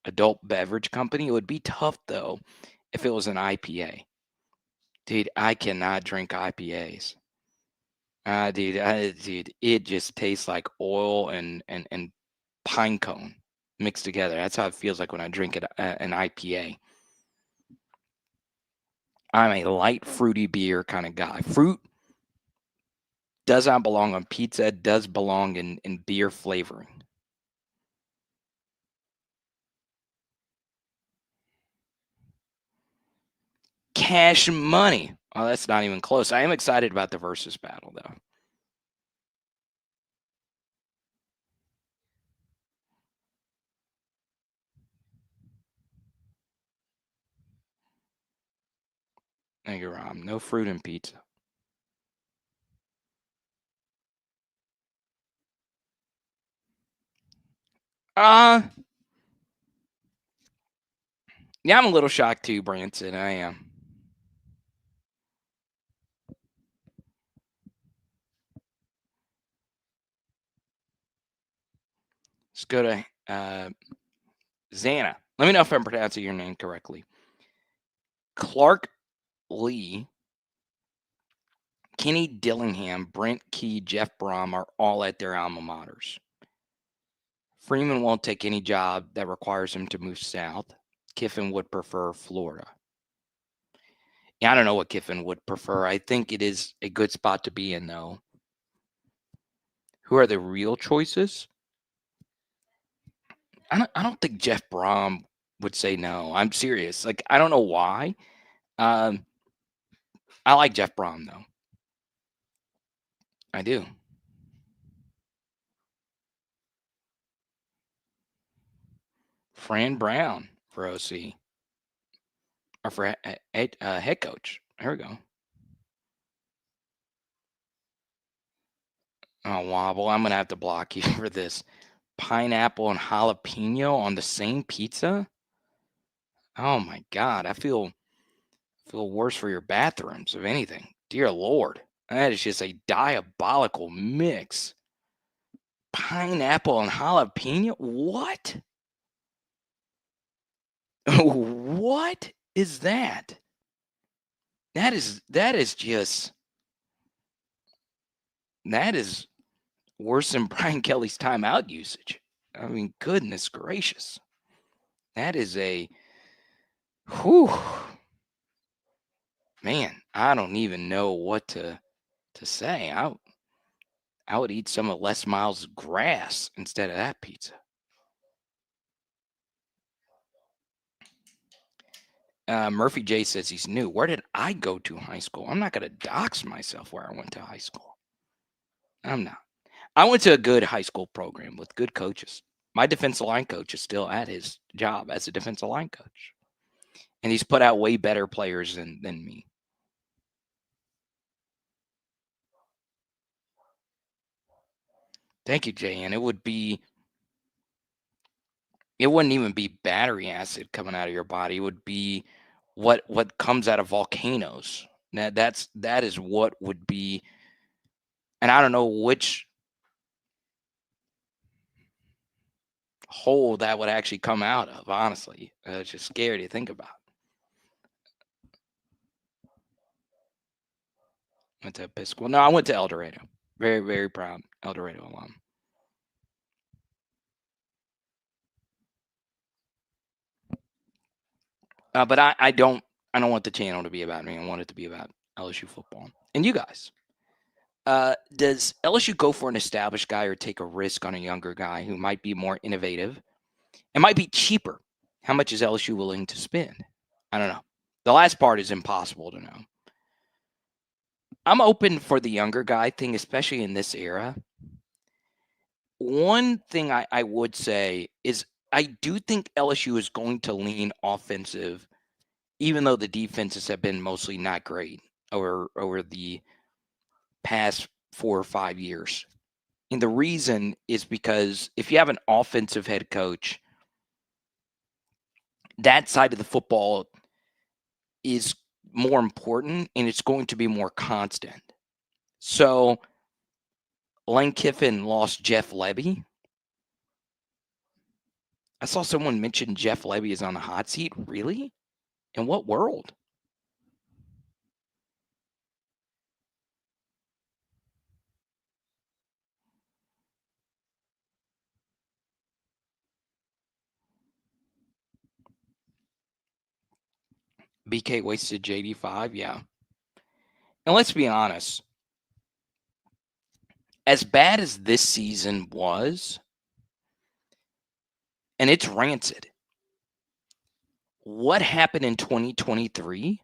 adult beverage company. It would be tough though if it was an IPA. Dude, I cannot drink IPAs. Dude, it just tastes like oil and pine cone mixed together. That's how it feels like when I drink an IPA. I'm a light fruity beer kind of guy. Fruit Does not belong on pizza, does belong in beer flavoring. Cash Money. Oh, that's not even close. I am excited about the versus battle, though. Thank you, Rom. No fruit in pizza. Uh, yeah, I'm a little shocked too, Branson. I am. Let's go to Xana. Let me know if I'm pronouncing your name correctly. Clark Lee, Kenny Dillingham, Brent Key, Jeff Brom are all at their alma maters. Freeman won't take any job that requires him to move south. Kiffin would prefer Florida. Yeah, I don't know what Kiffin would prefer. I think it is a good spot to be in, though. Who are the real choices? I don't think Jeff Brom would say no. I'm serious. Like, I don't know why. Um, I like Jeff Brom, though. I do. Fran Brown for OC. Or for head coach. There we go. Oh, Wobble, I'm going to have to block you for this. Pineapple and jalapeno on the same pizza? Oh, my God. I feel worse for your bathrooms, if anything. Dear Lord. That is just a diabolical mix. Pineapple and jalapeno? What? What is that? That is just that is worse than Brian Kelly's timeout usage. I mean, goodness gracious. That is a whew. Man, I don't even know what to say. I would eat some of Les Miles' grass instead of that pizza. Murphy J says he's new. Where did I go to high school? I'm not going to dox myself where I went to high school. I'm not. I went to a good high school program with good coaches. My defensive line coach is still at his job as a defensive line coach. And he's put out way better players than me. Thank you, Jay. And it wouldn't even be battery acid coming out of your body. It would be what comes out of volcanoes. That is what would be. And I don't know which hole that would actually come out of, honestly. It's just scary to think about. Went to Episcopal. No, I went to El Dorado. Very, very proud El Dorado alum. But I don't want the channel to be about me. I want it to be about LSU football and you guys. Does LSU go for an established guy or take a risk on a younger guy who might be more innovative and might be cheaper? How much is LSU willing to spend? I don't know. The last part is impossible to know. I'm open for the younger guy thing, especially in this era. One thing I would say is I do think LSU is going to lean offensive, even though the defenses have been mostly not great over the past 4 or 5 years. And the reason is because if you have an offensive head coach, that side of the football is more important and it's going to be more constant. So Lane Kiffin lost Jeff Lebby. I saw someone mention Jeff Lebby is on the hot seat. Really? In what world? BK wasted JD5, yeah. And let's be honest. as bad as this season was, and it's rancid, what happened in 2023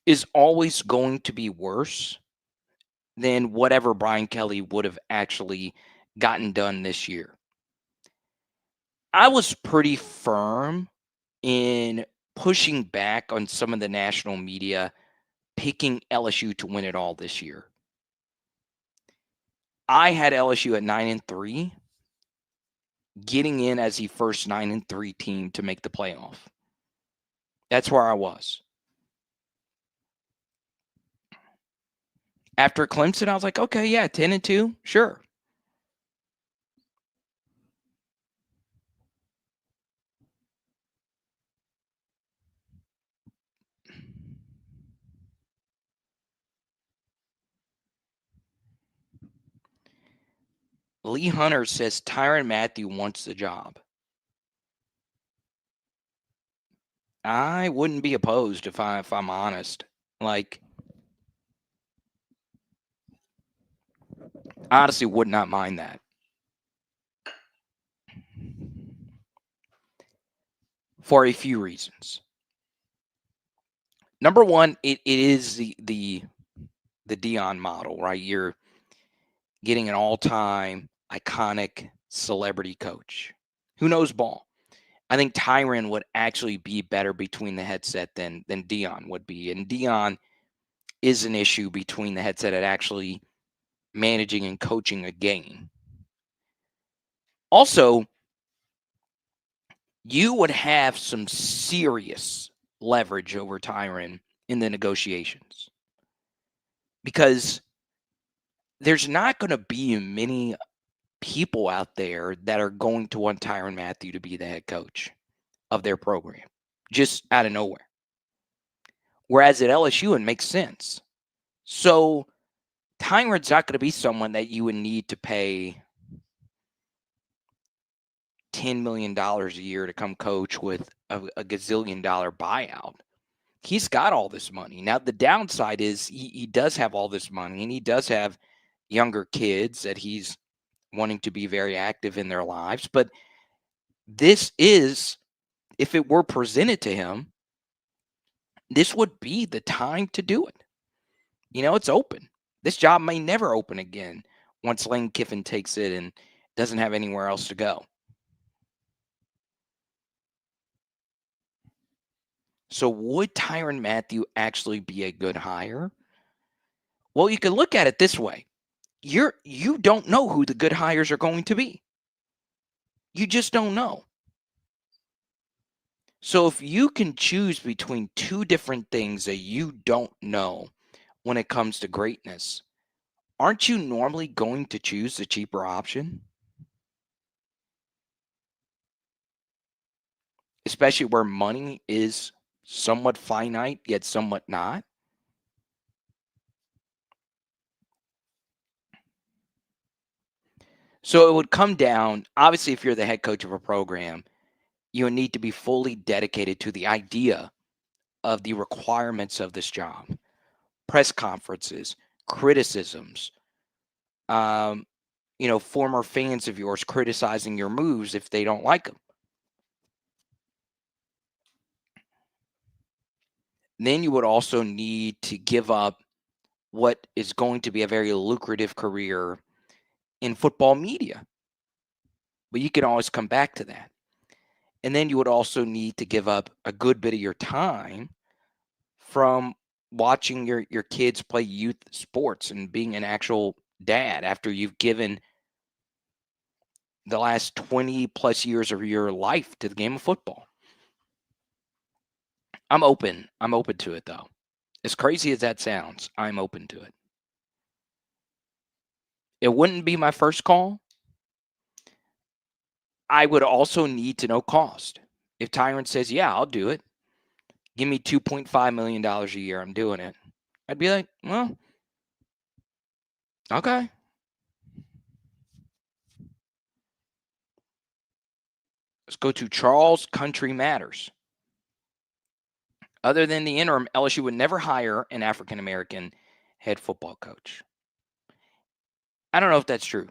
is always going to be worse than whatever Brian Kelly would have actually gotten done this year. I was pretty firm in pushing back on some of the national media picking LSU to win it all this year. I had LSU at 9-3, getting in as the first 9-3 team to make the playoff. That's where I was. After Clemson, I was like, okay, yeah, 10-2, sure. Lee Hunter says Tyrann Mathieu wants the job. I wouldn't be opposed if I'm honest. Like, honestly, would not mind that. For a few reasons. Number one, it is the Deion model, right? You're getting an all-time iconic celebrity coach who knows ball. I think Tyrann would actually be better between the headset than Deion would be. And Deion is an issue between the headset at actually managing and coaching a game. Also, you would have some serious leverage over Tyrann in the negotiations because there's not going to be many people out there that are going to want Tyrann Mathieu to be the head coach of their program, just out of nowhere. Whereas at LSU, it makes sense. So Tyrann's not going to be someone that you would need to pay $10 million a year to come coach with a gazillion dollar buyout. He's got all this money. Now, the downside is he does have all this money, and he does have younger kids that he's wanting to be very active in their lives. But this is, if it were presented to him, this would be the time to do it. You know, it's open. This job may never open again once Lane Kiffin takes it and doesn't have anywhere else to go. So would Tyrann Mathieu actually be a good hire? Well, you can look at it this way. You don't know who the good hires are going to be. You just don't know. So if you can choose between two different things that you don't know when it comes to greatness, aren't you normally going to choose the cheaper option? Especially where money is somewhat finite, yet somewhat not. So it would come down, obviously, if you're the head coach of a program, you would need to be fully dedicated to the idea of the requirements of this job. Press conferences, criticisms, former fans of yours criticizing your moves if they don't like them. Then you would also need to give up what is going to be a very lucrative career in football media. But you can always come back to that. And then you would also need to give up a good bit of your time from watching your kids play youth sports and being an actual dad after you've given the last 20 plus years of your life to the game of football. I'm open to it, though. As crazy as that sounds, I'm open to it. It wouldn't be my first call. I would also need to know cost. If Tyrann says, yeah, I'll do it, give me $2.5 million a year, I'm doing it, I'd be like, well, okay. Let's go to Charles Country Matters. Other than the interim, LSU would never hire an African-American head football coach. I don't know if that's true.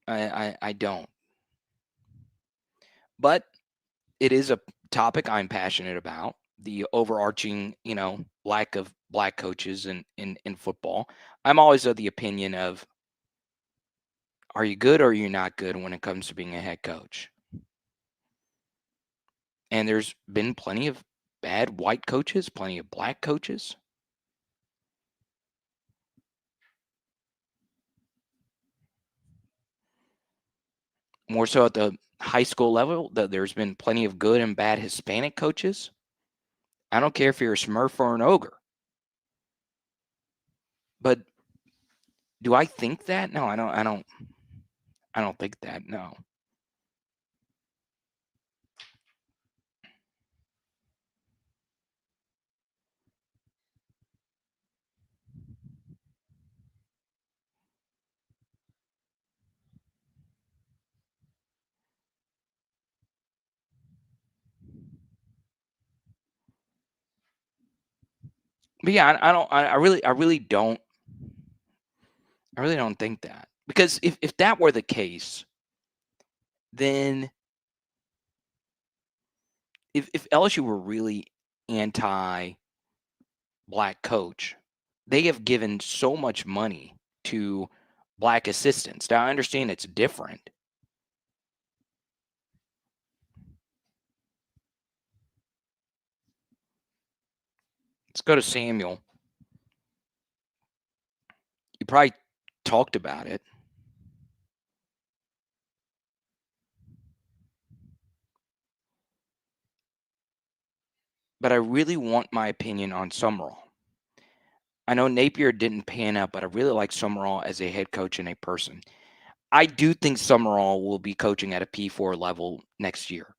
I don't. But it is a topic I'm passionate about. The overarching, lack of black coaches in football. I'm always of the opinion of, are you good or are you not good when it comes to being a head coach? And there's been plenty of bad white coaches, plenty of black coaches. More so at the high school level, that there's been plenty of good and bad Hispanic coaches. I don't care if you're a Smurf or an ogre. But do I think that? No, I don't think that. No. But yeah, I don't. I really don't think that, because if that were the case, then if LSU were really anti black coach, they have given so much money to black assistants. Now I understand it's different. Let's go to Samuel. You probably talked about it, but I really want my opinion on Summerall. I know Napier didn't pan out, but I really like Summerall as a head coach and a person. I do think Summerall will be coaching at a P4 level next year.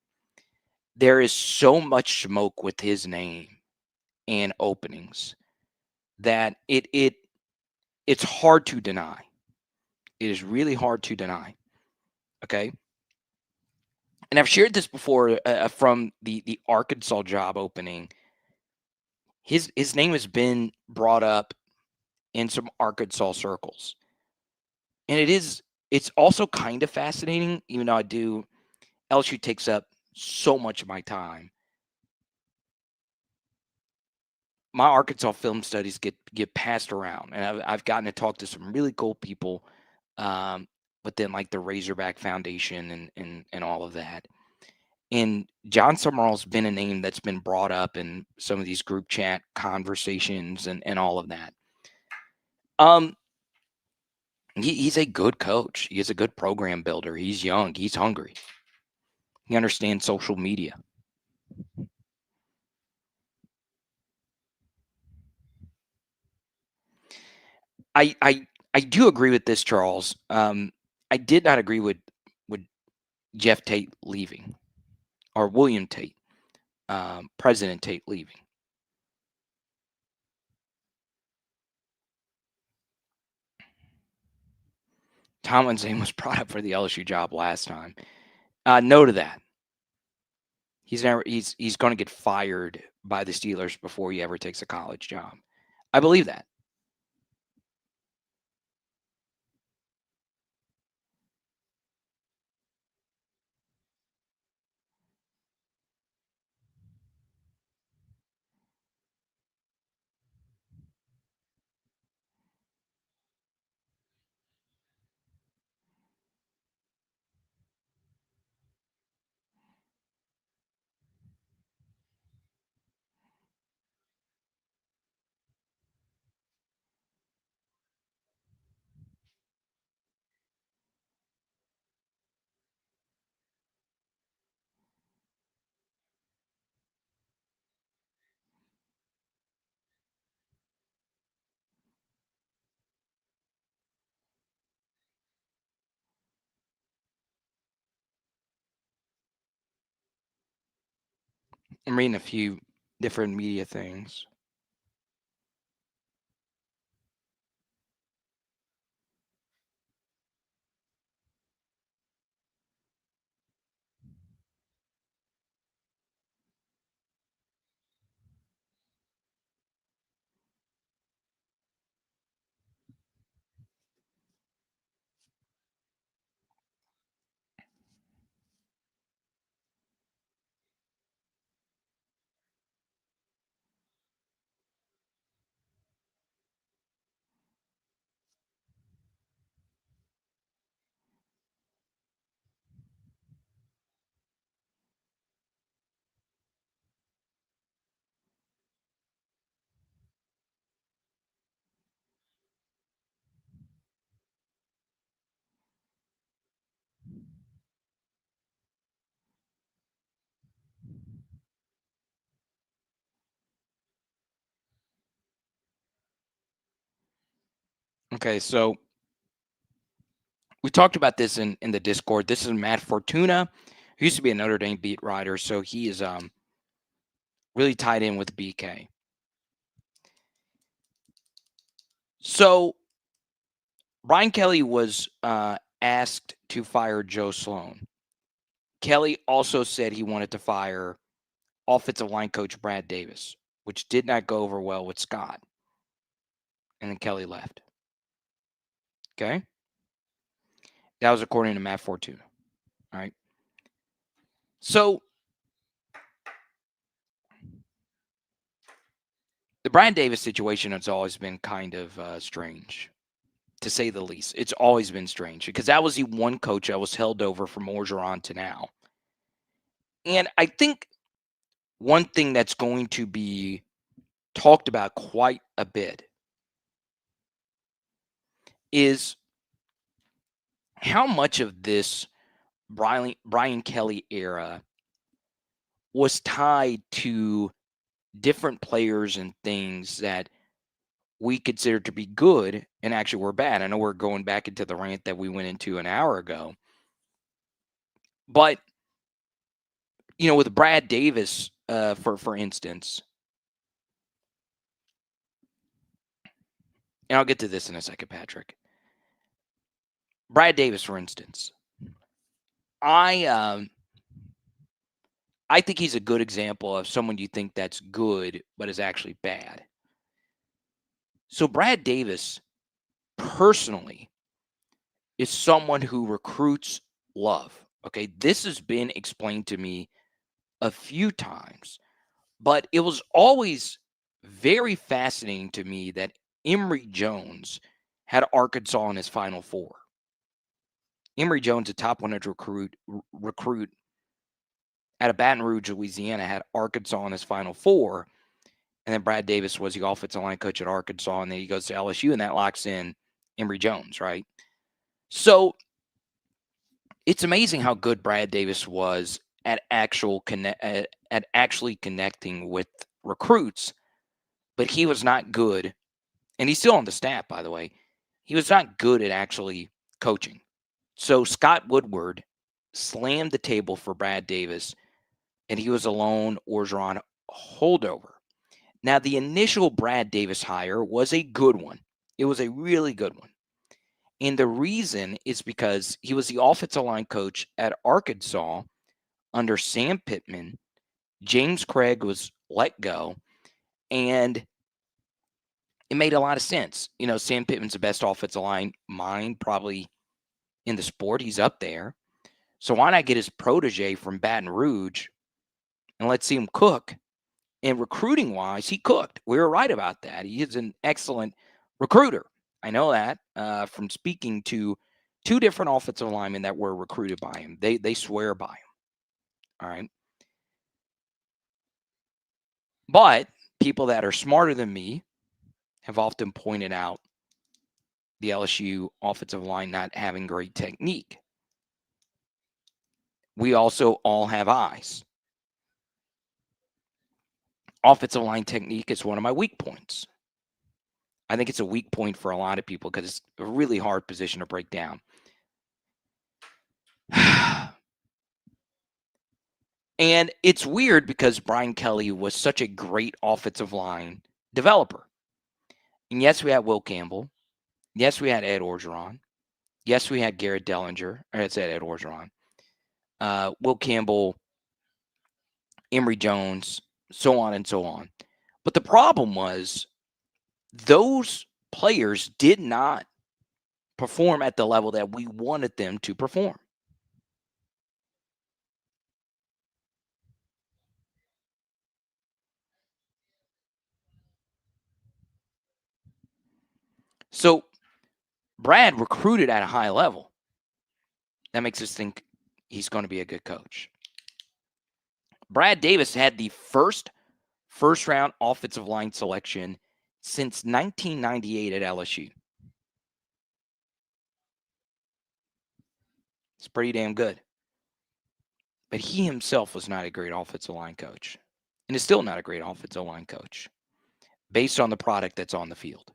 There is so much smoke with his name and openings that it's hard to deny. It is really hard to deny. Okay. And I've shared this before, from the Arkansas job opening. His name has been brought up in some Arkansas circles. And it's also kind of fascinating, even though LSU takes up so much of my time. My Arkansas film studies get passed around, and I've gotten to talk to some really cool people, within like the Razorback Foundation and all of that. And John Summerall's been a name that's been brought up in some of these group chat conversations and all of that. Um, he's a good coach. He is a good program builder. He's young. He's hungry. He understands social media. I do agree with this, Charles. I did not agree with Jeff Tate leaving, or William Tate, President Tate leaving. Tomlin's name was brought up for the LSU job last time. No to that. He's going to get fired by the Steelers before he ever takes a college job. I believe that. I'm reading a few different media things. Okay, so we talked about this in the Discord. This is Matt Fortuna, who used to be a Notre Dame beat writer, so he is really tied in with BK. So Brian Kelly was asked to fire Joe Sloan. Kelly also said he wanted to fire offensive line coach Brad Davis, which did not go over well with Scott. And then Kelly left. Okay? That was according to Matt Fortuna. All right. So the Brad Davis situation has always been kind of strange, to say the least. It's always been strange because that was the one coach that was held over from Orgeron to now. And I think one thing that's going to be talked about quite a bit is how much of this Brian Kelly era was tied to different players and things that we consider to be good and actually were bad. I know we're going back into the rant that we went into an hour ago. But, with Brad Davis, for instance, and I'll get to this in a second, Patrick. Brad Davis, for instance, I think he's a good example of someone you think that's good, but is actually bad. So Brad Davis, personally, is someone who recruits love. Okay, this has been explained to me a few times, but it was always very fascinating to me that Emory Jones had Arkansas in his Final Four. Emory Jones, a top 100 recruit out of Baton Rouge, Louisiana, had Arkansas in his Final Four. And then Brad Davis was the offensive line coach at Arkansas, and then he goes to LSU, and that locks in Emory Jones, right? So it's amazing how good Brad Davis was at actually connecting with recruits, but he was not good, and he's still on the staff, by the way. He was not good at actually coaching. So Scott Woodward slammed the table for Brad Davis, and he was a lone Orgeron holdover. Now, the initial Brad Davis hire was a good one. It was a really good one. And the reason is because he was the offensive line coach at Arkansas under Sam Pittman. James Craig was let go, and it made a lot of sense. Sam Pittman's the best offensive line mind probably in the sport. He's up there. So why not get his protege from Baton Rouge and let's see him cook? And recruiting-wise, he cooked. We were right about that. He is an excellent recruiter. I know that from speaking to two different offensive linemen that were recruited by him. They swear by him. All right. But people that are smarter than me have often pointed out the LSU offensive line not having great technique. We also all have eyes. Offensive line technique is one of my weak points. I think it's a weak point for a lot of people because it's a really hard position to break down. And it's weird because Brian Kelly was such a great offensive line developer. And yes, we had Will Campbell. Yes, we had Ed Orgeron. Yes, we had Garrett Dellinger. I said Ed Orgeron. Will Campbell, Emory Jones, so on and so on. But the problem was those players did not perform at the level that we wanted them to perform. So Brad recruited at a high level. That makes us think he's going to be a good coach. Brad Davis had the first-round offensive line selection since 1998 at LSU. It's pretty damn good. But he himself was not a great offensive line coach, and is still not a great offensive line coach based on the product that's on the field.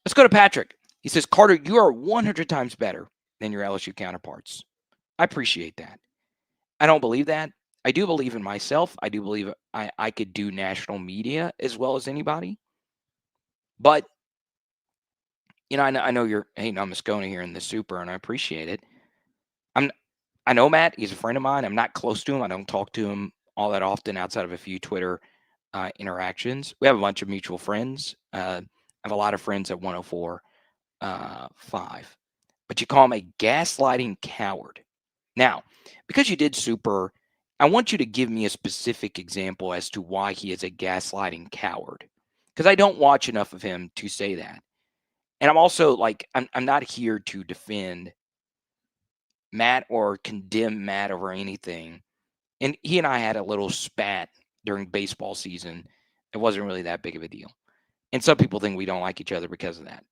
Let's go to Patrick. He says, Carter, you are 100 times better than your LSU counterparts. I appreciate that. I don't believe that. I do believe in myself. I do believe I could do national media as well as anybody. But, I know you're hating on Moscona here in the Super, and I appreciate it. I know Matt. He's a friend of mine. I'm not close to him. I don't talk to him all that often outside of a few Twitter interactions. We have a bunch of mutual friends. I have a lot of friends at 104.5. But you call him a gaslighting coward. Now, because you did Super, I want you to give me a specific example as to why he is a gaslighting coward. Because I don't watch enough of him to say that. And I'm also I'm not here to defend Matt or condemn Matt over anything. And he and I had a little spat during baseball season. It wasn't really that big of a deal. And some people think we don't like each other because of that.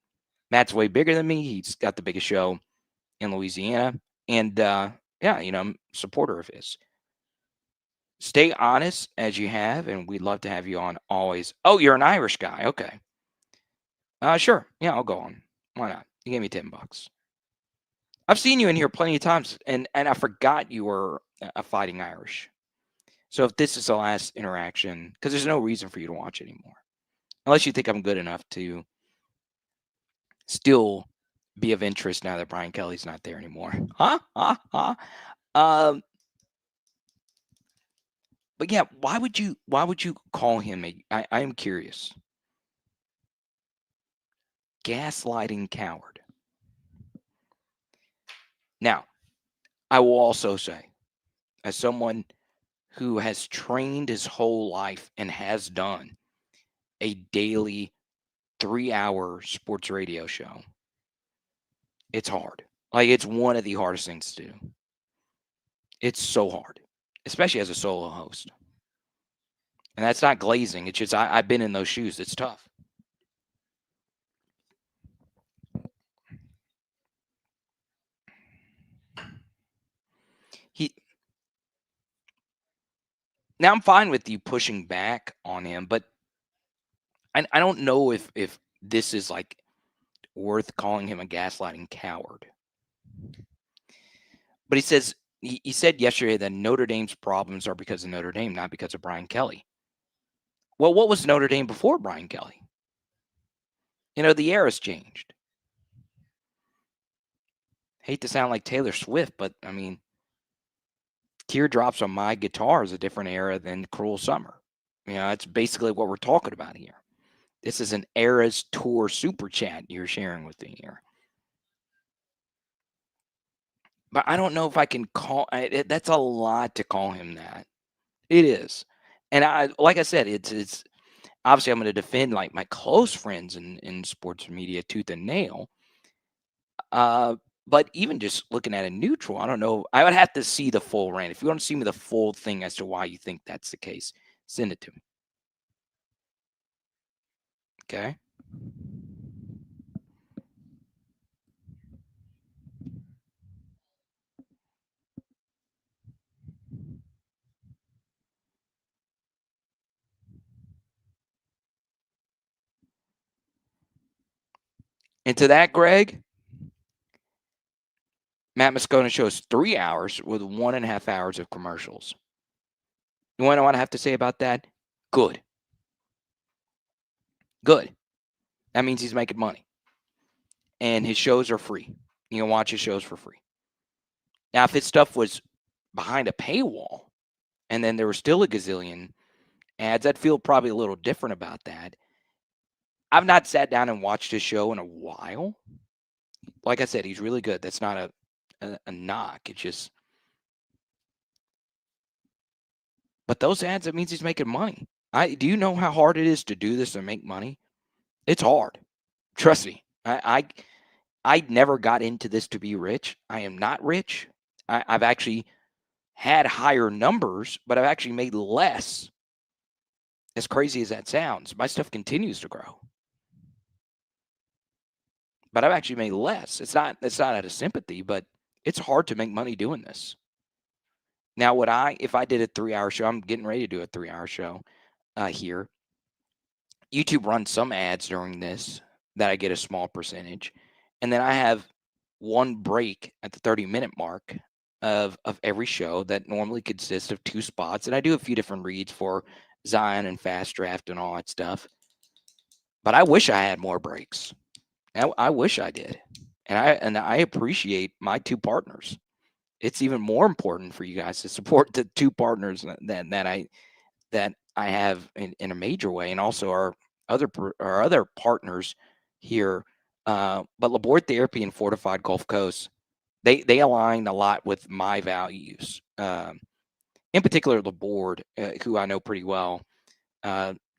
Matt's way bigger than me. He's got the biggest show in Louisiana. And I'm a supporter of his. Stay honest as you have, and we'd love to have you on always. Oh, you're an Irish guy. Okay. Sure. Yeah, I'll go on. Why not? You gave me $10. I've seen you in here plenty of times, and I forgot you were a Fighting Irish. So if this is the last interaction, because there's no reason for you to watch anymore, unless you think I'm good enough to still be of interest now that Brian Kelly's not there anymore. Um, but yeah, why would you call him I am curious. Gaslighting coward. Now, I will also say, as someone who has trained his whole life and has done a daily 3-hour sports radio show, it's hard. It's one of the hardest things to do. It's so hard, especially as a solo host. And that's not glazing. It's just I've been in those shoes. It's tough. Now I'm fine with you pushing back on him, but I don't know if this is worth calling him a gaslighting coward. But he said yesterday that Notre Dame's problems are because of Notre Dame, not because of Brian Kelly. Well, what was Notre Dame before Brian Kelly? The era's changed. Hate to sound like Taylor Swift, but I mean, Teardrops on My Guitar is a different era than Cruel Summer. That's basically what we're talking about here. This is an Eras Tour super chat you're sharing with me here. But I don't know if I can call that's a lot to call him that. It is. And like I said, it's obviously I'm going to defend my close friends in sports media tooth and nail. But even just looking at a neutral, I don't know. I would have to see the full rant. If you want to see me the full thing as to why you think that's the case, send it to me. Okay. And to that, Greg, Matt Moscona shows 3 hours with 1.5 hours of commercials. You want to know what I have to say about that? Good. Good. That means he's making money. And his shows are free. You can watch his shows for free. Now, if his stuff was behind a paywall and then there were still a gazillion ads, I'd feel probably a little different about that. I've not sat down and watched his show in a while. Like I said, he's really good. That's not a knock. It's just, but those ads, it means he's making money. Do you know how hard it is to do this and make money? It's hard. Trust me. I never got into this to be rich. I am not rich. I've actually had higher numbers, but I've actually made less. As crazy as that sounds, my stuff continues to grow. But I've actually made less. It's not out of sympathy, but it's hard to make money doing this. Now, if I did a 3-hour show, I'm getting ready to do a 3-hour show here. YouTube runs some ads during this that I get a small percentage. And then I have one break at the 30-minute mark of every show that normally consists of 2 spots. And I do a few different reads for Zion and Fast Draft and all that stuff. But I wish I had more breaks. I wish I did. And I appreciate my 2 partners. It's even more important for you guys to support the 2 partners that I have in a major way, and also our other partners here. But Laborde Therapy and Fortified Gulf Coast, they align a lot with my values. In particular, Laborde, who I know pretty well,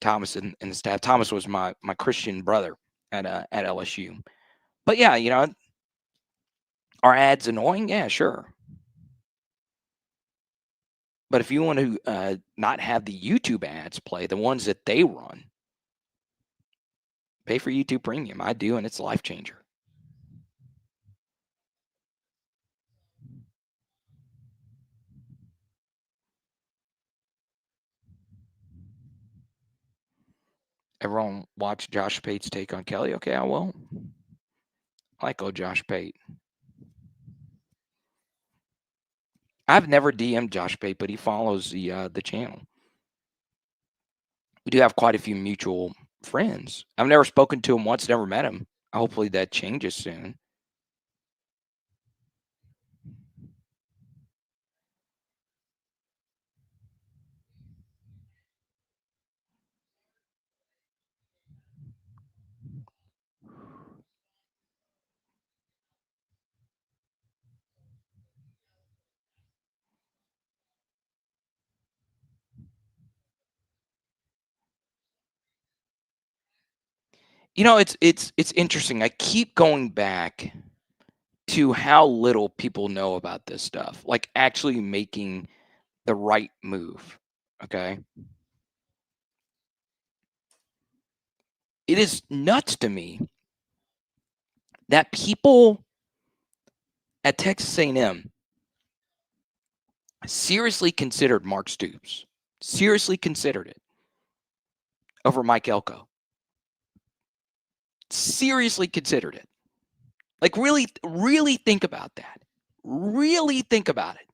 Thomas and the staff. Thomas was my Christian brother at LSU. But yeah, are ads annoying? Yeah, sure. But if you want to not have the YouTube ads play, the ones that they run, pay for YouTube Premium. I do, and it's a life changer. Everyone watch Josh Pate's take on Kelly. Okay, I will. I like old Josh Pate. I've never DM'd Josh Pate, but he follows the channel. We do have quite a few mutual friends. I've never spoken to him once, never met him. Hopefully that changes soon. It's interesting. I keep going back to how little people know about this stuff, like actually making the right move. Okay. It is nuts to me that people at Texas A&M seriously considered Mark Stoops, seriously considered it over Mike Elko. Seriously considered it. Like really, really think about that. Really think about it.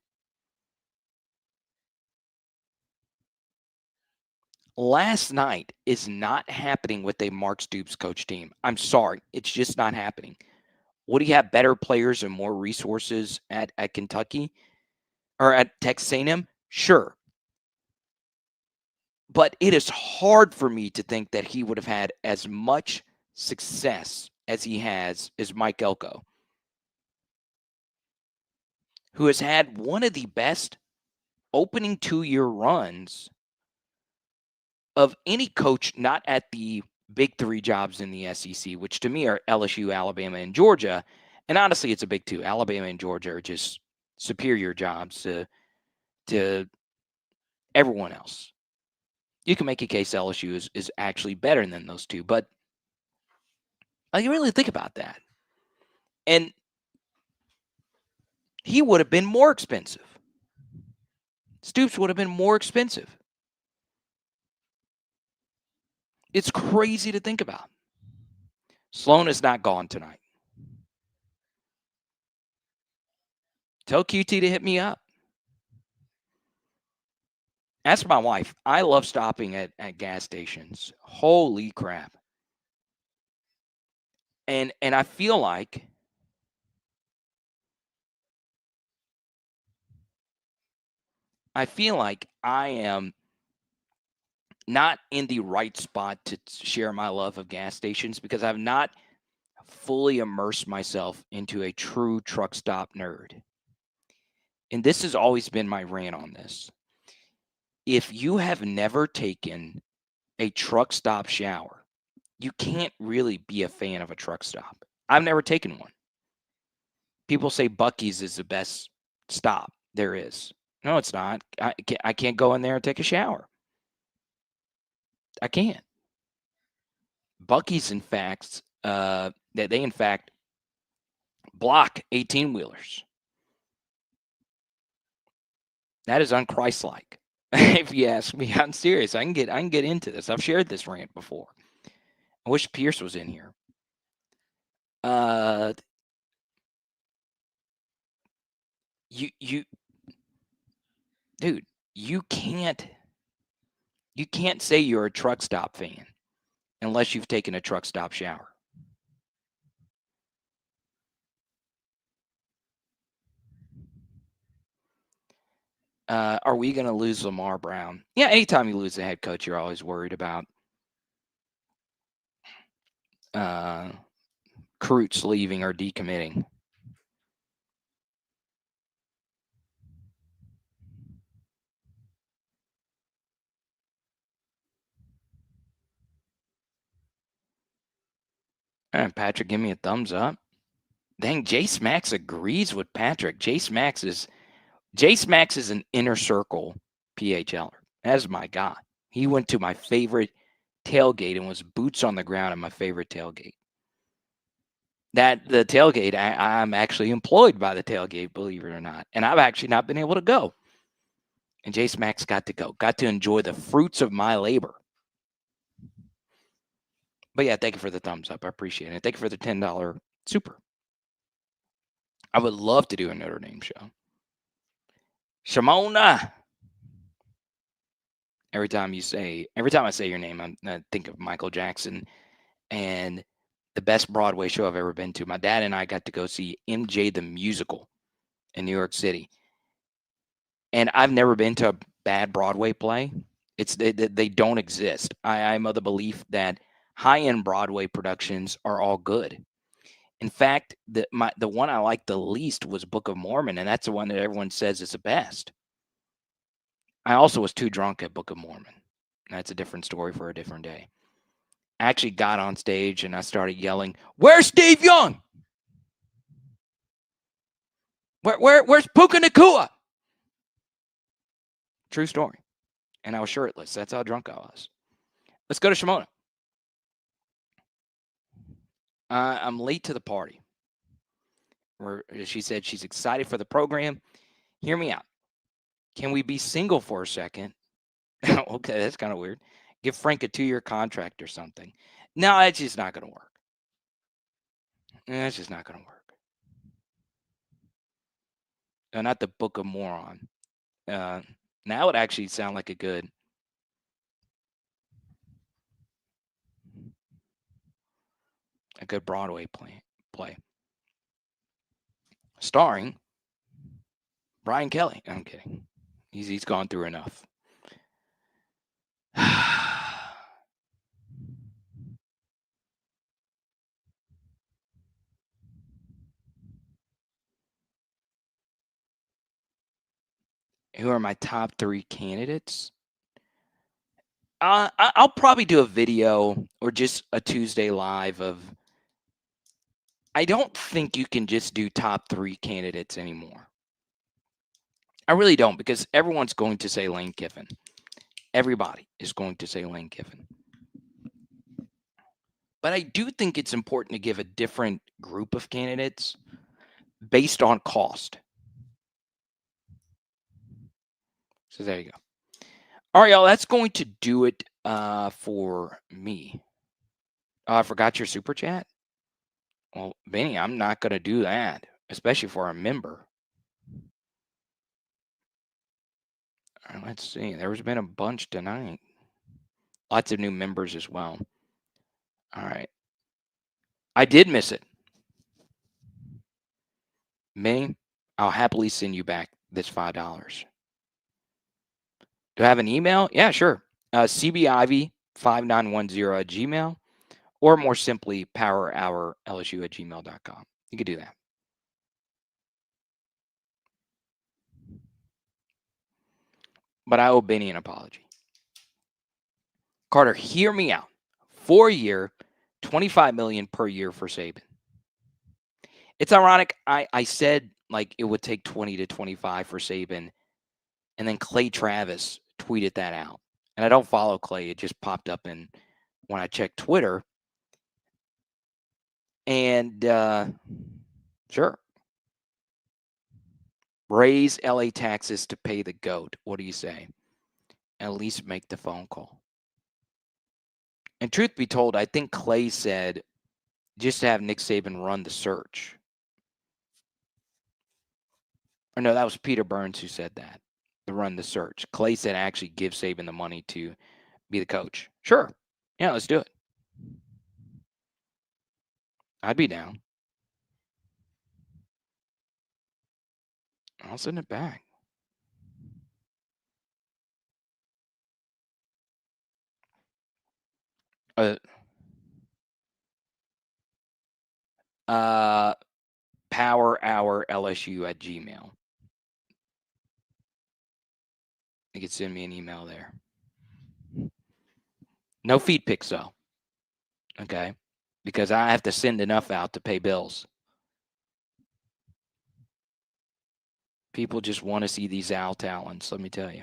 Last night is not happening with a Mark Stoops coach team. I'm sorry. It's just not happening. Would he have better players and more resources at Kentucky or at Texas A&M? Sure. But it is hard for me to think that he would have had as much success as he has as Mike Elko, who has had one of the best opening 2-year runs of any coach not at the big 3 jobs in the SEC, which to me are LSU, Alabama, and Georgia. And honestly, it's a big 2. Alabama and Georgia are just superior jobs to everyone else. You can make a case LSU is actually better than those 2, but you really think about that. And he would have been more expensive. Stoops would have been more expensive. It's crazy to think about. Sloan is not gone tonight. Tell QT to hit me up. Ask my wife. I love stopping at gas stations. Holy crap. And I feel like I am not in the right spot to share my love of gas stations because I've not fully immersed myself into a true truck stop nerd. And this has always been my rant on this. If you have never taken a truck stop shower, you can't really be a fan of a truck stop. I've never taken one. People say Buc-ee's is the best stop there is. No, it's not. I can't go in there and take a shower. I can't. Buc-ee's, in fact, they in fact block 18-wheelers. That is unchristlike. If you ask me, I'm serious. I can get into this. I've shared this rant before. I wish Pierce was in here. Uh, you, dude, you can't say you're a truck stop fan unless you've taken a truck stop shower. Are we going to lose Lamar Brown? Yeah, anytime you lose the head coach, you're always worried about Croots leaving or decommitting. And Patrick, give me a thumbs up. Dang, Jace Max agrees with Patrick. Jace Max is an inner circle PHLer. That's my guy. He went to my favorite tailgate and was boots on the ground at my favorite tailgate. The tailgate, I'm actually employed by the tailgate, believe it or not. And I've actually not been able to go. And Jace Max got to go, got to enjoy the fruits of my labor. But yeah, thank you for the thumbs up. I appreciate it. Thank you for the $10 super. I would love to do a Notre Dame show. Shimona. Every time I say your name, I think of Michael Jackson and the best Broadway show I've ever been to. My dad and I got to go see MJ the Musical in New York City. And I've never been to a bad Broadway play. They don't exist. I'm of the belief that high-end Broadway productions are all good. In fact, the one I liked the least was Book of Mormon, and that's the one that everyone says is the best. I also was too drunk at Book of Mormon. That's a different story for a different day. I actually got on stage and I started yelling, "Where's Steve Young? Where's Puka Nakua?" True story. And I was shirtless. That's how drunk I was. Let's go to Shimona. I'm late to the party. Where she said she's excited for the program. Hear me out. Can we be single for a second? Okay, that's kind of weird. Give Frank a 2-year contract or something. No, that's just not going to work. That's just not going to work. Not the Book of Moron. Now it actually sound like a good Broadway play. Starring Brian Kelly. I'm kidding. He's gone through enough. Who are my top 3 candidates? I'll probably do a video or just a Tuesday live of. I don't think you can just do top 3 candidates anymore. I really don't, because everyone's going to say Lane Kiffin. Everybody is going to say Lane Kiffin. But I do think it's important to give a different group of candidates based on cost. So there you go. All right, y'all, that's going to do it for me. I forgot your super chat. Well, Benny, I'm not going to do that, especially for a member. All right, let's see. There's been a bunch tonight. Lots of new members as well. All right. I did miss it. Benny, I'll happily send you back this $5. Do I have an email? Yeah, sure. cbivy5910 at Gmail, or more simply, powerhourlsu@gmail.com. You could do that. But I owe Benny an apology. Carter, hear me out. 4-year, $25 million per year for Saban. It's ironic. I said like it would take 20 to 25 for Saban, and then Clay Travis tweeted that out. And I don't follow Clay. It just popped up when I checked Twitter. And sure. Raise LA taxes to pay the GOAT. What do you say? At least make the phone call. And truth be told, I think Clay said just to have Nick Saban run the search. Or no, that was Peter Burns who said that, to run the search. Clay said actually give Saban the money to be the coach. Sure. Yeah, let's do it. I'd be down. I'll send it back. Uh, Power Hour LSU at Gmail. You can send me an email there. No feed pics though. Okay. Because I have to send enough out to pay bills. People just want to see these Al talents, let me tell you.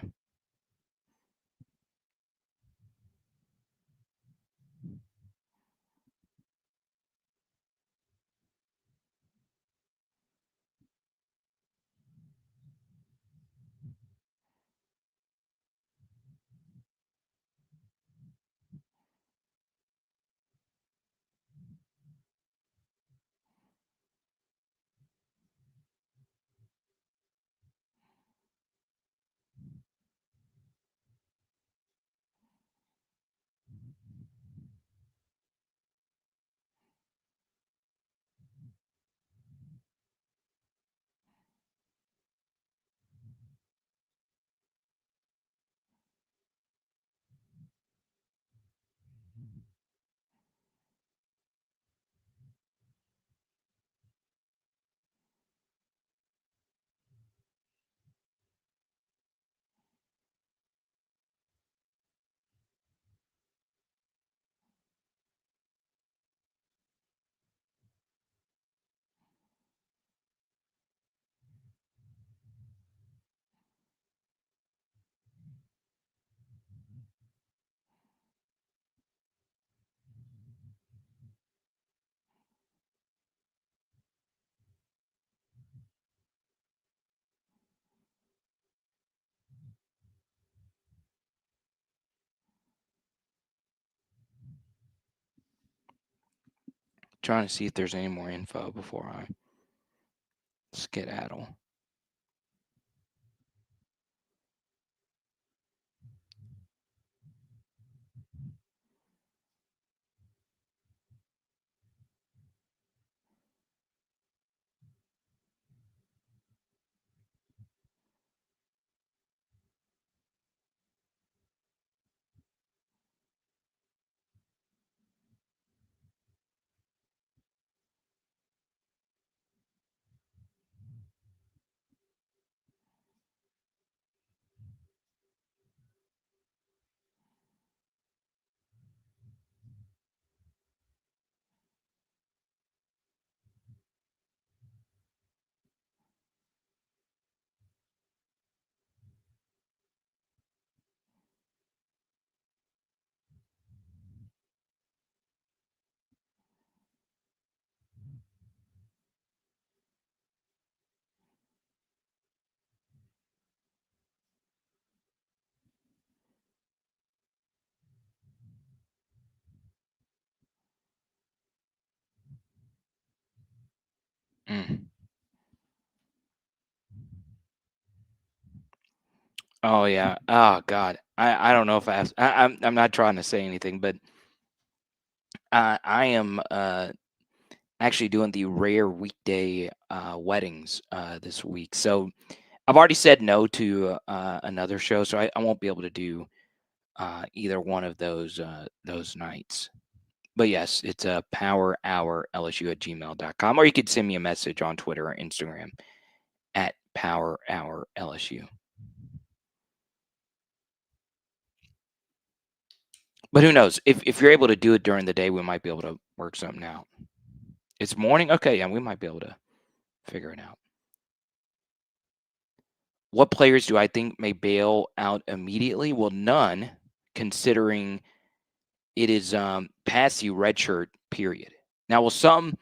Trying to see if there's any more info before I skedaddle. Mm. Oh yeah. Oh God. I don't know if I have. I'm not trying to say anything, but I am actually doing the rare weekday weddings this week. So I've already said no to another show, so I won't be able to do either one of those nights. But yes, it's a powerhourlsu@gmail.com, or you could send me a message on Twitter or Instagram at powerhourlsu. But who knows? If you're able to do it during the day, we might be able to work something out. It's morning? Okay, yeah, we might be able to figure it out. What players do I think may bail out immediately? Well, none, considering it is past the redshirt period. Now, will some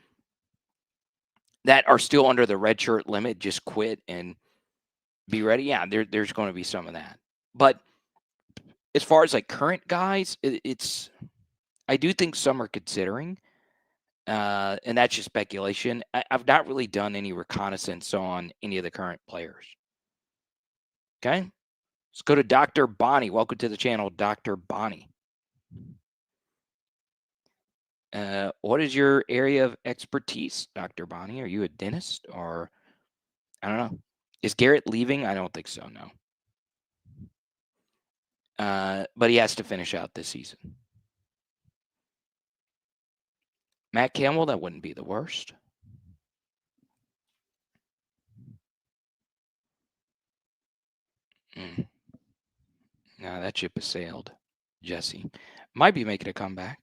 that are still under the redshirt limit just quit and be ready? Yeah, there's going to be some of that. But as far as like current guys, it's I do think some are considering. And that's just speculation. I've not really done any reconnaissance on any of the current players. Okay. Let's go to Dr. Bonnie. Welcome to the channel, Dr. Bonnie. What is your area of expertise, Dr. Bonnie? Are you a dentist or I don't know. Is Garrett leaving? I don't think so, no. But he has to finish out this season. Matt Campbell, that wouldn't be the worst. No, that ship has sailed. Jesse might be making a comeback.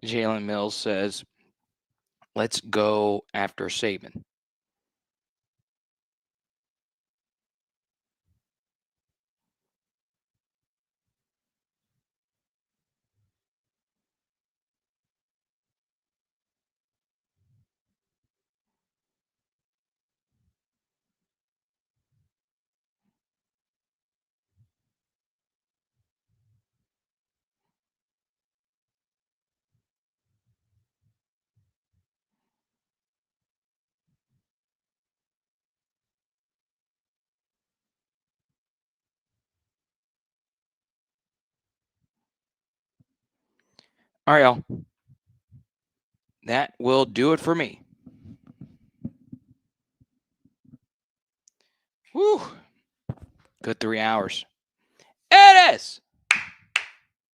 Jalen Mills says, let's go after Saban. All right, y'all. That will do it for me. Whew. Good 3 hours. It is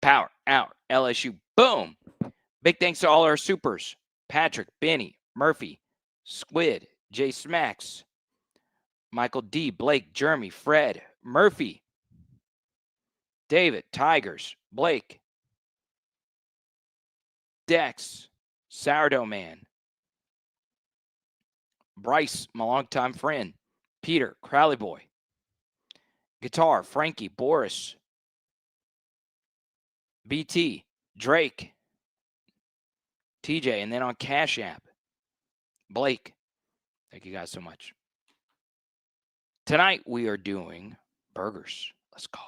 Power Hour LSU. Boom. Big thanks to all our supers. Patrick, Benny, Murphy, Squid, Jay Smacks, Michael D, Blake, Jeremy, Fred, Murphy, David, Tigers, Blake, Dex, Sourdough Man, Bryce, my longtime friend, Peter, Crowley Boy, Guitar, Frankie, Boris, BT, Drake, TJ, and then on Cash App, Blake. Thank you guys so much. Tonight we are doing burgers. Let's go.